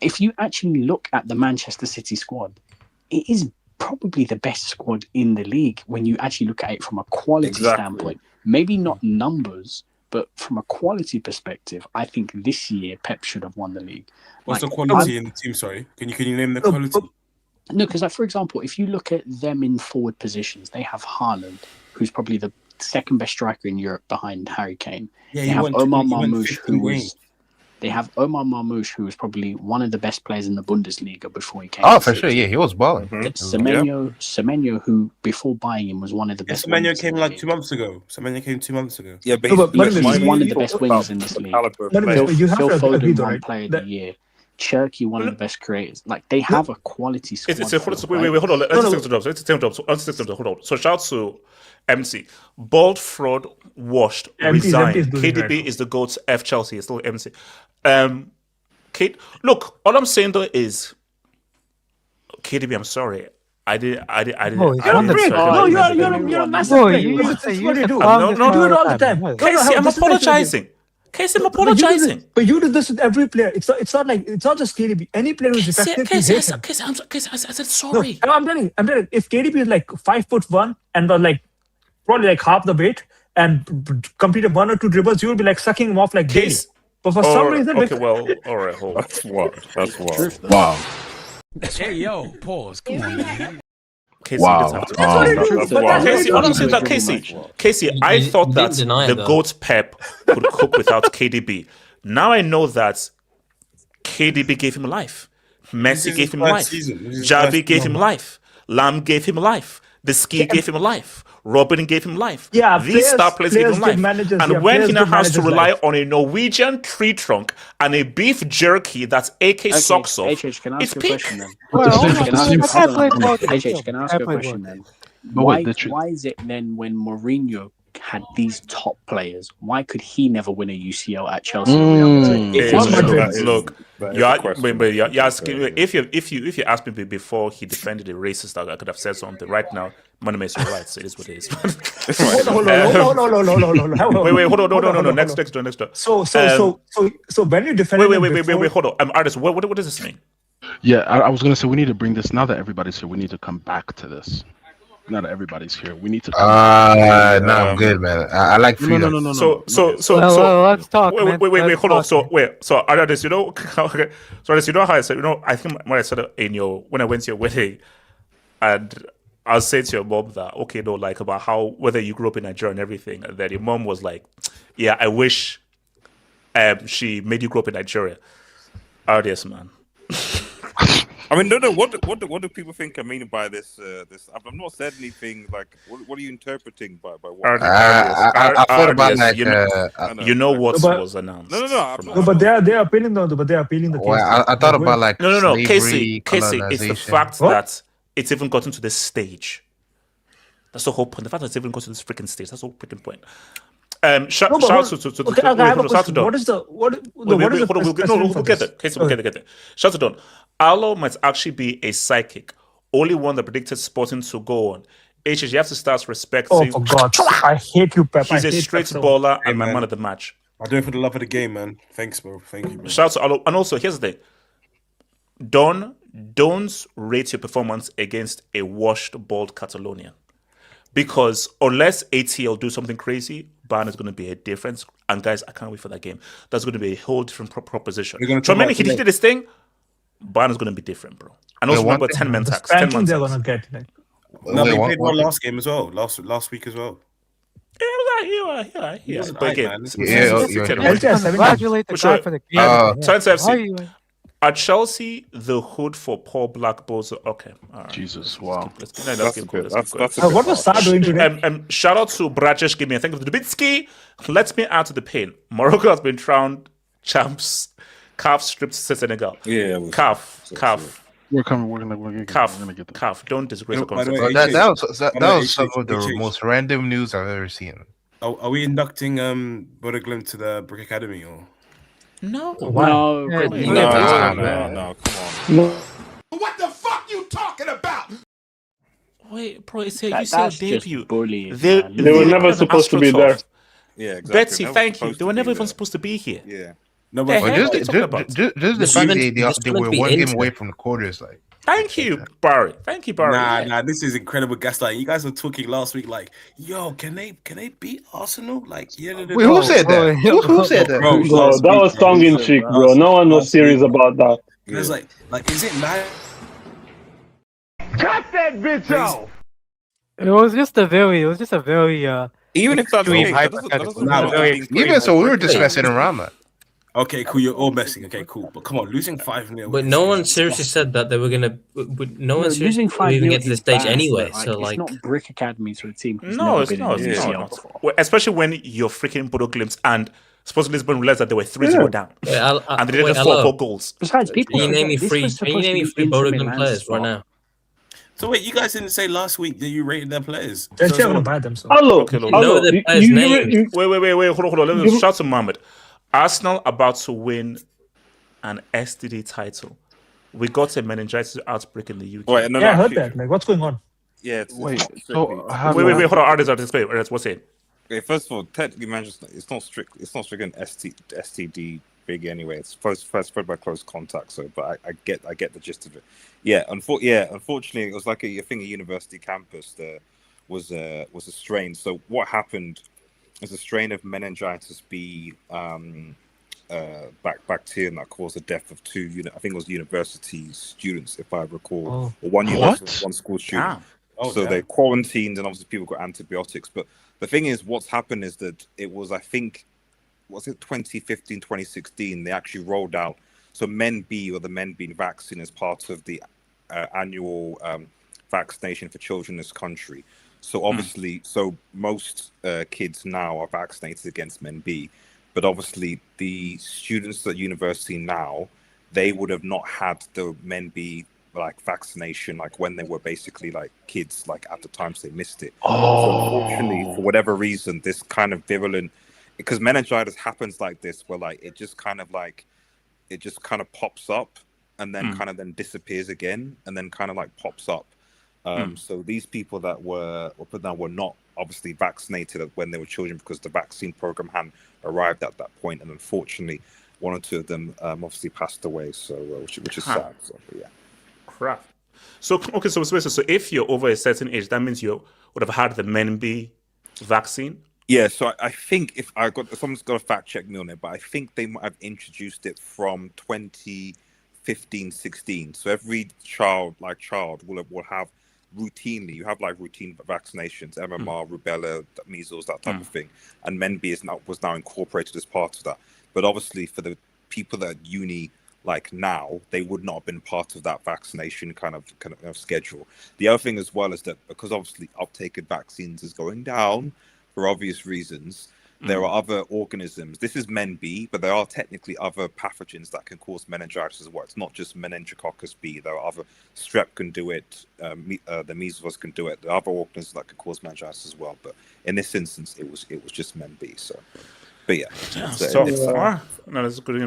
if you actually look at the Manchester City squad, it is probably the best squad in the league when you actually look at it from a quality standpoint. Maybe not numbers, but from a quality perspective, I think this year Pep should have won the league. What's the quality in the team? Sorry, can you name the quality? No, because for example, if you look at them in forward positions, they have Haaland, who's probably the second best striker in Europe behind Harry Kane. Yeah, they have Omar Marmoush, who was probably one of the best players in the Bundesliga before he came. Oh, for sure, yeah, he was balling. Semenyo, who before buying him was one of the best. Semenyo came like 2 months ago. Yeah, but he's one of the best wingers in this league. Phil Foden won Player of the Year. Cherky, one of the best creators. Like, they have a quality squad. Wait, hold on. Let's take the hold on. So shout out to MC. Bald, fraud, washed, resigned. KDB is the GOAT. F Chelsea. It's still MC. Kate, look, all I'm saying though is KDB, I'm sorry. I didn't. No, you're a massive player. You do it all the time. Casey, I'm apologizing. Casey, I'm apologizing. But you do this with every player. It's not just KDB. Any player who's effective, Casey, I said sorry. No, I'm telling you, if KDB is like 5'1" and was like probably like half the weight and completed 1 or 2 dribbles, you would be like sucking him off like daily. But for some reason, all right, hold on. That's what. Wow. Hey, yo, pause. Come on, man. Casey, wow. Casey, I thought that the GOAT Pep could cook without KDB. Now I know that KDB gave him life. Messi gave him life. Javi gave him life. Lam gave him life. The Ski gave him life. Robin gave him life. Yeah, These star players gave him life. And when he now has to rely on a Norwegian tree trunk and a beef jerky that's AK socks off, HH, can I ask it's you a peak. question then? Can HH, can I ask you a question then? Why is it then when Mourinho had these top players, why could he never win a UCL at Chelsea? Look, you're asking if you asked me before he defended the racist, I could have said something. Right now, money makes you right, so it is what it is. Hold on. No. Next door. So when you defend, wait, hold on. Artist, what does this mean? Yeah, I was gonna say we need to bring this now that everybody's here. We need to come back to this. Now that everybody's here, we need to. No, I'm good, man. I like freedom. No. So let's talk. Wait, hold on. So artist, artist, how I said, I think when I said when I went to your wedding, and I was saying to your mom that like about how whether you grew up in Nigeria and everything, and then your mom was like, yeah, I wish, she made you grow up in Nigeria. Artist, man. I mean, no. What do people think I mean by this? I've not said anything. Like, what are you interpreting by what? I thought about like what was announced. No. But they're appealing though. But they're appealing the case. Well, I thought about like no. Slavery, Casey, it's the fact that it's even gotten to this stage. That's the whole point. The fact that it's even gotten to this freaking stage. That's the whole freaking point. Shout out to Don. What is the we'll get there. Casey, we'll get there. Shout out to Don. Arlo might actually be a psychic, only one that predicted Sporting to go on. HH, you have to start respecting. Oh, for God. I hate you, Pep. He's a straight baller and my man of the match. I'll do it for the love of the game, man. Thanks, bro. Thank you, bro. Shout out to Arlo. And also, here's the thing. Don't rate your performance against a washed, bald Catalonian. Because unless ATL do something crazy, Bayern is going to be a difference. And guys, I can't wait for that game. That's going to be a whole different proposition. Tremaine, he did this thing. Bayern is going to be different, bro. And also remember 10-man tax. 10-man they're going to get. No, they played one last game as well. Last week as well. Yeah. But again, congratulate the guy for the game. At Chelsea, the hood for Paul Black Balls. Okay, all right. Jesus, wow. Let's keep going. What was Saad doing today? Shout out to Brajesh. Give me a thank you for the Dubitsky. Let me add to the pain. Morocco has been crowned champs. CAF stripped Senegal. Yeah, CAF. We're gonna get them. CAF. Don't disgrace the concept. concept. That was some of the most random news I've ever seen. Are we inducting Bodø/Glimt to the Brick Academy or? No. Come on. What the fuck you talking about? Wait, bro, it's a UCL debut. Bullying, they were never supposed to be there. Yeah, exactly. Betsy, thank you. They were never even supposed to be here. Yeah. No, but just the fact that they were one game away from the quarters, like. Thank you, Barry. Nah, this is incredible gaslighting. You guys were talking last week, like, yo, can they beat Arsenal? Like, yeah. Wait, who said that? Who said that? Bro, that was tongue in cheek, bro. No one was serious about that. It was like, is it mad? Cut that bitch off. It was just a very even if that's even so, we were just messing around, man. Okay, cool. You're all messing. Okay, cool. But come on, losing 5-0. But no one seriously said that they were gonna. No one seriously even get to the stage anyway. So it's not Brick Academy for the team. No, it's not. Well, especially when you're freaking Bodø/Glimt and supposedly Lisbon realized that they were 3-0 down, and they didn't score 4 goals. Besides, people. Can you name me three Bodø/Glimt players right now? So wait, you guys didn't say last week that you rated their players? They're still gonna buy them. So. Hello. Wait. Hold on. Let me shout to Mohammed. Arsenal about to win an STD title. We got a meningitis outbreak in the UK. Wait, I heard that. Like, what's going on? Yeah. Wait. Hold on. Artist, what's it? Okay, first of all, technically, Manchester, it's not strict an STD big anyway. It's first spread by close contact. So, but I get the gist of it. Yeah. Unfortunately, it was like a university campus. There was a strain. So what happened? There's a strain of meningitis B bacterium that caused the death of 2 I think it was university students, if I recall, or one school student. So they quarantined, and obviously people got antibiotics. But the thing is, what's happened is that it was, I think, was it 2015, 2016? They actually rolled out the Men B vaccine as part of the annual vaccination for children in this country. So obviously, so most kids now are vaccinated against Men B, but obviously the students at university now, they would have not had the Men B like vaccination like when they were basically like kids, like at the time, so they missed it. So unfortunately, for whatever reason, this kind of virulent, because meningitis happens like this, where like it just kind of pops up and then kind of then disappears again and then kind of like pops up. So these people that were not obviously vaccinated when they were children because the vaccine program hadn't arrived at that point, and unfortunately, one or two of them obviously passed away. So which is sad. So yeah. Crap. So okay, so if you're over a certain age, that means you would have had the Men B vaccine. Yeah, so I think if someone's got to fact check me on it, but I think they might have introduced it from 2015-16. So every child will have routinely, you have like routine vaccinations, MMR, rubella, measles, that type of thing, and Men B was now incorporated as part of that. But obviously, for the people that are at uni like now, they would not have been part of that vaccination kind of schedule. The other thing as well is that because obviously uptake of vaccines is going down for obvious reasons, there are other organisms. This is Men B, but there are technically other pathogens that can cause meningitis as well. It's not just meningococcus B. There are other, strep can do it, the measles can do it. There are other organisms that can cause meningitis as well. But in this instance, it was just Men B. So, but yeah. No, that's good.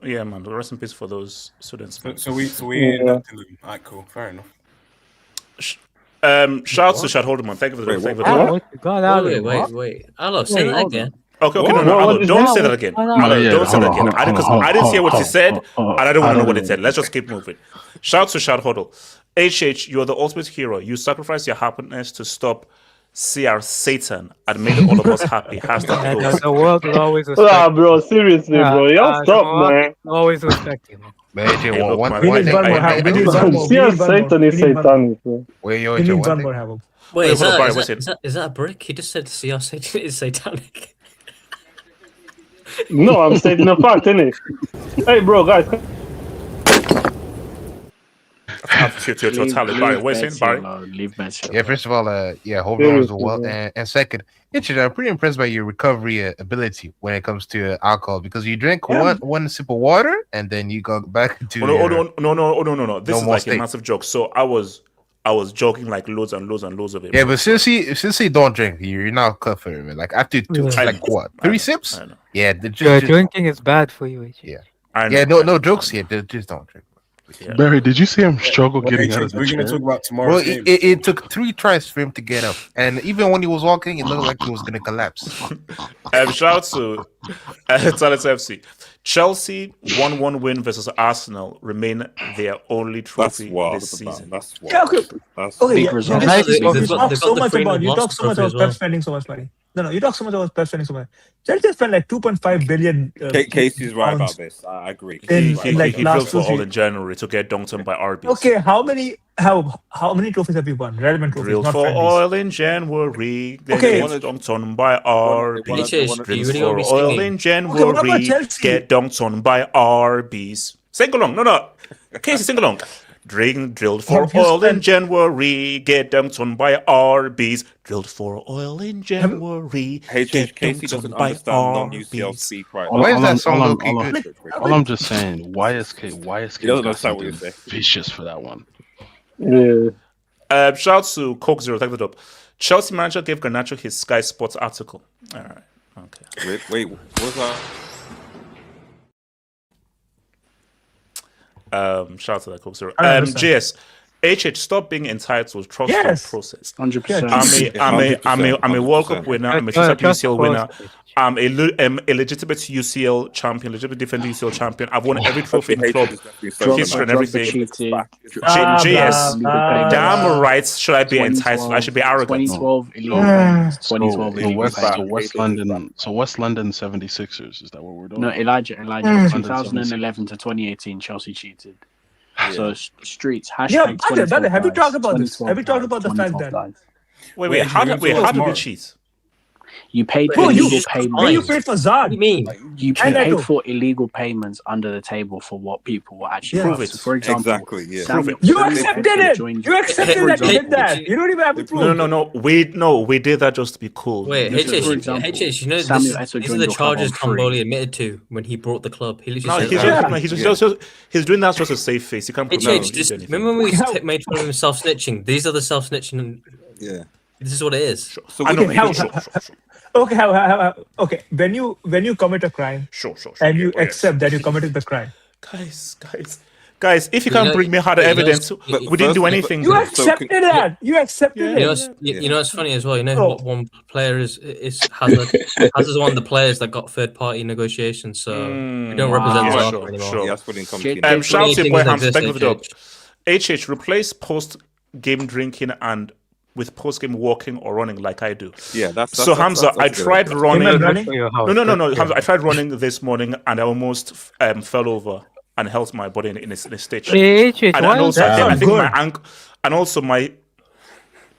Yeah, man. Rest in peace for those students. So we inducted them. All right, cool. Fair enough. Shouts to Shad Holderman. Thank you for the Wait. Hello, say that again. Okay, no, don't say that again. Don't say that again. Because I didn't hear what he said, and I don't want to know what he said. Let's just keep moving. Shout to Shad Huddle. HH, you're the ultimate hero. You sacrificed your happiness to stop CR Satan and made all of us happy. The world will always respect bro, seriously, bro. Y'all stop, man. Always respect you, man. Satan is satanic. Wait, is that a brick? He just said CR Satan is satanic. No, I'm stating a fact, innit? Hey, bro, guys. Leave Yeah, first of all, hope everyone's well. And second, I'm pretty impressed by your recovery ability when it comes to alcohol, because you drink one sip of water and then you go back to. No. This is like a massive joke. So I was joking like loads and loads and loads of it. Yeah, but since he don't drink, you're not cut for him. Like after 3 sips? Yeah, drinking is bad for you. Yeah, no jokes here. Just don't drink. Yeah. Barry, did you see him struggle getting out of the chair? We're going to talk about tomorrow. It took 3 tries for him to get up, and even when he was walking, it looked like he was going to collapse. Shout out to Talent FC. Chelsea 1-1 win versus Arsenal remain their only trophy this season. That's big result. You talk so much about Pep spending so much money. No, you talk so much about Pep spending so much. Chelsea spent like 2.5 billion. Casey's right about this. I agree. He drilled for all in January to get dunked on by Arby's. Okay, how many trophies have you won? Relevant trophies. Drilled for oil in January. Then get dunked on by Arby's. Drilled for oil in January. Get dunked on by Arby's. Sing along. No. Casey, sing along. Drilled for oil in January, get dunked on by Arby's. Drilled for oil in January, get dunked on by non-UCL speak right now. Why is that song good? All I'm just saying, YSK vicious for that one. Yeah. Shout out to Coke Zero, thank the up. Chelsea manager gave Garnacho his Sky Sports article. All right, okay. Wait, what's that? Shout out to that Coke Zero. JS, HH, stop being entitled. Trust the process. 100%. I'm a World Cup winner. I'm a UCL winner. I'm a legitimate UCL champion, legitimate defending UCL champion. I've won every trophy in club history and everything. JS, damn right, should I be entitled? I should be arrogant. 2012. West London 76ers. Is that what we're doing? No, Elijah. 2011 to 2018, Chelsea cheated. So streets. Hashtag have you talked about this? Have you talked about the fact that? Wait. How did we cheat? You paid Bro, for illegal you payments. paid for Zard. What do you mean? You And paid Neto. for illegal payments under the table for what people were actually. Yeah. Prove asked. it. For example, Exactly, yeah. Samuel, You Samuel accepted Eto'o it. joined- You accepted For that you example, did that. You don't even have to prove. We did that just to be cool. Wait, For HH, example, you know Samuel these Eto'o are joined the your club charges on Tom free. Bowley admitted to when he brought the club. He No, literally he's said, just he's doing that just to save face. He can't prove HH, he just did anything. remember when we used to made fun of him self-snitching? These are the self-snitching. Yeah. This is what it is. So I know, Okay, sure. Okay, okay. When you commit a crime, Sure. and you Yeah, accept that you committed the crime, Guys, if you can't bring me harder evidence, we didn't do anything. you accepted that. You accepted You know, it. you know, it's funny as well. You know, what one player is Hazard. Hazard is one of the players that got third-party negotiations, so we don't represent Zlatan anymore. Sure. That's what income. Shout out to boy Hams. exist, Thank you for the up. HH. Replace post-game drinking and with post-game walking or running like I do. Yeah, that's so Hamza. I tried running. No. Oh, Hamza, I tried running this morning and I almost fell over and held my body in a stitch. And also, I think my ankle, and also my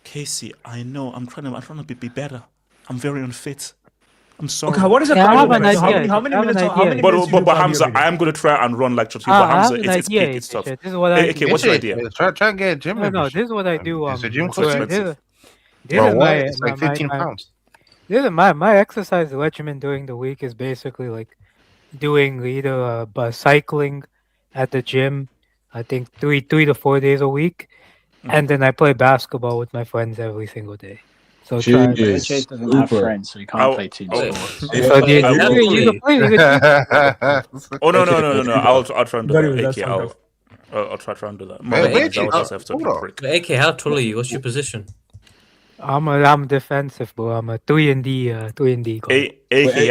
Casey. I know. I'm trying to be better. I'm very unfit. I'm sorry. Okay, what is the problem? How many minutes? But Hamza, I am going to try and run like Choti. But Hamza, it's peak. It's tough. This is what I Okay, what's your idea? Try and get a gym No, membership. this is what I do. It's a gym so cost. this Bro, is what? It's like 15 pounds. This is my exercise regimen during the week is basically like doing either cycling at the gym, I think 3 to 4 days a week, and then I play basketball with my friends every single day. So Chase doesn't have friends, so he can't play team sports. Oh no! I'll try and do that. I'll try and do that. AK, how tall are you? What's your position? I'm defensive, bro. I'm a 3-and-D guy. AK,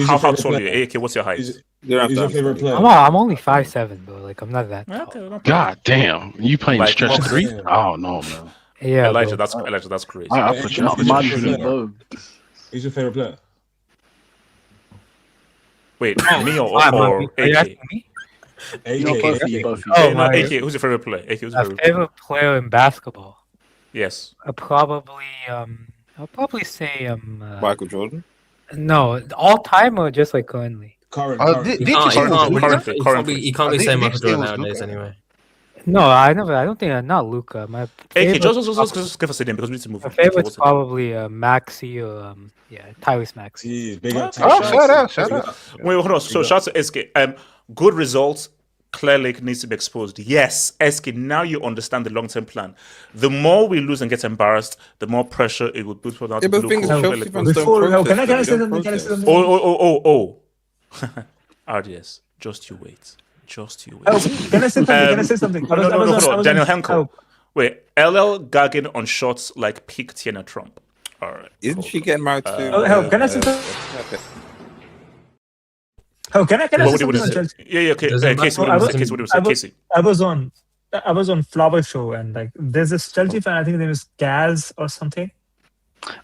how tall are you? AK, what's your height? Who's your favorite player? I'm only 5'7", bro. Like I'm not that tall. God damn, you playing Like, stretch okay. 3? Oh no, man. Yeah, Elijah, that's crazy. I put you. Who's your favorite player? Wait, me or AK? Both of you. AK, who's your favorite player? AK, who's your favorite player in basketball? Yes. I'll probably say Michael Jordan. No, all time or just like currently. Current. You can't be saying Michael Jordan nowadays anyway. No, I don't think not Luca. My AK, just give us a name because we need to move my on. favorite's probably Maxi or Tyrese Maxi. Shut up. Wait, hold on. So shout out to SK. Good results. Clear Lake needs to be exposed. Yes, SK, now you understand the long-term plan. The more we lose and get embarrassed, the more pressure it would put for that. Can I say something? Oh. RDS, just you wait. Can I say something? No. Daniel Henkel. Wait, LL gagging on shots like peak Tiana Trump. All right. Isn't she getting married to? Can I say something? Can I say something? Yeah, okay. Casey, what do you say? Casey. I was on Flower Show and like there's this Chelsea fan, I think his name is Gaz or something.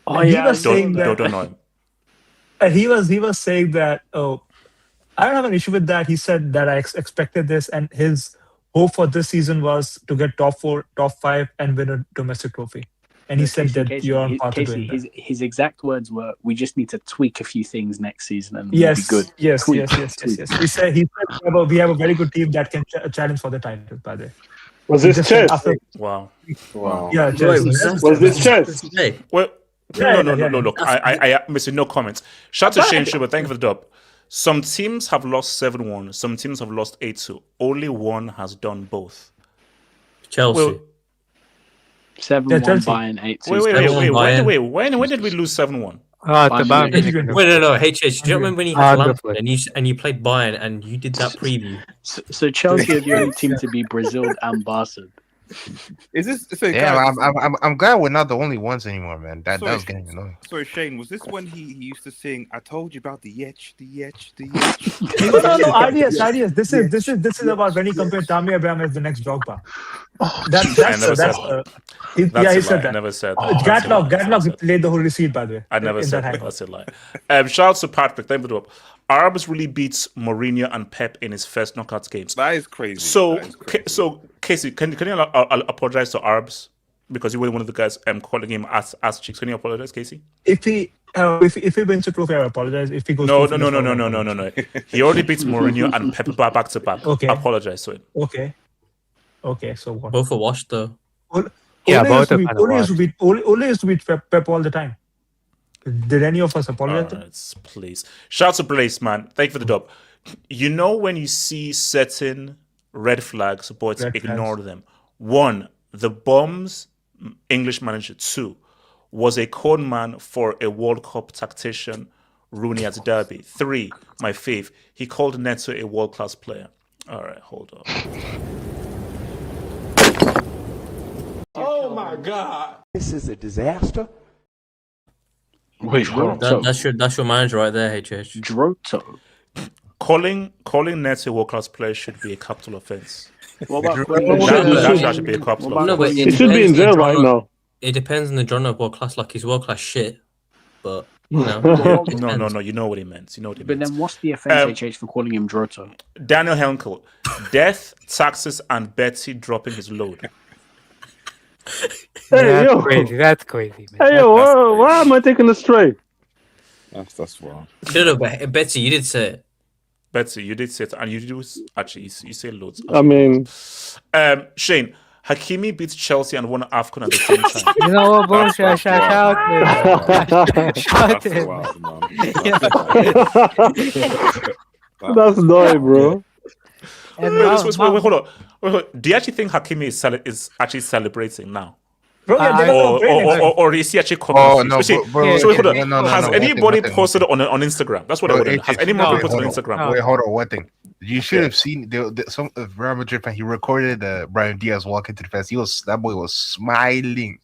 Oh and yeah, he was saying that, don't know him. And he was saying that I don't have an issue with that. He said that I expected this, and his hope for this season was to get top 4, top 5, and win a domestic trophy. And he said that you're on path to doing that. His exact words were, "We just need to tweak a few things next season, and we'll be good." Yes. He said we have a very good team that can challenge for the title. By the way, was this chess? Wow. Yeah, chess. Was this chess? Well, no. Look, I missing no comments. Shout out to Shane Schubert. Thank you for the dub. Some teams have lost 7-1. Some teams have lost 8-2. Only one has done both. Chelsea. 7-1 Bayern 8-2. Wait. When did we lose 7-1? Wait, no. HH, do you remember when you had Lampard and you played Bayern and you did that preview? So Chelsea are the only team to be Brazil and Barca. Is this? I'm glad we're not the only ones anymore, man. That was getting annoying. Sorry, Shane. Was this when he used to sing? I told you about the yetch. No. Ideas. This is about when he compared Tammy Abraham as the next Drogba. He said that. I never said that. Gatlock played the whole receipt, by the way. I never said that. That's a lie. Shout out to Patrick. Thank you. Arabs really beats Mourinho and Pep in his first knockout games. That is crazy. So Casey, can you apologize to Arabs because you were one of the guys calling him ass cheeks? Can you apologize, Casey? If he If he wins the trophy, I apologize. If he goes No. He already beats Mourinho and Pep back to back. Okay. Apologize to him. Okay. So what? Both are washed though. Yeah, both are Ole used to beat Pep all the time. Did any of us apologize? Alright, please. Shout out to Blaze, man. Thank you for the dub. You know when you see certain red flags, but ignore them. 1, the Bombs English manager. 2, was a con man for a World Cup tactician, Rooney at Derby. 3, my fave, he called Neto a world-class player. All right, hold on. Oh my God! This is a disaster. Wait, hold on. That's your manager right there, HH. Droto. Calling Neto a world-class player should be a capital offense. What about that should be a capital offense. He should be in jail right now. It depends on the genre of world class. Like he's world class shit, but No, you know what he meant. But then what's the offense, HH, for calling him Droto? Daniel Henkel, death, taxes, and Betty dropping his load. That's crazy, man. Hey, yo, why am I taking this straight? That's wrong. No, but Betsy, you did say it. Betsy, you did say it, and you do actually. You say loads. I mean, Shane, Hakimi beats Chelsea and won AFCON at the same time. You know what, bro? Shout him. That's annoying, bro. Wait, hold on. Do you actually think Hakimi is actually celebrating now? Bro, or is he actually confused? No, Has anybody posted on Instagram? That's what I want to know. Has anybody posted on Instagram? Wait, hold on. One thing. You should have seen some of Real Madrid fan. He recorded Brian Diaz walking to the fence. That boy was smiling.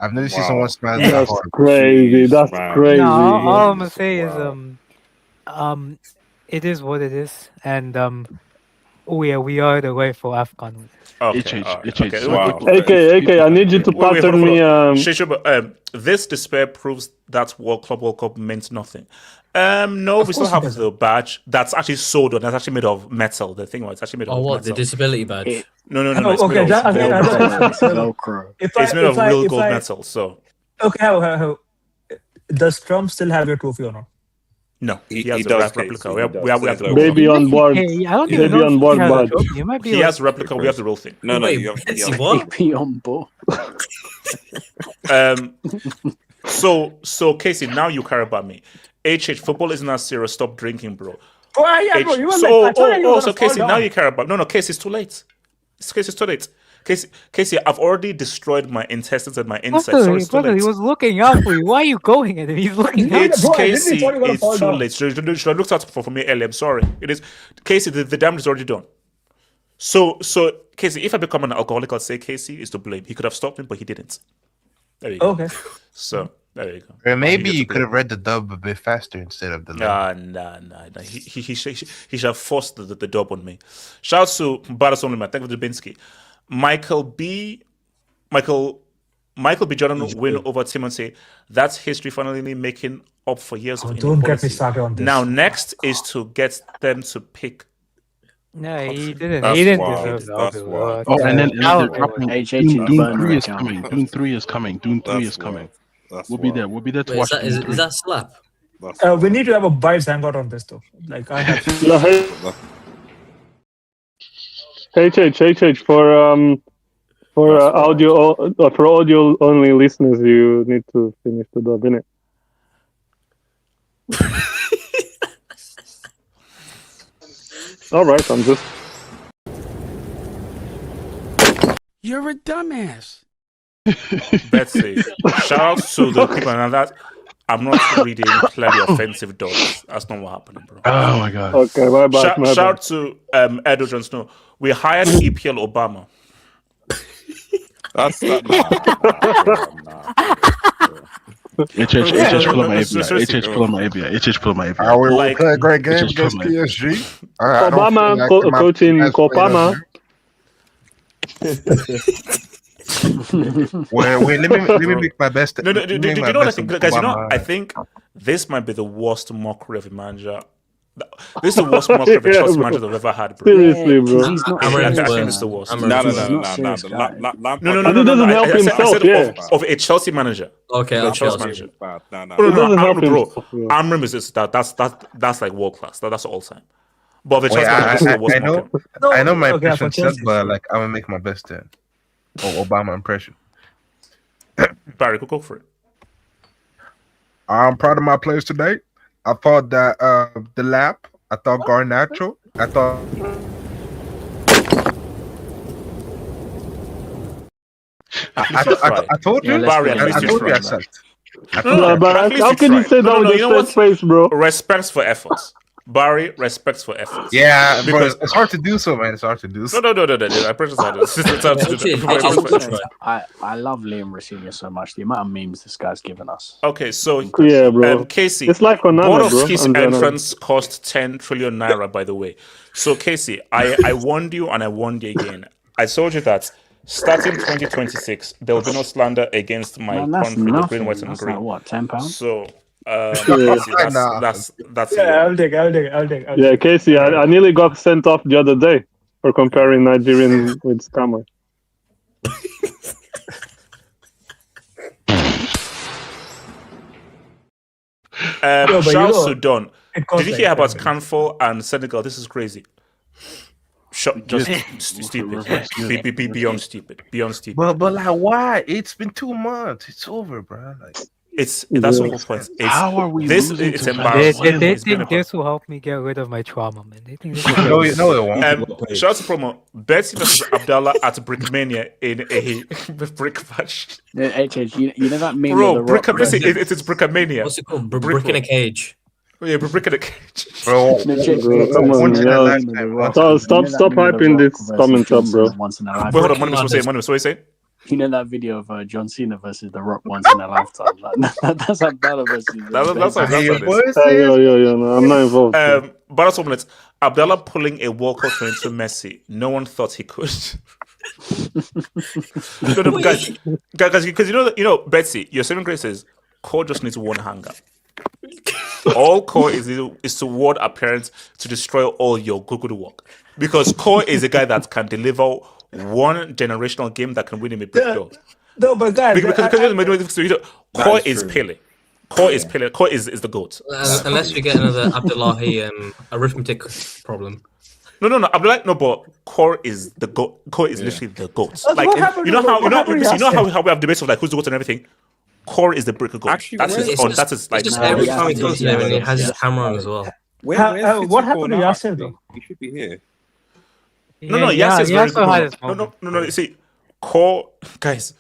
I've never seen someone smile. That's crazy. That's crazy. No, all I'm gonna say is it is what it is, and we are the way for AFCON. Okay. AK, I need you to pattern me. This despair proves that World Cup meant nothing. No, we still have the badge that's actually sold on. That's actually made of metal. The thing was, it's actually made of metal. The disability badge? No. It's made of Velcro. It's made of real gold metal. So okay, does Trump still have your trophy or not? No, he has a replica. We have the baby on board. Hey, I don't even know on board, bud. He has replica. We have the real thing. No, you have baby on board. So Casey, now you care about me. Football isn't that serious. Stop drinking, bro. Oh yeah, bro. So Casey, now you care about. No, Casey, it's too late. It's too late. Casey, I've already destroyed my intestines and my insides. Brother, he was looking out for you. Why are you going at him? He's looking out. It's Casey. It's too late. Should have looked out for me earlier. I'm sorry. It is Casey. The damage is already done. So Casey, if I become an alcoholic, I'll say Casey is to blame. He could have stopped me, but he didn't. There you go. Okay. So there you go. Or maybe you could have read the dub a bit faster instead of the. Nah. He should have forced the dub on me. Shout out to Badas Only Man. Thank you for Dubinsky. Michael B. Jordan win over Timothy. That's history finally making up for years of don't get me started on this. Now, next is to get them to pick. No, he didn't. He didn't deserve that. Oh, and then they're dropping. Dune 3 is coming. Dune 3 is coming. Dune 3 is coming. We'll be there. We'll be there to watch. Is that slap? We need to have a bites hangout on this though. Like I have. HH for audio only listeners, you need to finish the dub, innit? All right, I'm just. You're a dumbass. Betsy, shout out to the people and that. I'm not reading clearly offensive dubs. That's not what happened, bro. Oh my god. Okay, my bad. Shout out to Edo Jon Snow. We hired EPL Obama. That's not. HH pull up my ABI. HH pull up my ABI. HH pull up my ABI. We're playing a great game against PSG. Obama coaching Obama. Wait, let me make my best. No, do you know what I think, guys? I think this might be the worst mockery of a manager This is the worst mockery of a Chelsea manager I've ever had, bro. Seriously, bro. He's not. I think serious, this is the worst. No. No. But it doesn't help himself, yeah. Of a Chelsea manager. Okay, a I'll Chelsea Chelsea. manager. No. It doesn't help bro. himself, yeah. Amram is just that's like world class. That's all time. But the Wait, Chelsea manager, this is the worst mockery. I know my Okay, impression for Chelsea. sucked, but like I'm gonna make my best Obama impression. Barry, go for it. I'm proud of my players today. I thought that the lap, I thought Garnacho, I thought I told you, Barry, I told you I tried. sucked. No, but how can you say that with a straight face, bro? Respects for efforts. Barry, respects for efforts. Yeah, bro, Because it's hard to do so, man. It's hard to do so. no. I appreciate that. I love Liam Rosenior so much. The amount of memes this guy's given us. Okay, so Yeah, bro. Casey, It's like Onana, board of bro. his in general. entrance cost 10 trillion naira, by the way. So Casey, I warned you and I warned you again. I told you that starting 2026, there will be no slander against my Man, that's country, the nothing. green, white, and That's green. like what, £10? So Yeah. that's Yeah, I'll take it. Yeah, Casey, I nearly got sent off the other day for comparing Nigerian with scammer. but you Charles know, Sudan. it costs Did you like hear about 10 Canfor and Senegal? This is crazy. Stupid. Beyond stupid. Beyond stupid. But like, why? It's been 2 months. It's over, bro. Like, That's the whole point. How are we this? losing It's to embarrassing. They It's been think this will help me get rid of my trauma, man. They think this no, will it won't. Shout out to promo. Betty versus Abdallah at Brickmania in a brick match. Yeah, HH, you know that meme Bro, of the Rock? it's Brickamania. What's it called? Brick in a cage. Yeah, brick in a cage. Bro, Come on, yeah. Stop hyping this comment up, bro. Once in a lifetime. Wait, hold on, Monimus, what you say? You know that video of John Cena versus The Rock once in a lifetime? That's Abdallah versus. That's what it is. No, I'm not involved. But also, minutes. Abdallah pulling a walk off into Messi. No one thought he could. No, guys, because you know, Betsy, your 7th grade says Core just needs one hanger. All Core is to ward appearance to destroy all your good work. Because Core is a guy that can deliver one generational game that can win him a big dog. No, but guys, Core is Pele. Core is Pele. Core is the GOAT. Unless we get another Abdullahi arithmetic problem. No. Abdullah, no, but Core is the GOAT. Core is literally the GOAT. Like, what you know how happened we have debates of like who's the GOAT and everything. Core is the brick of GOAT. Actually, that is like every time he comes there and he has his camera on as well. What happened to Yasser though? He should be here. No, Yasser is very good. No. You see, Core is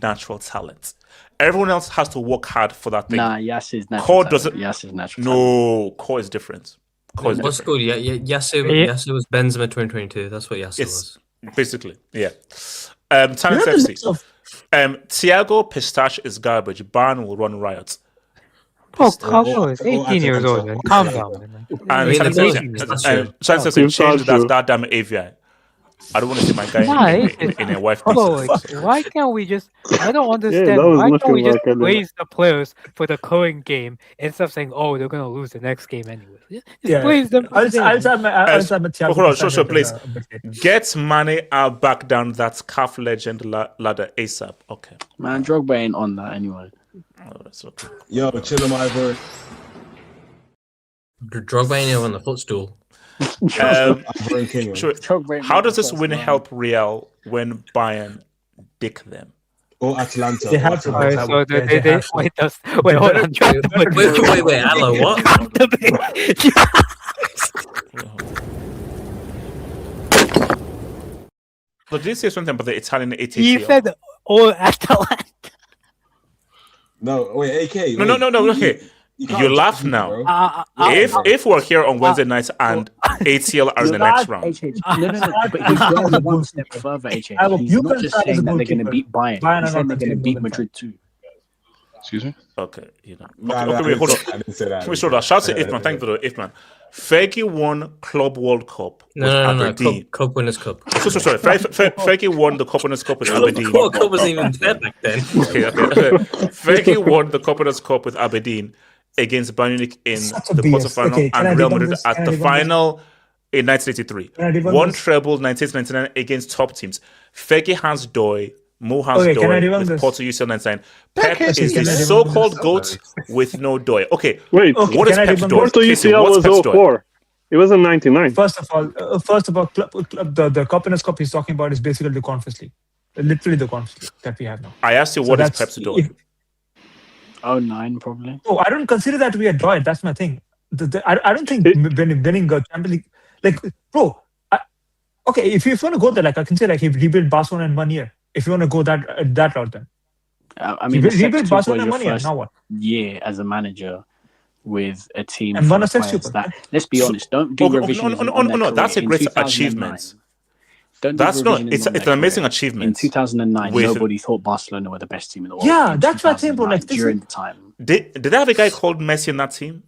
natural talent. Everyone else has to work hard for that thing. Nah, Yasser is natural. Core talent. doesn't. Yasser is natural. No, Core is different. What's good? Yeah, Yasser was Benzema 2022. That's what Yasser was. Basically, yeah. Talent FC. Thiago Pistache is garbage. Barn will run riots. Oh, Carlo is 18 years old, man. Calm down, man. And Talent FC changed that damn AVI. I don't want to see my guy in a wife. Why can't we just? I don't understand. Why can't we just praise the players for the current game instead of saying, "Oh, they're gonna lose the next game anyway"? Just praise them. Hold on, sure, please. Get Mane back down that calf legend ladder ASAP. Okay, man, Drogba ain't on that anyway. Oh, that's okay. Yo, chill him, Ivor. Drogba ain't on the footstool. How does this win help Real when Bayern dick them? Or Atlanta. They have to. Wait, hold on. Wait, hello, what? Look, did you say something about the Italian ATT? He said, "Oh, Atalanta." No, wait, AK. No. Okay. You laugh now. If we're here on Wednesday night and ATL are in the next round. No. But he's going one step further, HH. He's not just saying that they're going to beat Bayern. He's saying they're going to beat Madrid too. Excuse me? Okay, wait, hold on. I didn't say that. Shout out to Ifman. Thank you for the Ifman. Fergie won Club World Cup with Aberdeen. Cup Winners' Cup. Sorry. Fergie won the Cup Winners' Cup with Aberdeen. Cup wasn't even there back then. Okay. Fergie won the Cup Winners' Cup with Aberdeen against Bayern Munich in Such a the BS. quarterfinal, Okay, can I and Real debunk Madrid this? at Can I the debunk this? final in 1983. Can I debunk One this? treble 1999 against top teams. Fergie has Doi, Mo has Okay, can I Doi debunk with this? Porto UCL 99. Pep Okay, is the can I debunk so-called this? GOAT with no Doi. Okay, Wait, Okay, what is can I Pep's debunk Doi? Porto Casey, UCL what's was Pep's Doi? 04. It wasn't 99. First of all, the Cup Winners' Cup he's talking about is basically the Conference League, literally the Conference League that we have now. I asked you So what is that's Pep's Doi? 09 probably. No, I don't consider that to be a draw. That's my thing. I don't think winning a Champions League, like, bro. Okay, if you want to go there, like I can say, like he rebuilt Barcelona in 1 year. If you want to go that route, then I mean, he the rebuilt Sextuple Barcelona was in your 1 year. first Now what? year as a manager with a team And full won a of players Sextuple. that, let's be honest, don't do revisionism on their no, that's a career. great In 2009, achievement. Don't do That's not. revisionism It's on it's their an amazing career. achievement. In 2009, With- nobody thought Barcelona were the best team in the world. Yeah, in that's my thing, bro. Like, 2009, this during is- the time. Did they have a guy called Messi in that team?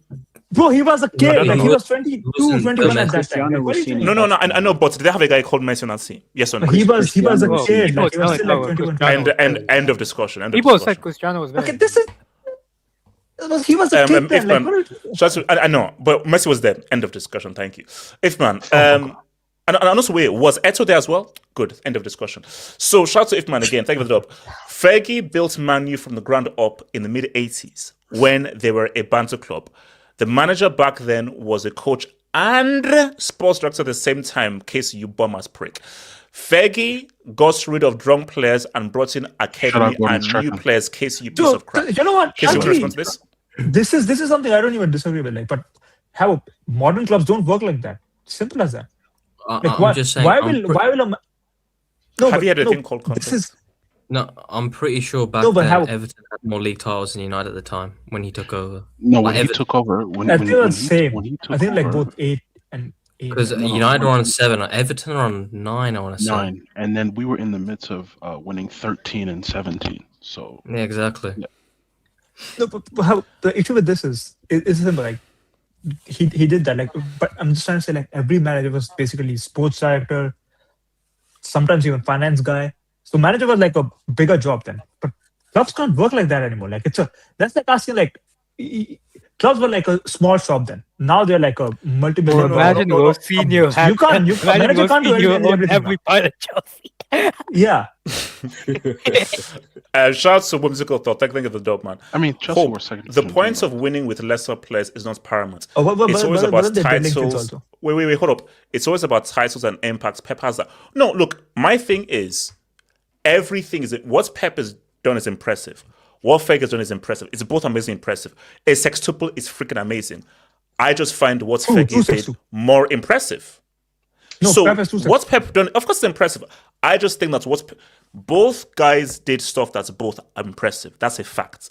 Bro, he was a kid. Like he was 22, wasn't 21 at that time. Cristiano Like, what was are you seen doing? in No, I know, but did they have a guy called Messi on that team? Yes or no? But he was a Cristiano was kid. seen. Like he was still like Cristiano 21. was better. End of discussion. End of People discussion. said Cristiano was better. Okay, this is. He was a kid then. Like, what are you- So I know, but Messi was there. End of discussion. Thank you. If man, and also wait, was Eto there as well? Good. End of discussion. So shout out to Ifman again. Thank you for the job. Fergie built Man U from the ground up in the mid '80s when they were a banter club. The manager back then was a coach and sports director at the same time. Case you bum ass prick. Fergie got rid of drunk players and brought in academy Gordon and new Strachan. players. Case you piece So, of crap. you know what? Case you want to Actually, respond to this? this is something I don't even disagree with. Like, but how modern clubs don't work like that. Simple as that. Like, I'm just saying. why will a no? Have but you heard a no, thing called context? This is No, I'm pretty sure back No, but then how- Everton had more league titles than United at the time when he took over. No, Like when he Everton- took over, when I when, think when it's he, same. when he took I think like over, both 8 and 8. Because No, United are on 7, Everton are on 9. I want to say. 9, and then we were in the midst of winning 13 and 17. So Yeah, exactly. No, but how the issue with this is it's simple. Like he did that. Like, but I'm just trying to say like every manager was basically sports director, sometimes even finance guy. So manager was like a bigger job then. But clubs can't work like that anymore. Like that's like asking like clubs were like a small shop then. Now they're like a multi-billion. Bro, imagine Rossinho had You can't. You imagine manager can't do Rossinho anything. owned every part of Chelsea. Yeah. Shout out to Whimsical Thought. Thank you for the dope, man. I mean, Chelsea Hope, were second. the point of winning with lesser players is not paramount. Oh, It's always but about they're building kids titles. also. Wait, hold up. It's always about titles and impacts. Pep has that. No, look, my thing is everything is what Pep has done is impressive. What Fergie has done is impressive. It's both amazing, impressive. A sextuple is freaking amazing. I just find what Fergie did more impressive. No, So Pep has two what's Pep done? Of course, it's impressive. I just think that's both guys did stuff that's both impressive. That's a fact.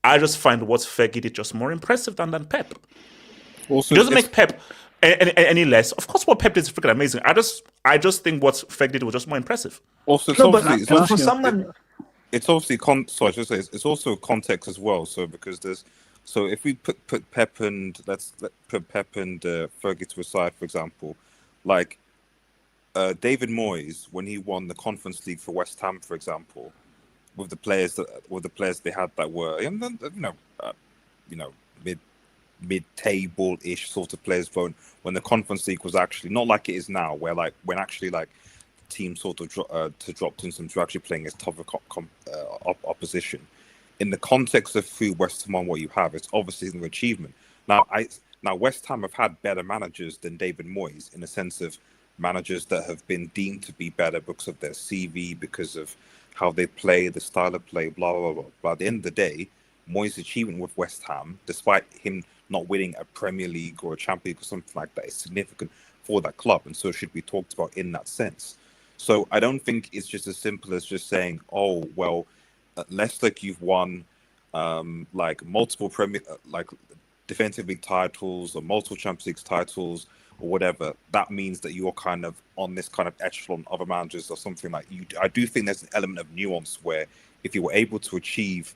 I just find what Fergie did just more impressive than Pep. Also, It doesn't make Pep any less. Of course, what Pep did is freaking amazing. I just think what Fergie did was just more impressive. Also, it's No, but obviously, it's for obviously, someone. it's obviously sorry, I should say it's also context as well. So because so if we put Pep and let's put Pep and Fergie to a side, for example, like David Moyes when he won the Conference League for West Ham, for example, with the players they had that were mid-table ish sort of players, when the Conference League was actually not like it is now, where like when actually like teams sort of dropped in some to actually playing against tougher opposition. In the context of who West Ham and what you have, it's obviously an achievement. Now West Ham have had better managers than David Moyes in a sense of managers that have been deemed to be better because of their CV, because of how they play, the style of play, blah blah blah. But at the end of the day, Moyes' achievement with West Ham, despite him not winning a Premier League or a Champions League or something like that, is significant for that club, and so should be talked about in that sense. So I don't think it's just as simple as just saying, oh well, Leicester, you've won like multiple like defensive league titles or multiple Champions League titles or whatever. That means that you're kind of on this kind of echelon of other managers or something like you. I do think there's an element of nuance where if you were able to achieve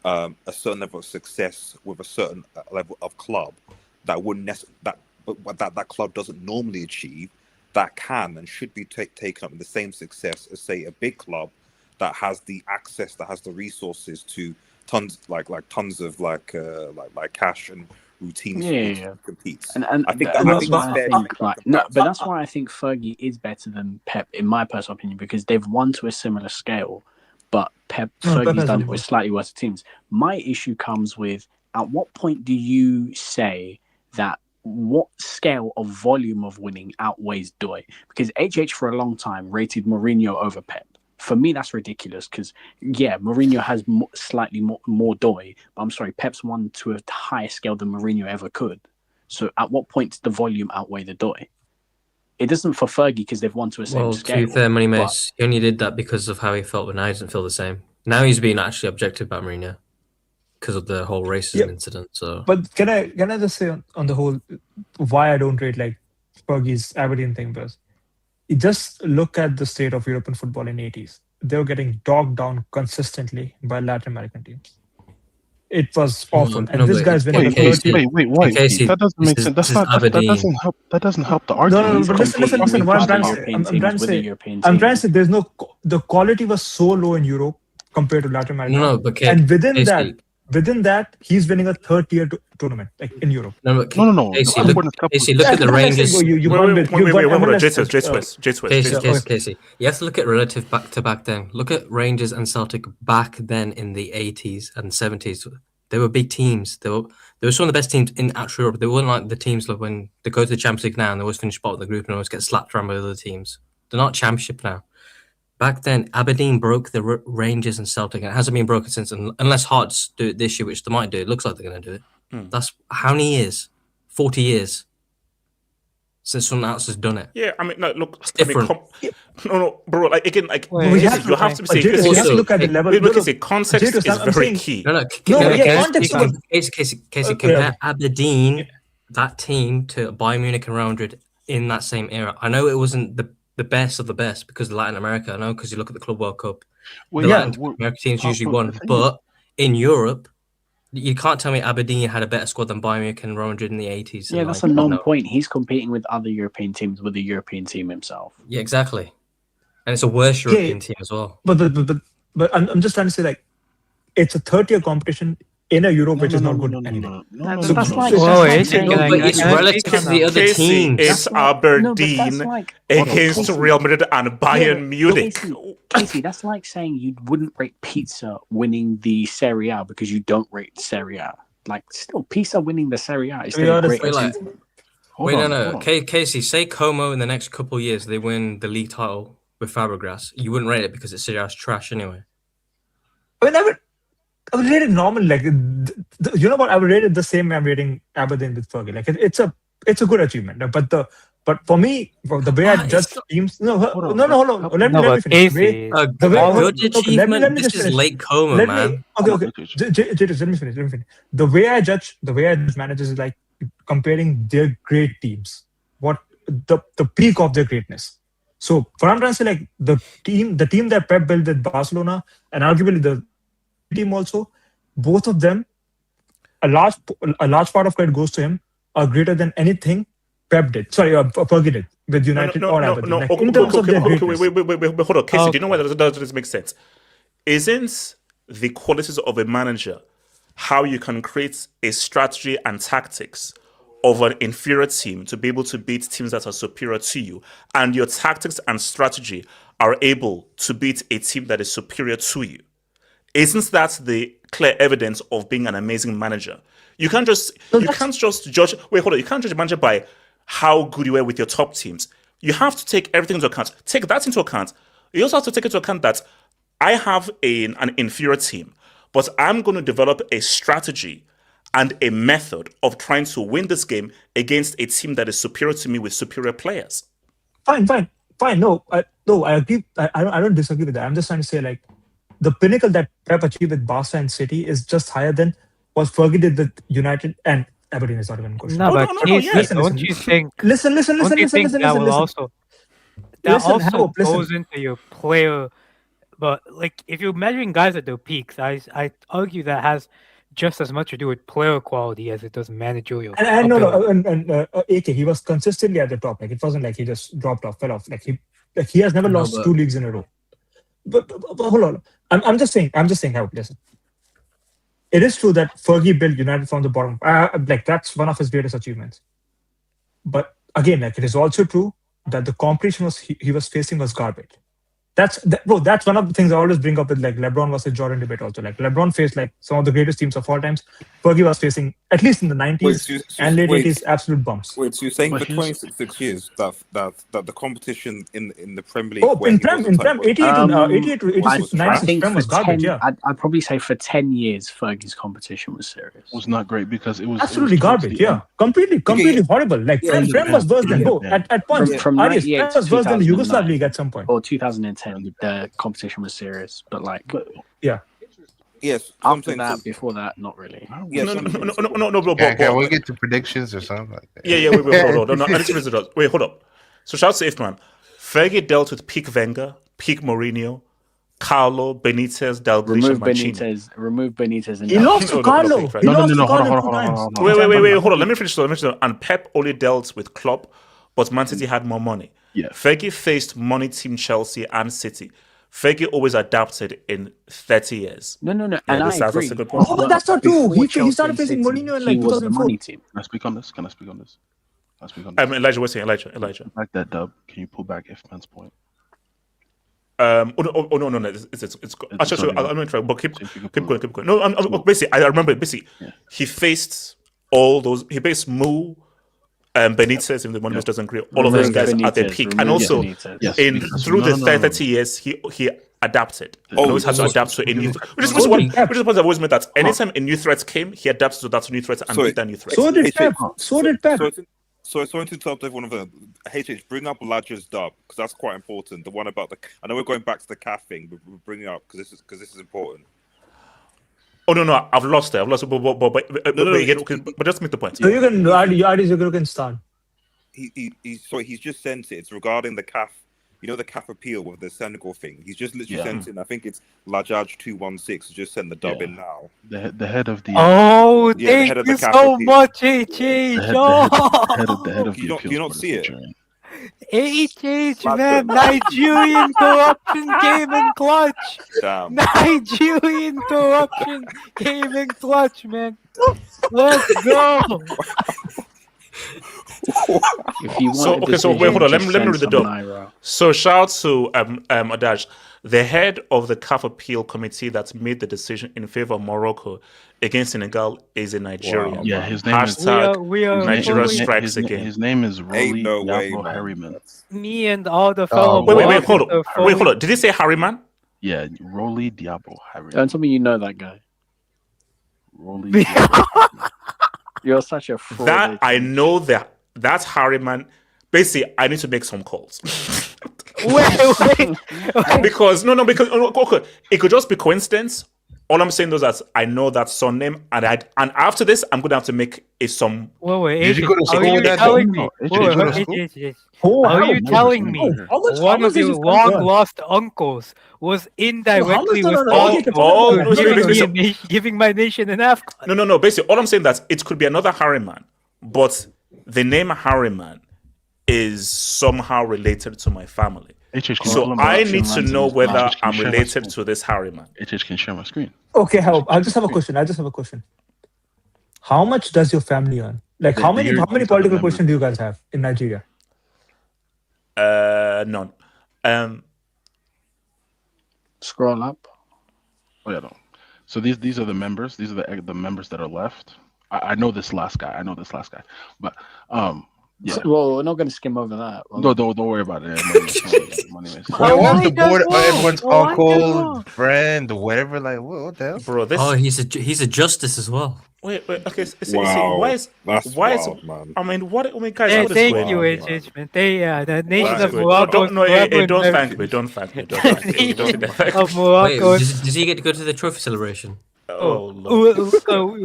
a certain level of success with a certain level of club that wouldn't that club doesn't normally achieve, that can and should be taken up with the same success as say a big club that has the access, that has the resources to tons of cash and routines for him to compete. And I think that's it's why fair I to think, like, no, but that's why I think Fergie is better than Pep, in my personal opinion, because they've won to a similar scale, but Fergie's done it with slightly worse teams. My issue comes with, at what point do you say that what scale of volume of winning outweighs Doy? Because HH for a long time rated Mourinho over Pep. For me, that's ridiculous because, yeah, Mourinho has slightly more Doy, but I'm sorry, Pep's won to a higher scale than Mourinho ever could. So at what point does the volume outweigh the Doy? It doesn't for Fergie because they've won to a same scale. To be fair, Money Mace, he only did that because of how he felt, but now he doesn't feel the same. Now he's being actually objective about Mourinho because of the whole racism incident. So, but can I just say on the whole why I don't rate like Fergie's Aberdeen thing was, you just look at the state of European football in the 80s. They were getting dogged down consistently by Latin American teams. It was awful, and this guy's winning. Wait, that doesn't make sense. That doesn't help the argument. No, but listen. What I'm trying to say, there's no. The quality was so low in Europe compared to Latin America. No, but and within that, he's winning a third-tier tournament, like in Europe. No. Casey, look at the Rangers. Casey, you have to look at relative back to back then. Look at Rangers and Celtic back then in the 80s and 70s. They were big teams. They were some of the best teams in actual Europe. They weren't like the teams like when they go to the Champions League now and they always finish bottom of the group and always get slapped around by other teams. They're not Championship now. Back then, Aberdeen broke the Rangers and Celtic, and it hasn't been broken since, unless Hearts do it this year, which they might do. It looks like they're going to do it. That's how many years? 40 years since someone else has done it. Yeah, I mean, no, look, it's different. No, bro. Like again, like you have to look at the level. Context is very key. Casey, compare Aberdeen, that team, to Bayern Munich and Real Madrid in that same era. I know it wasn't the best of the best because of Latin America. I know because you look at the Club World Cup, Latin American teams usually won. But in Europe, you can't tell me Aberdeen had a better squad than Bayern Munich and Real Madrid in the 80s. Yeah, that's a non-point. He's competing with other European teams with the European team himself. Yeah, exactly. And it's a worse European team as well. But I'm just trying to say, like, it's a third-tier competition in a Europe which is not good anyway. It's relative to the other teams. It's Aberdeen against Real Madrid and Bayern Munich. Casey, that's like saying you wouldn't rate Pizza winning the Serie A because you don't rate Serie A. Like, still, Pizza winning the Serie A is still great. No. Casey, say Como in the next couple of years they win the league title with Fabregas. You wouldn't rate it because it's Serie A's trash anyway. I mean, I would rate it normal. Like, you know what? I would rate it the same way I'm rating Aberdeen with Fergie. Like, it's a good achievement. But for me, the way I judge teams, hold on. Let me finish. Good achievement. This is late Como, man. Okay. Let me finish. The way I judge managers is like comparing their great teams. What the peak of their greatness. So, what I'm trying to say, like the team that Pep built with Barcelona and arguably the team also, both of them, a large part of credit goes to him, are greater than anything Pep did. Sorry, Fergie did with United or Aberdeen. Wait, hold on, Casey. Do you know why that doesn't make sense? Isn't the qualities of a manager how you can create a strategy and tactics of an inferior team to be able to beat teams that are superior to you, and your tactics and strategy are able to beat a team that is superior to you? Isn't that the clear evidence of being an amazing manager? You can't just judge. You can't judge a manager by how good you were with your top teams. You have to take everything into account. Take that into account. You also have to take into account that I have an inferior team, but I'm going to develop a strategy and a method of trying to win this game against a team that is superior to me with superior players. Fine. No, I agree. I don't disagree with that. I'm just trying to say, like, the pinnacle that Pep achieved with Barca and City is just higher than what Fergie did with United, and Aberdeen is not even a question. No, but don't you think? Listen. That also goes into your player. But like, if you're measuring guys at their peaks, I argue that has just as much to do with player quality as it does managerial. And AK, he was consistently at the top. Like, it wasn't like he just dropped off, fell off. Like he has never lost 2 leagues in a row. But hold on. I'm just saying how. Listen. it is true that Fergie built United from the bottom. Like that's one of his greatest achievements. But again, like it is also true that the competition he was facing was garbage. That's one of the things I always bring up with like LeBron versus Jordan debate also. Like LeBron faced like some of the greatest teams of all times. Fergie was facing, at least in the 90s and late 80s, absolute bumps. Wait, so you're saying for 26 years that the competition in the Premier League? Oh, in Prem, 88 to 86, 96, Prem was garbage, yeah. I'd probably say for 10 years, Fergie's competition was serious. Was not great because it was absolutely garbage, yeah. Completely horrible. Like Prem was worse than at points. From Prem 98 was worse than the Yugoslav League at some point. Or 2010, the competition was serious, but like, yeah. Yes. After that, before that, not really. Yes. No, bro. Can we get to predictions or something like that? Yeah. Wait, hold on. No, I just wait, hold up. So shout out to Ifman. Fergie dealt with peak Wenger, peak Mourinho, Carlo, Benitez, Dalglish, Mancini. Remove Benitez. And he lost to Carlo. He lost to Carlo 2 times. Wait, hold on. Let me finish. And Pep only dealt with Klopp, but Man City had more money. Yeah. Fergie faced money team Chelsea and City. Fergie always adapted in 30 years. No. Yeah, and I agree. Oh, but that's not true. He started facing Mourinho in like 2004. Can I speak on this? Elijah, what's saying? Elijah. Back that dub. Can you pull back Ifman's point? No. It's actually, I'm going to try, but keep going. No, basically, I remember. He faced all those. He faced Mu, Benitez, if the one doesn't agree. All of those guys at their peak, and also through the 30 years, he adapted. He always had to adapt to a new. Which is the point I've always made, that anytime a new threat came, he adapted to that new threat and beat that new threat. So did Pep. So I want to interrupt everyone of them. HH, bring up Ladger's dub because that's quite important. The one about I know we're going back to the CAF thing, but we'll bring it up because this is important. Oh no, I've lost it. But just make the point. So you can start. He's just sent it. It's regarding the CAF. You know the CAF appeal with the Senegal thing. He's just literally sent it. I think it's Lajaj 216. Just send the dub in now. The head of the. Oh, thank you so much, HH. The head of the. Do you not see it? HH, man, Nigerian corruption came in clutch. Damn. Nigerian corruption came in clutch, man. Let's go. If you wait, hold on. Let me read the dub. So shout out to Adash, the head of the CAF appeal committee that made the decision in favor of Morocco against Senegal is a Nigerian. Wow. Yeah, his name # Nigeria strikes again. His name is Rolly Harryman. Me and all the fellow. Wait, hold on. Did he say Harryman? Yeah, Rolly Diabo Harryman. Don't tell me you know that guy. Rolly Diabo. You're such a fraud. That I know that's Harryman. Basically, I need to make some calls. wait. Because it could just be coincidence. All I'm saying is that I know that surname, and after this, I'm gonna have to make some. Did you go to school? Are you telling me? Are you telling me one of your long lost uncles was indirectly responsible for giving my nation an AFCON? No. Basically, all I'm saying that it could be another Harryman, but the name Harryman is somehow related to my family. So I need to know whether I'm related to this Harryman. HH can share my screen. Okay, I'll just have a question. How much does your family earn? Like, how many political positions do you guys have in Nigeria? None. Scroll up. Oh yeah, no. So these are the members. These are the members that are left. I know this last guy. But yeah. Well, we're not going to skim over that. No, don't worry about it. What's the board? Everyone's uncle, friend, whatever. Like, what the hell, bro? He's a justice as well. Wait. Okay. Wow. Why is man? I mean, what? Oh my guys, hey, what is thank going you, on? HH, man. The nation of Morocco. Don't thank me. Don't thank me. Of Morocco. Wait, does he get to go to the trophy celebration? Oh, Lord.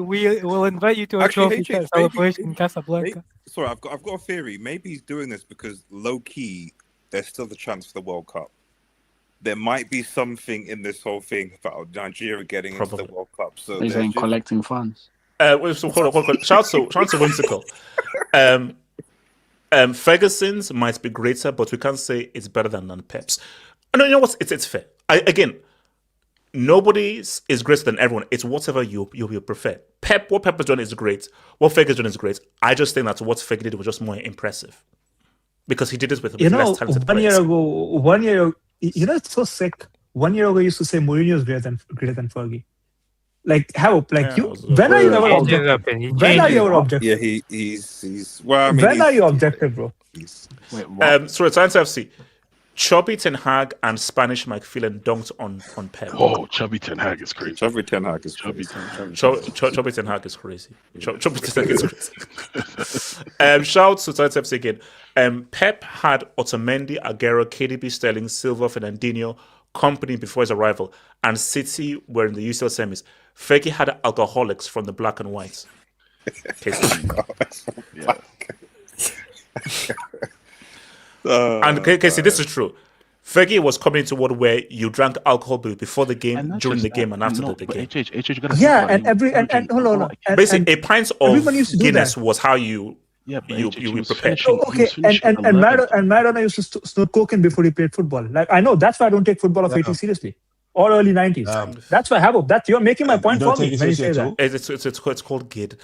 We will invite you to a trophy celebration in Casablanca. Sorry, I've got a theory. Maybe he's doing this because low key, there's still the chance for the World Cup. There might be something in this whole thing about Nigeria getting into the World Cup. So he's collecting funds. So hold on. Shout out to Whimsical. Ferguson's might be greater, but we can't say it's better than Pep's. No, you know what? It's fair. nobody is greater than everyone. It's whatever you prefer. What Pep has done is great. What Fergie has done is great. I just think that what Fergie did was just more impressive because he did it with less talented players. One year ago, it's so sick. 1 year ago, you used to say Mourinho is greater than Fergie. Like how? Like when are you ever objective? When are you ever objective? Yeah, he's. Well, I mean, when are you objective, bro? Wait, what? Sorry, Science FC. Chubby Ten Hag and Spanish Mike Phelan dunked on Pep. Oh, Chubby Ten Hag is crazy. Chubby Ten Hag is crazy. Chubby Ten Hag is crazy. Chubby Ten Hag is crazy. Shout to Science FC again. Pep had Otamendi, Aguero, KDB, Sterling, Silva, Fernandinho, company before his arrival, and City were in the UCL semis. Fergie had alcoholics from the black and whites. And Casey, this is true. Fergie was coming into a world where you drank alcohol before the game, during the game, and after the game. Yeah, and hold on. Basically, a pint of Guinness was how you prepare. Okay, and Maradona used to smoke cocaine before he played football. Like I know that's why I don't take football of 80s seriously or early 90s. That's why you're making my point for me when you say that. It's called GID.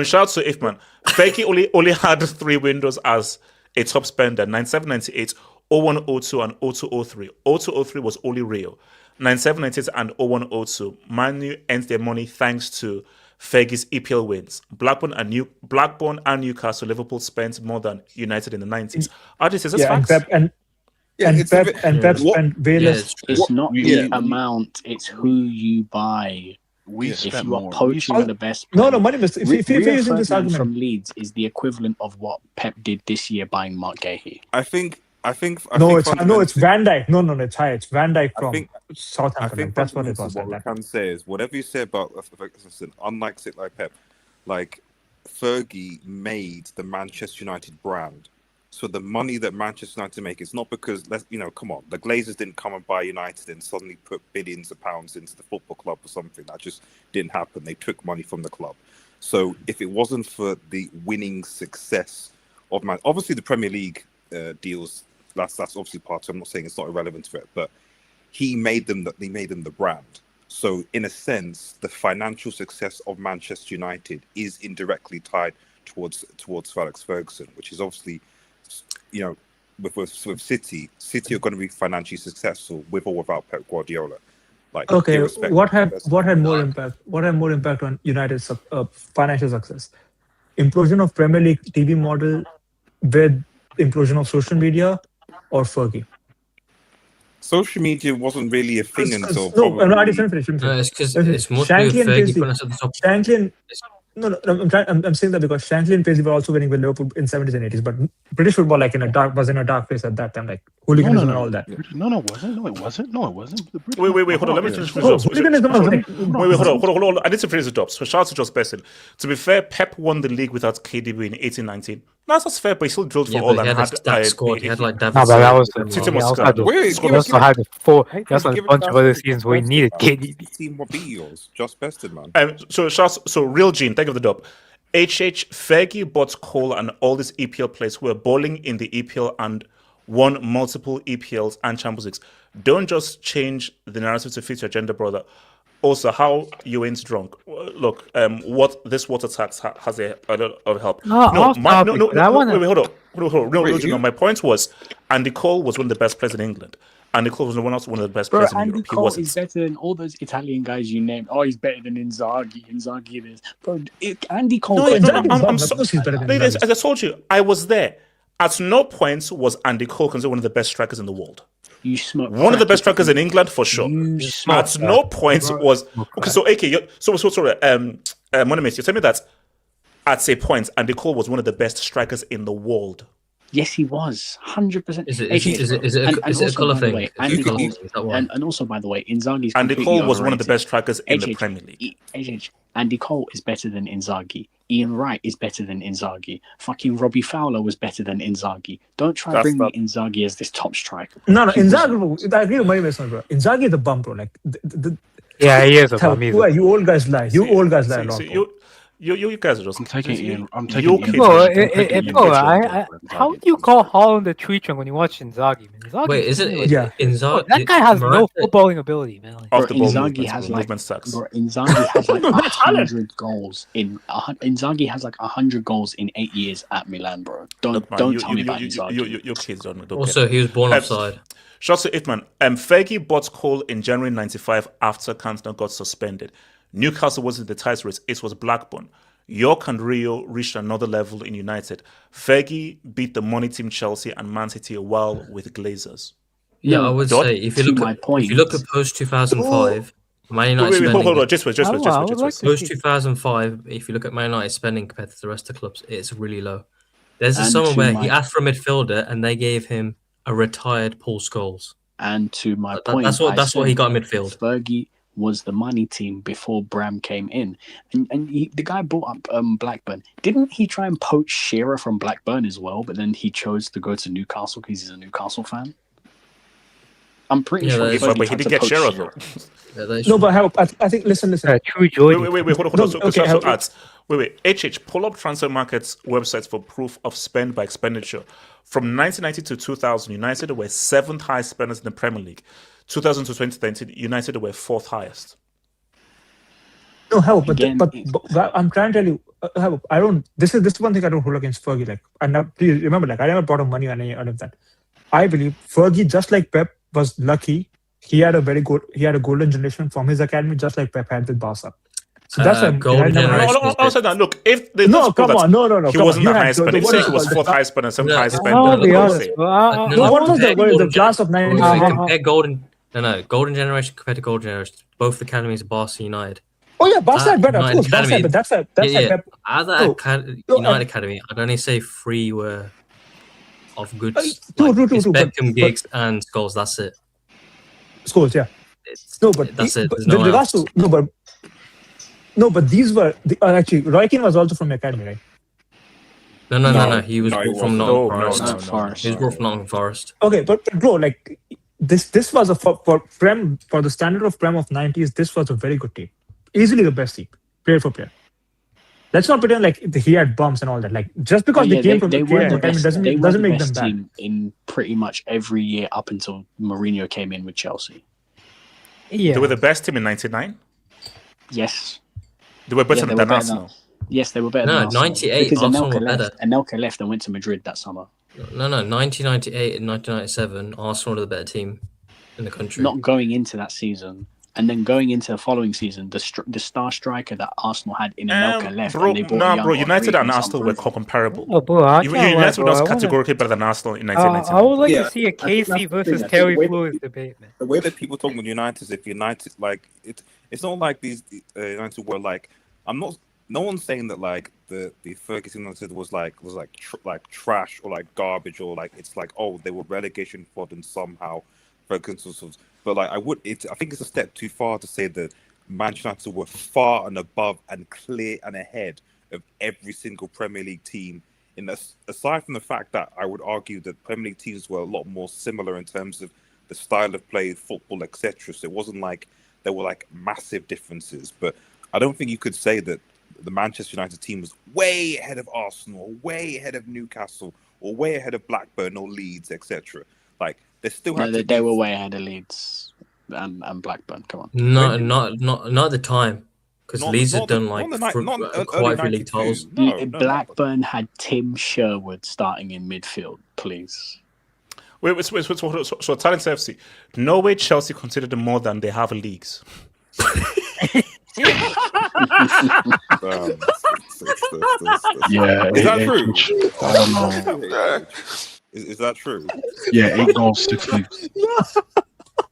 Shout out to Ifman. Fergie only had 3 windows as a top spender: 97-98, 01-02, and 02-03. 02-03 was only Rio. 97-98 and 01-02. Manu earned their money thanks to Fergie's EPL wins. Blackburn and Newcastle, Liverpool spent more than United in the 90s. Is this facts? Pep spent way less. It's not the amount; it's who you buy. If you are poaching the best player, money. If you're using this argument from Leeds, is the equivalent of what Pep did this year buying Mark Gahey. I think it's Van Dijk. No, it's high. It's Van Dijk from Southampton. I think that's what it was. What we can say is whatever you say about Ferguson, unlike Pep, like Fergie made the Manchester United brand. So the money that Manchester United make is not because come on, the Glazers didn't come and buy United and suddenly put billions of pounds into the football club or something. That just didn't happen. They took money from the club. So if it wasn't for the winning success of obviously the Premier League deals, that's obviously part of it. I'm not saying it's not irrelevant to it, but he made them the brand. So in a sense, the financial success of Manchester United is indirectly tied towards Alex Ferguson, which is obviously, with City are going to be financially successful with or without Pep Guardiola. Like, okay, what had more impact? What had more impact on United's financial success? Implosion of Premier League TV model with implosion of social media, or Fergie? Social media wasn't really a thing until I didn't finish. It's because it's more Fergie putting us at the top. Shankly I'm saying that because Shankly and Paisley were also winning with Liverpool in 70s and 80s, but British football was in a dark place at that time, like hooliganism and all that. No, it wasn't. Wait, hold on. Let me finish the jobs. Wait, hold on. I need to finish the jobs. So shout out to Josh Besson. To be fair, Pep won the league without KDB in 18-19. No, that's fair, but he still drilled for all and had that squad. He had like David. No, but that was he also had a bunch of other seasons where he needed KDB. Team will be yours, Josh Beston, man. So Real Gene, thank you for the dub. Fergie bought Cole and all these EPL players who were bowling in the EPL and won multiple EPLs and Champions Leagues. Don't just change the narrative to fit your agenda, brother. Also, how you ain't drunk. Look, what this water tax has a lot of help. No, my point was, Andy Cole was one of the best players in England. Andy Cole was one of the best players in Europe. Cole is better than all those Italian guys you named. Oh, he's better than Inzaghi. Inzaghi is. Bro, Andy Cole. As I told you, I was there. At no point was Andy Cole considered one of the best strikers in the world. One of the best strikers in England for sure. At no point was okay. So AK, Monimus, you tell me that at a point Andy Cole was one of the best strikers in the world. Yes, he was 100%. Is it a colour thing? And also, by the way, Inzaghi's Andy Cole was one of the best strikers in the Premier League. Andy Cole is better than Inzaghi. Ian Wright is better than Inzaghi. Fucking Robbie Fowler was better than Inzaghi. Don't try to bring me Inzaghi as this top striker. No, Inzaghi. I agree with my message, bro. Inzaghi is a bum, bro. Like, yeah, he is a bum. You old guys lie. You old guys lie a lot. You guys are just. I'm taking Ian. I'm you taking kids. How do you call Holland a tree trunk when you watch Inzaghi, man? Inzaghi Wait, is it? Inzaghi? That guy has no footballing ability, man. Like, Off the ball Inzaghi movement, has bro. like Movement sucks. Inzaghi has like 100 goals in. Inzaghi has like 100 goals in 8 years at Milan, bro. Don't tell me about Inzaghi. Your kids don't. Also, he was born offside. Shots to Itman. Fergie bought Cole in January '95 after Cantona got suspended. Newcastle wasn't the title race; it was Blackburn. York and Rio reached another level in United. Fergie beat the money team Chelsea and Man City a while with Glazers. Yeah, I would say if you look at post 2005, Man United spending. Hold on, just wait. Post 2005, if you look at Man United spending compared to the rest of the clubs, it's really low. There's a summer where he asked for a midfielder and they gave him a retired Paul Scholes. And to my point, that's what he got in midfield. Fergie was the money team before Bram came in, and the guy brought up Blackburn. Didn't he try and poach Shearer from Blackburn as well? But then he chose to go to Newcastle because he's a Newcastle fan. I'm pretty sure. But he did get Shearer though. No, but I think listen. True Jordan. Wait, hold on. Wait. HH, pull up Transfer Market's websites for proof of spend by expenditure. From 1990 to 2000, United were 7th highest spenders in the Premier League. 2000 to 2019, United were 4th highest. No, but I'm trying to tell you, I don't. This is one thing I don't hold against Fergie. Like, and now, please remember, like, I never brought up money or any of that. I believe Fergie, just like Pep, was lucky. He had a golden generation from his academy, just like Pep had with Barca. So that's a golden generation. Look, if they no, he wasn't the highest spender. If he was 4th highest spender, 7th highest spender. What was the class of '90s? Golden generation compared to golden generation. Both academies are Barca United. Oh yeah, Barca had better, of course. Barca, but that's Pep. Other United academy, I'd only say 3 were of good. Beckham, Giggs, and Scholes. That's it. Scholes, yeah. That's it. But these were actually Roy Keane was also from academy, right? No. He was brought from Nottingham Forest. He was brought from Nottingham Forest. Okay, but bro, like this was for the standard of Prem of '90s. This was a very good team, easily the best team, player for player. Let's not pretend like he had bumps and all that. Like just because they came from the academy doesn't make them bad. In pretty much every year up until Mourinho came in with Chelsea. Yeah, they were the best team in '99. Yes, they were better than Arsenal. Yes, they were better. No, 98. Because Arsenal were better. Anelka left and went to Madrid that summer. No, 1998 and 1997, Arsenal were the better team in the country. Not going into that season. And then going into the following season, the star striker that Arsenal had in Anelka left. United and Arsenal were comparable. Oh, bro, United was categorically better than Arsenal in 1999. I would like to see a KC versus Terry Flores debate, man. The way that people talk about United is if United, like, it's not like these United were like, no one's saying that like the Ferguson United was trash or like garbage or like it's like, oh, they were relegation fodder somehow. Ferguson was. But like I think it's a step too far to say that Manchester United were far and above and clear and ahead of every single Premier League team. Aside from the fact that I would argue that Premier League teams were a lot more similar in terms of the style of play, football, etc. So it wasn't like there were like massive differences. But I don't think you could say that the Manchester United team was way ahead of Arsenal, way ahead of Newcastle, or way ahead of Blackburn or Leeds, etc. Like they were way ahead of Leeds and Blackburn. Come on. No, not at the time, because Leeds had done quite a few league titles. Blackburn had Tim Sherwood starting in midfield. Please. Wait. So Talent FC, no way Chelsea considered them more than they have leagues. Yeah, is that true? I don't know. Is that true? Yeah, 8 goals, 6 leagues.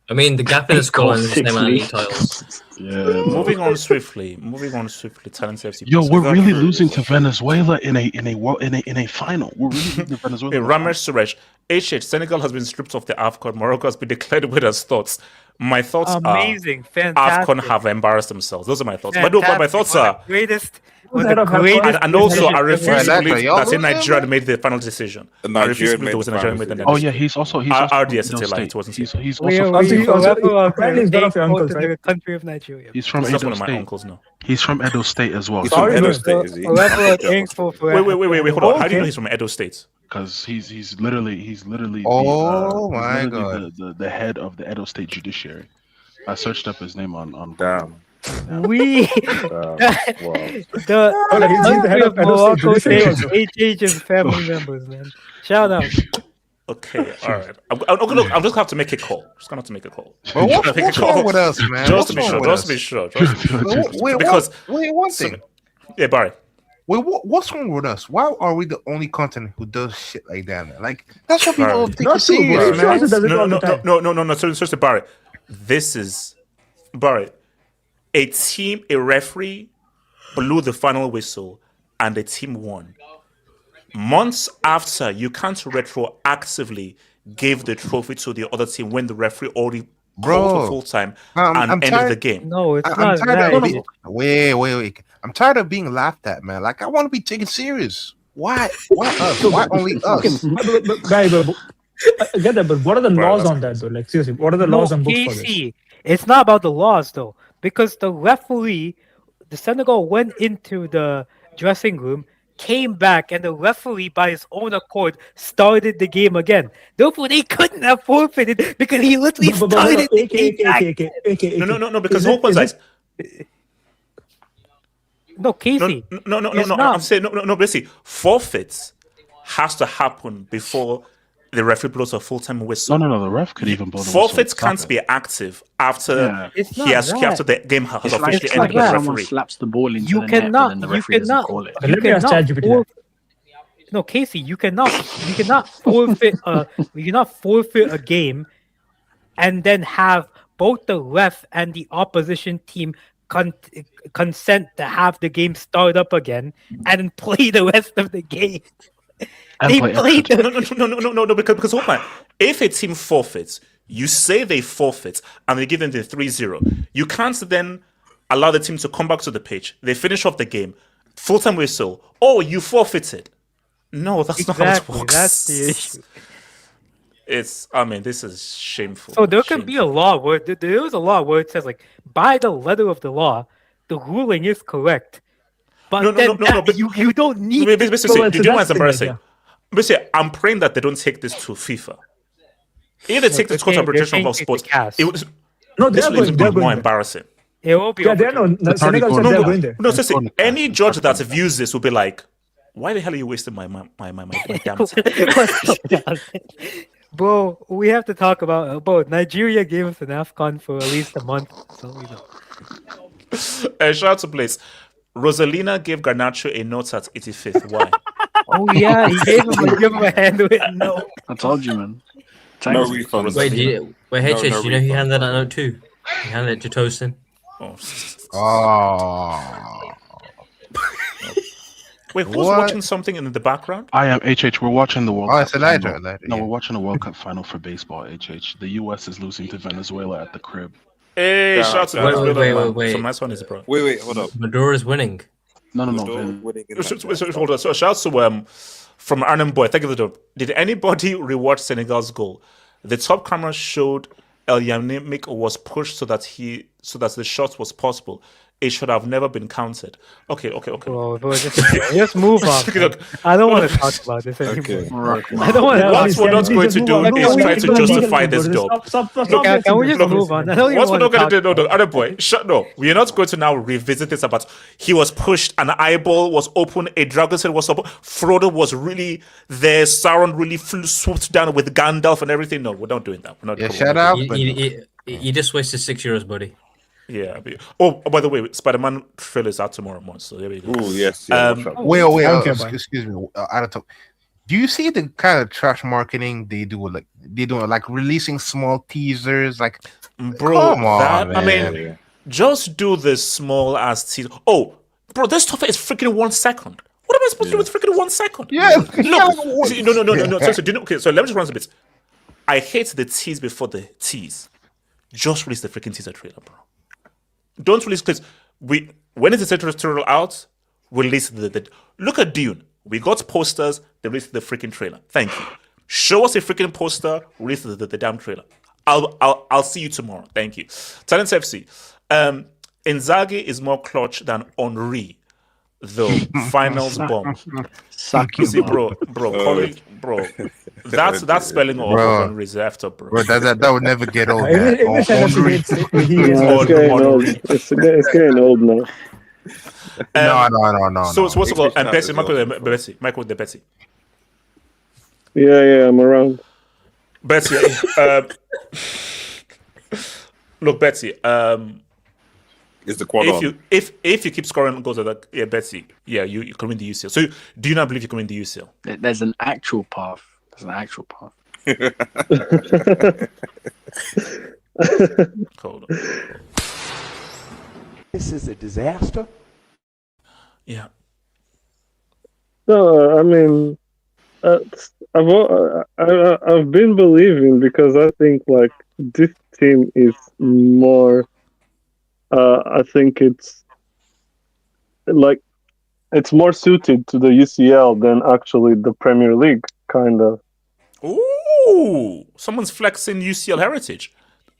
I mean, the gap in the scoreline is the same amount of league titles. Yeah. Moving on swiftly. Talent FC. Yo, we're really losing to Venezuela in a final. We're really losing to Venezuela. Ramesh Suresh. HH, Senegal has been stripped of the AFCON. Morocco has been declared winners. Thoughts. My thoughts amazing, are fantastic. AFCON have embarrassed themselves. Those are my thoughts. But my thoughts are greatest And also, I refuse to believe that in Nigeria made the final decision. I refuse to believe there was a Nigerian made the final decision. Oh yeah, he's also RDS still like it wasn't. He's apparently he's one of your uncles, right? The country of Nigeria. He's from He's Edo one of my State. uncles, no. He's from Edo State as well. He's from Edo State, is he? Wait, hold on. How do you know he's from Edo State? Because he's literally Oh my God. the head of the Edo State Judiciary. I searched up his name on Damn. The country of Morocco takes HH's family members, man. Shout out. Okay, all right. I'm just gonna have to make a call. Just gonna have to make a call. Well, what's wrong with us, man? Just to be sure. Because wait, one thing. Yeah, Barry. Wait, what's wrong with us? Why are we the only continent who does shit like that, man? Like that's what people don't take it serious, man. No. Seriously, Barry. This is Barry. A referee blew the final whistle, and the team won. Months after, you can't retroactively give the trophy to the other team when the referee already called for full time and ended the game. No, it's not that. Wait. I'm tired of being laughed at, man. Like I want to be taken serious. Why us? Why only us? I get that, but what are the laws on that though? Like seriously, what are the laws on books for this? It's not about the laws though, because the referee, the Senegal went into the dressing room, came back, and the referee, by his own accord, started the game again. Therefore, they couldn't have forfeited because he literally started the game. No, because no one's like. No, Casey. No. I'm saying no. Basically, forfeits has to happen before the referee blows a full-time whistle. No. The ref could even blow the whistle. Forfeits can't be active after after the game has officially ended. Like someone slaps the ball into the net, and then the referee doesn't call it. Let me ask ChatGPT. No, Casey, you cannot forfeit a game and then have both the ref and the opposition team consent to have the game start up again and play the rest of the game. No, because hold on. If a team forfeits, you say they forfeit and they give them the 3-0. You can't then allow the team to come back to the pitch. They finish off the game, full-time whistle. Oh, you forfeited. No, that's not how it works. That's the issue. This is shameful. So there can be a law where there is a law where it says like by the letter of the law, the ruling is correct. But you don't need. Do you know what's embarrassing? Basically, I'm praying that they don't take this to FIFA. If they take this to arbitration of sports, this will be more embarrassing. It will be. No, any judge that views this will be like, why the hell are you wasting my damn time? Bro, we have to talk about Nigeria gave us an AFCON for at least a month. So shout out to Blaze. Rosalina gave Garnacho a note at 85th. Why? Oh yeah, he gave him a handwritten note. I told you, man. No refunds. Wait, HH, you know he handed that note too? He handed it to Tosin. Wait, who's watching something in the background? I am HH. We're watching the World Cup. It's Elijah. No, we're watching the World Cup final for baseball, HH. The US is losing to Venezuela at the crib. Hey, shout out to Venezuela. Wait. Some nice one is bro. Wait, hold up. Maduro's winning. No. Hold on. So shout out to from Arnhem Boy. Thank you for the job. Did anybody rewatch Senegal's goal? The top camera showed El Yannick was pushed so that the shot was possible. It should have never been counted. Okay. Bro, just move on. I don't want to talk about this anymore. I don't want to. What we're not going to do is try to justify this dub. Can we just move on? What we're not going to do, other boy, no. We are not going to now revisit this about he was pushed, an eyeball was open, a dragon's head was open, Frodo was really there, Sauron really swooped down with Gandalf and everything. No, we're not doing that. We're not. Shut up. You just wasted 6 euros, buddy. Yeah. By the way, Spider-Man trailer is out tomorrow morning, so there we go. Oh yes. Wait. Excuse me. Out of talk. Do you see the kind of trash marketing they do? Like they do, like releasing small teasers. Like, bro, come on, man. I mean, just do the small ass teaser. Oh, bro, this stuff is freaking 1 second. What am I supposed to do with freaking 1 second? Yeah. No. So let me just run a bit. I hate the tease before the tease. Just release the freaking teaser trailer, bro. Don't release because when is the trailer out? release the look at Dune. We got posters, they released the freaking trailer. Thank you. Show us a freaking poster, release the damn trailer. I'll see you tomorrow. Thank you. Talent FC. Inzaghi is more clutch than Henry, though. Finals bomb. Suck you, see, bro. That's spelling off of Henry's after, bro. That would never get old. It's getting old now. No. So what's it called? And Michael the Betsy. Yeah, I'm around. Betsy, look, Betsy. Is the quad on? If you keep scoring goals like that, yeah, Betsy, yeah, you can win the UCL. So do you not believe you can win the UCL? There's an actual path. Hold on. This is a disaster. Yeah. No, I mean, I've been believing because I think like this team is more. I think it's like it's more suited to the UCL than actually the Premier League, kind of. Ooh, someone's flexing UCL heritage.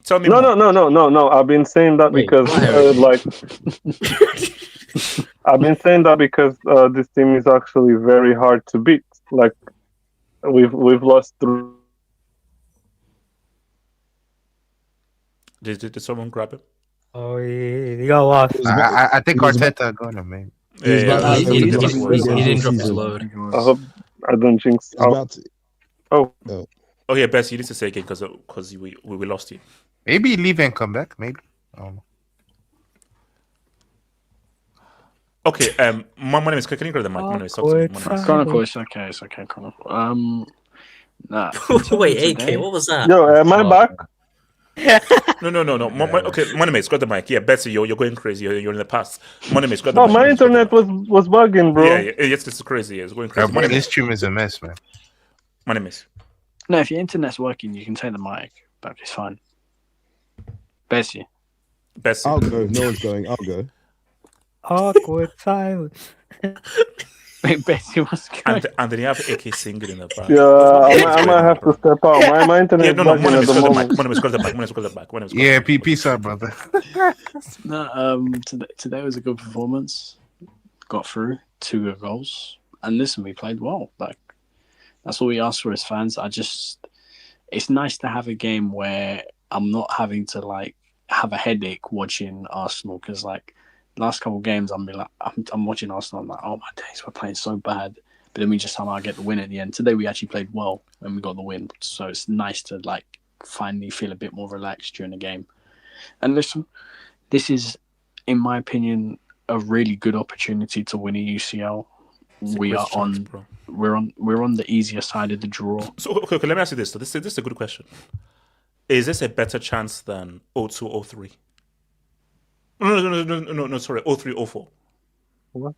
Tell me. No. I've been saying that because I've been saying that because this team is actually very hard to beat. Like we've lost through. Did someone grab it? Oh, he got lost. I think Arteta got him, man. He didn't drop his load. I hope I don't jinx. Oh yeah, Bess, you need to say again because we lost you. Maybe leave and come back. Maybe. Okay. My name is. Can you grab the mic? My name is. Chronicle. It's okay. Chronicle. Nah. Wait, AK. What was that? Yo, am I back? No. Okay, Moneymates, got the mic. Yeah, Betsy, you're going crazy. You're in the past. Moneymates, got the mic. My internet was bugging, bro. Yeah, yes, it's crazy. It's going crazy. This stream is a mess, man. Moneymates. No, if your internet's working, you can take the mic. But it's fine. Betsy. I'll go. No one's going. I'll go. Awkward silence. Wait, Betsy, what's going on? And then you have AK singing in the back. Yeah, I might have to step out. My internet is bugging at the moment. Moneymates, got the back. Yeah, peace out, brother. No, today was a good performance. Got through 2 good goals. And listen, we played well. Like, that's all we ask for as fans. It's nice to have a game where I'm not having to like have a headache watching Arsenal because like last couple of games I'm watching Arsenal. I'm like, oh my days, we're playing so bad. But then we just somehow get the win at the end. Today we actually played well and we got the win. So it's nice to like finally feel a bit more relaxed during the game. And listen, this is, in my opinion, a really good opportunity to win a UCL. We're on the easier side of the draw. So okay, let me ask you this. So this is a good question. Is this a better chance than 02-03? No, sorry, 03-04. What?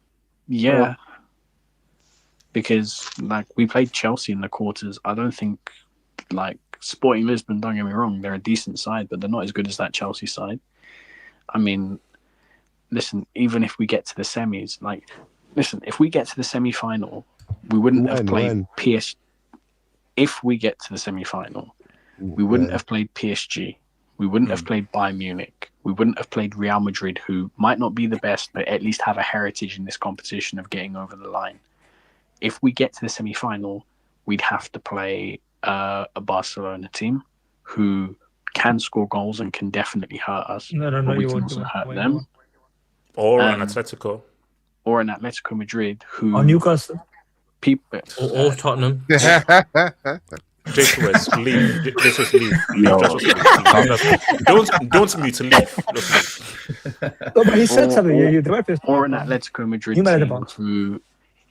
Yeah. Because like we played Chelsea in the quarters. I don't think like Sporting Lisbon, don't get me wrong, they're a decent side, but they're not as good as that Chelsea side. I mean, listen, even if we get to the semis, if we get to the semi-final, we wouldn't have played PSG. If we get to the semi-final, we wouldn't have played PSG. We wouldn't have played Bayern Munich. We wouldn't have played Real Madrid, who might not be the best, but at least have a heritage in this competition of getting over the line. If we get to the semi-final, we'd have to play a Barcelona team who can score goals and can definitely hurt us. No, but we you can won't also hurt them. Or an Atletico. Or an Atletico Madrid who... Or Newcastle. People, or Tottenham. Jesus, leave. Don't mute, leave. But he said something. Or an Atletico Madrid team who,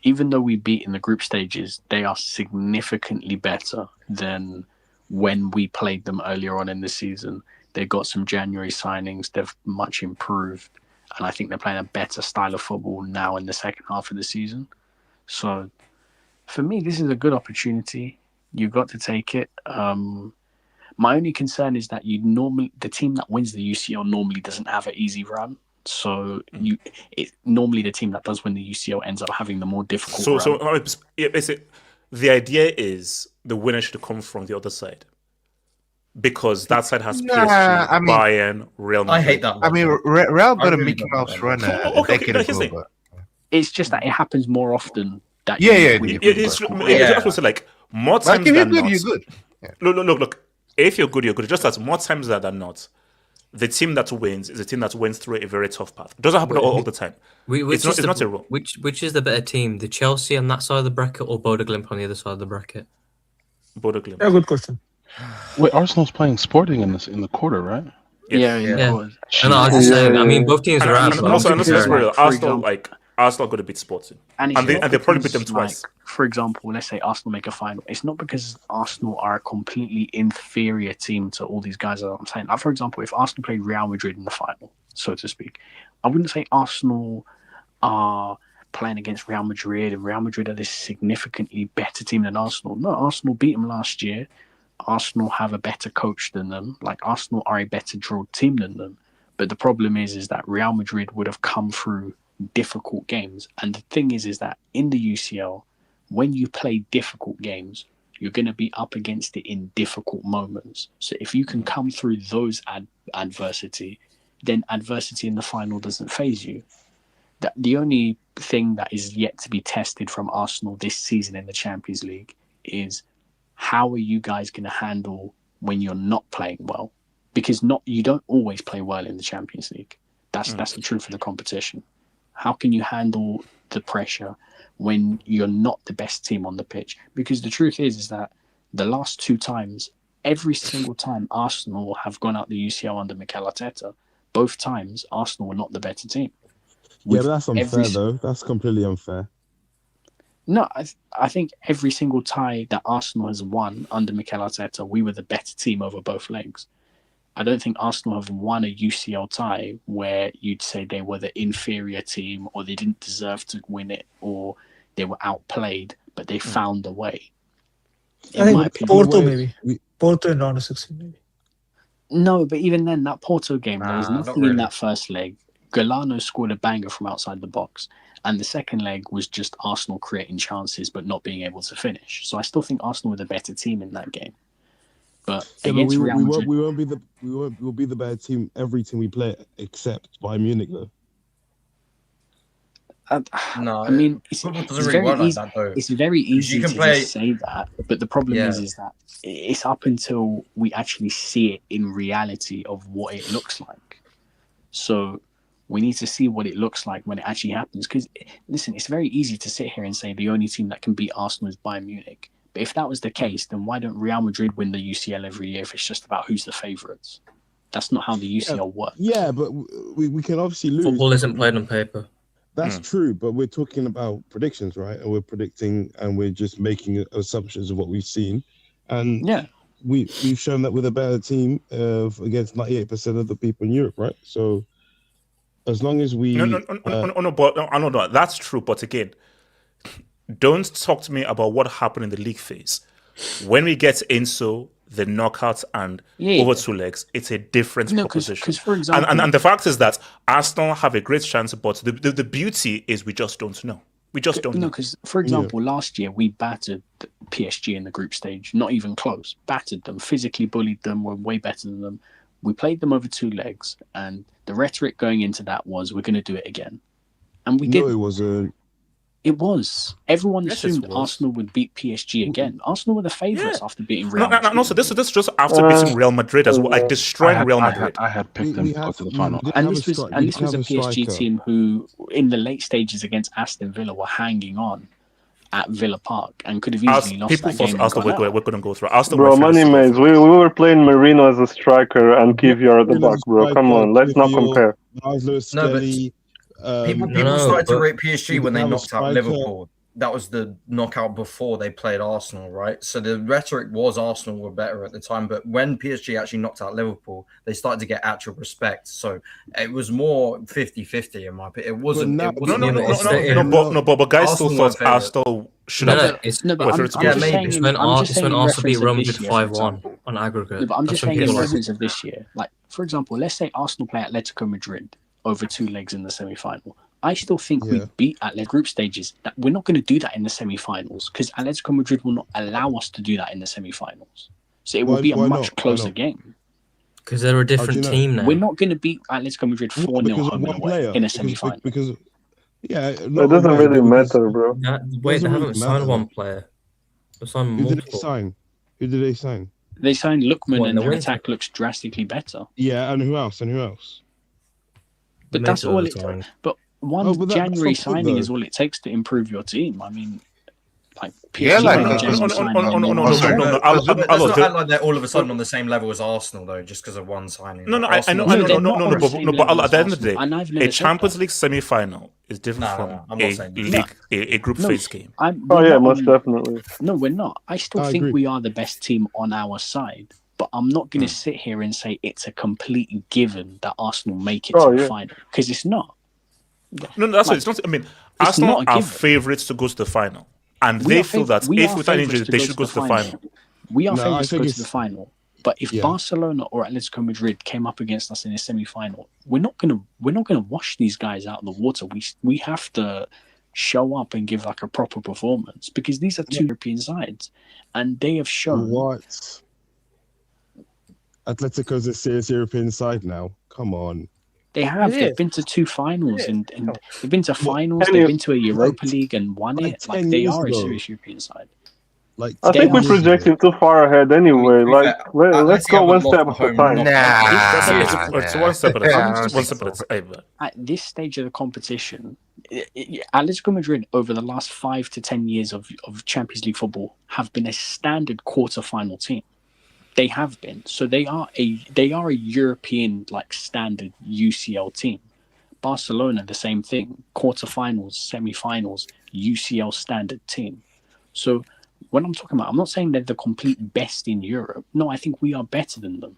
even though we beat in the group stages, they are significantly better than when we played them earlier on in the season. They got some January signings. They've much improved. And I think they're playing a better style of football now in the second half of the season. So, for me, this is a good opportunity. You've got to take it. My only concern is that the team that wins the UCL normally doesn't have an easy run So normally the team that does win the UCL ends up having the more difficult. The idea is the winner should come from the other side, because that side has PSG, Bayern, Real Madrid. I hate that. I mean, Real got a Mickey Mouse run a decade ago, but it's just that it happens more often. That it's like more times than not. You're good. Look. If you're good, you're good. Just as more times than not, the team that wins is a team that wins through a very tough path. It doesn't happen all the time. It's not a rule. Which is the better team, the Chelsea on that side of the bracket or Bodo Glimt on the other side of the bracket? Bodo Glimt. Yeah, good question. Wait, Arsenal's playing Sporting in the quarter, right? Yeah. No, I was just saying. I mean, both teams are out. Arsenal got to beat Sporting, and they probably beat them twice. For example, let's say Arsenal make a final. It's not because Arsenal are a completely inferior team to all these guys that I'm saying. Like, for example, if Arsenal played Real Madrid in the final, so to speak, I wouldn't say Arsenal are playing against Real Madrid and Real Madrid are this significantly better team than Arsenal. No, Arsenal beat them last year. Arsenal have a better coach than them. Like, Arsenal are a better drilled team than them. But the problem is that Real Madrid would have come through difficult games. And the thing is that in the UCL, when you play difficult games, you're going to be up against it in difficult moments. So if you can come through those adversity, then adversity in the final doesn't faze you. The only thing that is yet to be tested from Arsenal this season in the Champions League is how are you guys going to handle when you're not playing well? Because you don't always play well in the Champions League. That's the truth of the competition. How can you handle the pressure when you're not the best team on the pitch? Because the truth is that the last two times, every single time Arsenal have gone out the UCL under Mikel Arteta, both times Arsenal were not the better team. Yeah, but that's unfair though. That's completely unfair. No, I think every single tie that Arsenal has won under Mikel Arteta, we were the better team over both legs. I don't think Arsenal have won a UCL tie where you'd say they were the inferior team or they didn't deserve to win it or they were outplayed, but they found a way. I think Porto maybe. Porto in round of 16 maybe. No, but even then, that Porto game, there was nothing in that first leg. Galano scored a banger from outside the box. And the second leg was just Arsenal creating chances but not being able to finish. So I still think Arsenal were the better team in that game. But against Real Madrid, we'll be the better team every team we play except Bayern Munich though. No, I mean it's very easy to say that, but the problem is that it's up until we actually see it in reality of what it looks like. So we need to see what it looks like when it actually happens. Because listen, it's very easy to sit here and say the only team that can beat Arsenal is Bayern Munich. But if that was the case, then why don't Real Madrid win the UCL every year if it's just about who's the favourites? That's not how the UCL works. Yeah, but we can obviously lose. Football isn't played on paper. That's true, but we're talking about predictions, right? And we're predicting and we're just making assumptions of what we've seen. And we've shown that we're a better team against 98% of the people in Europe, right? So as long as we... No, that's true. But again, don't talk to me about what happened in the league phase. When we get into the knockouts and over two legs, it's a different proposition. Because for example, and the fact is that Arsenal have a great chance, but the beauty is we just don't know. We just don't know. Because for example, last year we battered PSG in the group stage, not even close. Battered them, physically bullied them, were way better than them. We played them over two legs, and the rhetoric going into that was we're going to do it again, and we did. No, it wasn't. It was. Everyone assumed Arsenal would beat PSG again. Arsenal were the favourites after beating Real Madrid. And also, this is just after beating Real Madrid as well, like destroying Real Madrid. I had picked them to go to the final. And this was a PSG team who, in the late stages against Aston Villa, were hanging on at Villa Park and could have easily lost that game. People thought Arsenal were going to go through. Bro, money mates. We were playing Marino as a striker and Kivior at the back, bro. Come on, let's not compare. People started to rate PSG when they knocked out Liverpool. That was the knockout before they played Arsenal, right? So the rhetoric was Arsenal were better at the time, but when PSG actually knocked out Liverpool, they started to get actual respect. So it was more 50-50 in my opinion. It wasn't. But guys still thought Arsenal should have. It's when Arsenal beat Real Madrid 5-1 on aggregate. But I'm just saying in reference of this year. Like, for example, let's say Arsenal play Atletico Madrid over 2 legs in the semi-final. I still think we beat Atletico group stages. That we're not going to do that in the semi-finals because Atletico Madrid will not allow us to do that in the semi-finals. So it will be a much closer game. Because they're a different team now. We're not going to beat Atletico Madrid 4-0 home and away in a semi-final. It doesn't really matter, bro. Wait, they haven't signed one player. They signed Who multiple. did they sign? Who did they sign? They signed Lookman, What, in and the their winter? attack looks drastically better. Yeah, and who else? And who else? But The that's middle all of the it. time. But one Oh, but that's January not good, signing though. is all it takes to improve your team. I mean, like Yeah, PSG like made a January signing and they won. Let's not act like they're all of a sudden on the same level as Arsenal, though, just because of one signing. No, Like, I know, Arsenal- they're not on the same but level at as the end of the day, Arsenal, and I've a never said Champions that. League semi-final is different No, from I'm not a saying that. league, a group phase game. We're not most on- definitely. No, we're not. I still I think agree. we are the best team on our side, but I'm not going to sit here and say it's a complete given that Arsenal make it to the final because it's not. No, that's what it's not. I mean, It's Arsenal not a are given. favourites to go to the final, and We they are feel that we if are without favourites injuries, they should go to the final. We are No, I favourites to think go to the it's- final. But if Barcelona or Atletico Madrid came up against us in a semi-final, we're not gonna wash these guys out of the water. We have to show up and give like a proper performance because these are two European sides, and they have shown. What? Atletico's a serious European side now. Come on. They have. It They've is. been to 2 finals and they've been to finals. 10 They've years- been to a Europa like League and won like it. 10 Like they years are a ago. serious European side. Like I They think we're are- projecting too far ahead anyway. Like, let's go one step at a time. It's one step at a time. One step at a time. At this stage of the competition, Atletico Madrid over the last 5 to 10 years of Champions League football have been a standard quarter-final team. They have been. So they are a European like standard UCL team. Barcelona, the same thing. Quarterfinals, semi-finals, UCL standard team. So when I'm talking about, I'm not saying they're the complete best in Europe. No, I think we are better than them.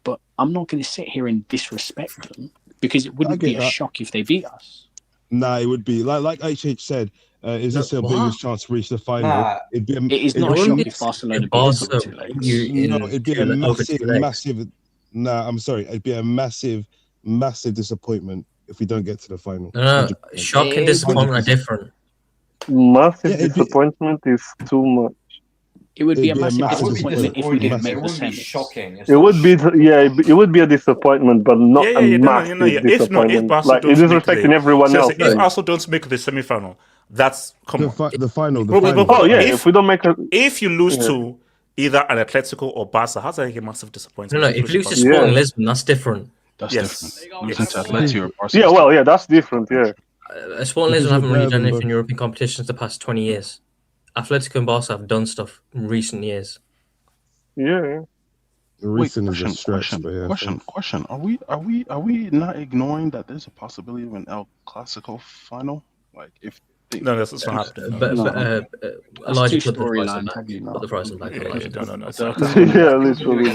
But I'm not going to sit here and disrespect them because it wouldn't be get a that. shock if they beat us. Nah, it would be like HH said. Is this their what? biggest chance to reach the final? Nah. It'd be It is not a shock if Barcelona beat us over 2 legs. No, it'd be a massive. Nah, I'm sorry. It'd be a massive disappointment if we don't get to the final. No, shock and disappointment are different. Massive disappointment is too much. It would be a It'd be a massive massive disappointment if we didn't disappointment. make It the wouldn't be semis. shocking. It would be, it would be a disappointment, but not a massive If disappointment. Barca Like, it don't is make respecting the- everyone else. If Arsenal don't make the semi-final, that's come on. The final. Oh yeah, if we don't make a, If you lose to either an Atletico or Barca, how's that like a massive disappointment? No, if you lose to Sporting Lisbon, that's different. That's Yes. different. Losing to Atleti or Barca. yeah, well, yeah, that's different. Yeah, Sporting Lisbon haven't really done them, anything in European competitions the past 20 years. Atletico and Barca have done stuff in recent years. yeah. Recent is a stretch, but yeah. Question. Are we not ignoring that there's a possibility of an El Clasico final? Like if No, that's not happening. But Elijah put the price storyline, back. have you not? Put the price back. Elijah. No. Yeah, literally,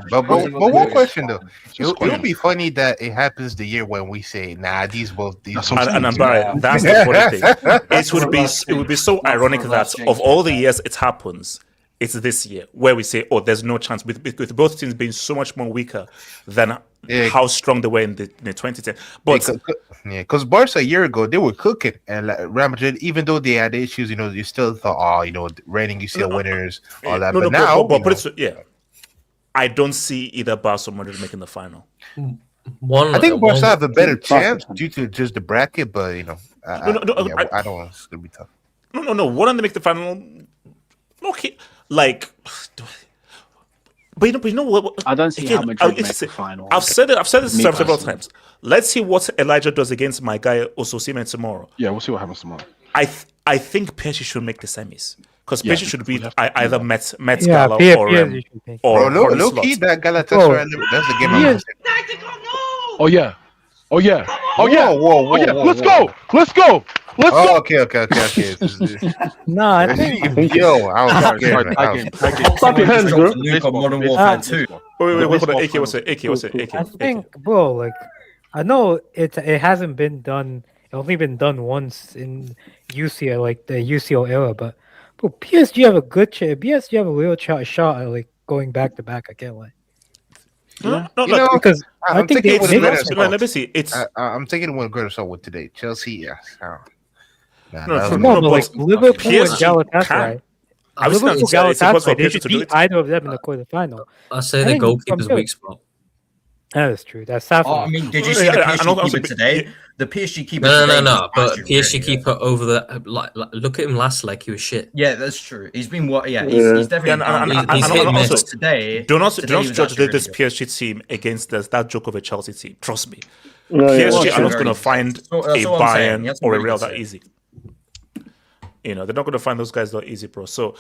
bro. But one question though, it would be funny that it happens the year when we say, "Nah, these." And I'm sorry, that's the funny thing. It would be so ironic that of all the years it happens, it's this year where we say, "Oh, there's no chance." With both teams being so much more weaker than how strong they were in the 2010. But because Barca a year ago they were cooking, and like, Real Madrid, even though they had issues, you still thought, reigning UCL winners, all that. But now, I don't see either Barca or Madrid making the final. I think Barca have a better chance due to just the bracket, but I don't know. It's gonna be tough. No. One of them make the final. Okay, like. But you know what? I don't see how Madrid make the final. I've said this several times. Let's see what Elijah does against my guy Ososimen tomorrow. Yeah, we'll see what happens tomorrow. I think PSG should make the semis because PSG should beat either Met Yeah, Gala or low key that Galatasaray. That's the game. I'm Oh yeah. Whoa. Let's go. Okay. No, I think. Yo, I was scared. Clap your hands, bro. Luke on Modern Warfare 2. Wait, hold on. AK, what's it? I think, bro, like, I know it hasn't been done. It's only been done once in UCL, like the UCL era. But PSG have a good chance. PSG have a real shot at like going back to back. I can't lie. because I'm taking it with a grain of salt. Let me see. I'm taking it with a grain of salt with today. Chelsea, yes. But like Liverpool and Galatasaray. Liverpool and Galatasaray, they should beat either of them in the quarterfinal. I say the goalkeeper's weak spot. That is true. That's sad. I mean, did you see the PSG keeper today? The PSG keeper. No. But PSG keeper over the look at him last leg. He was shit. Yeah, that's true. He's been what? Yeah, he's definitely. He's hit and miss. Also, today. Do not judge this really PSG team against that joke of a Chelsea team. Trust me. No, PSG are not going to find a Bayern or a Real that say. easy. They're not going to find those guys that easy, bro. So,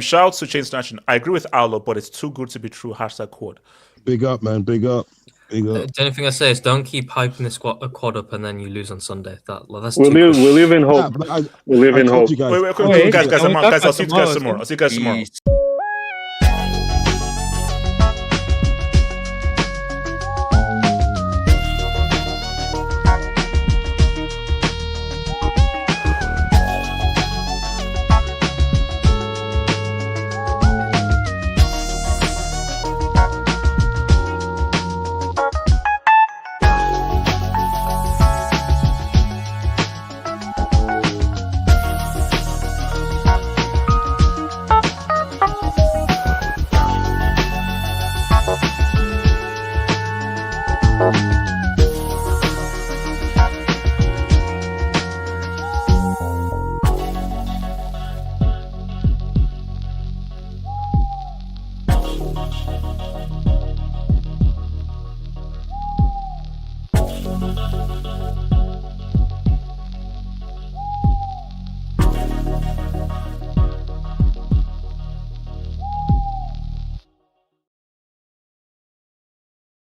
shout out to Chains Nation. I agree with Arlo, but it's too good to be true. #quad. Big up, man. Big up. The only thing I say is don't keep hyping this quad up and then you lose on Sunday. That's we live in hope. We live in hope. Wait, guys. I'll see you guys tomorrow.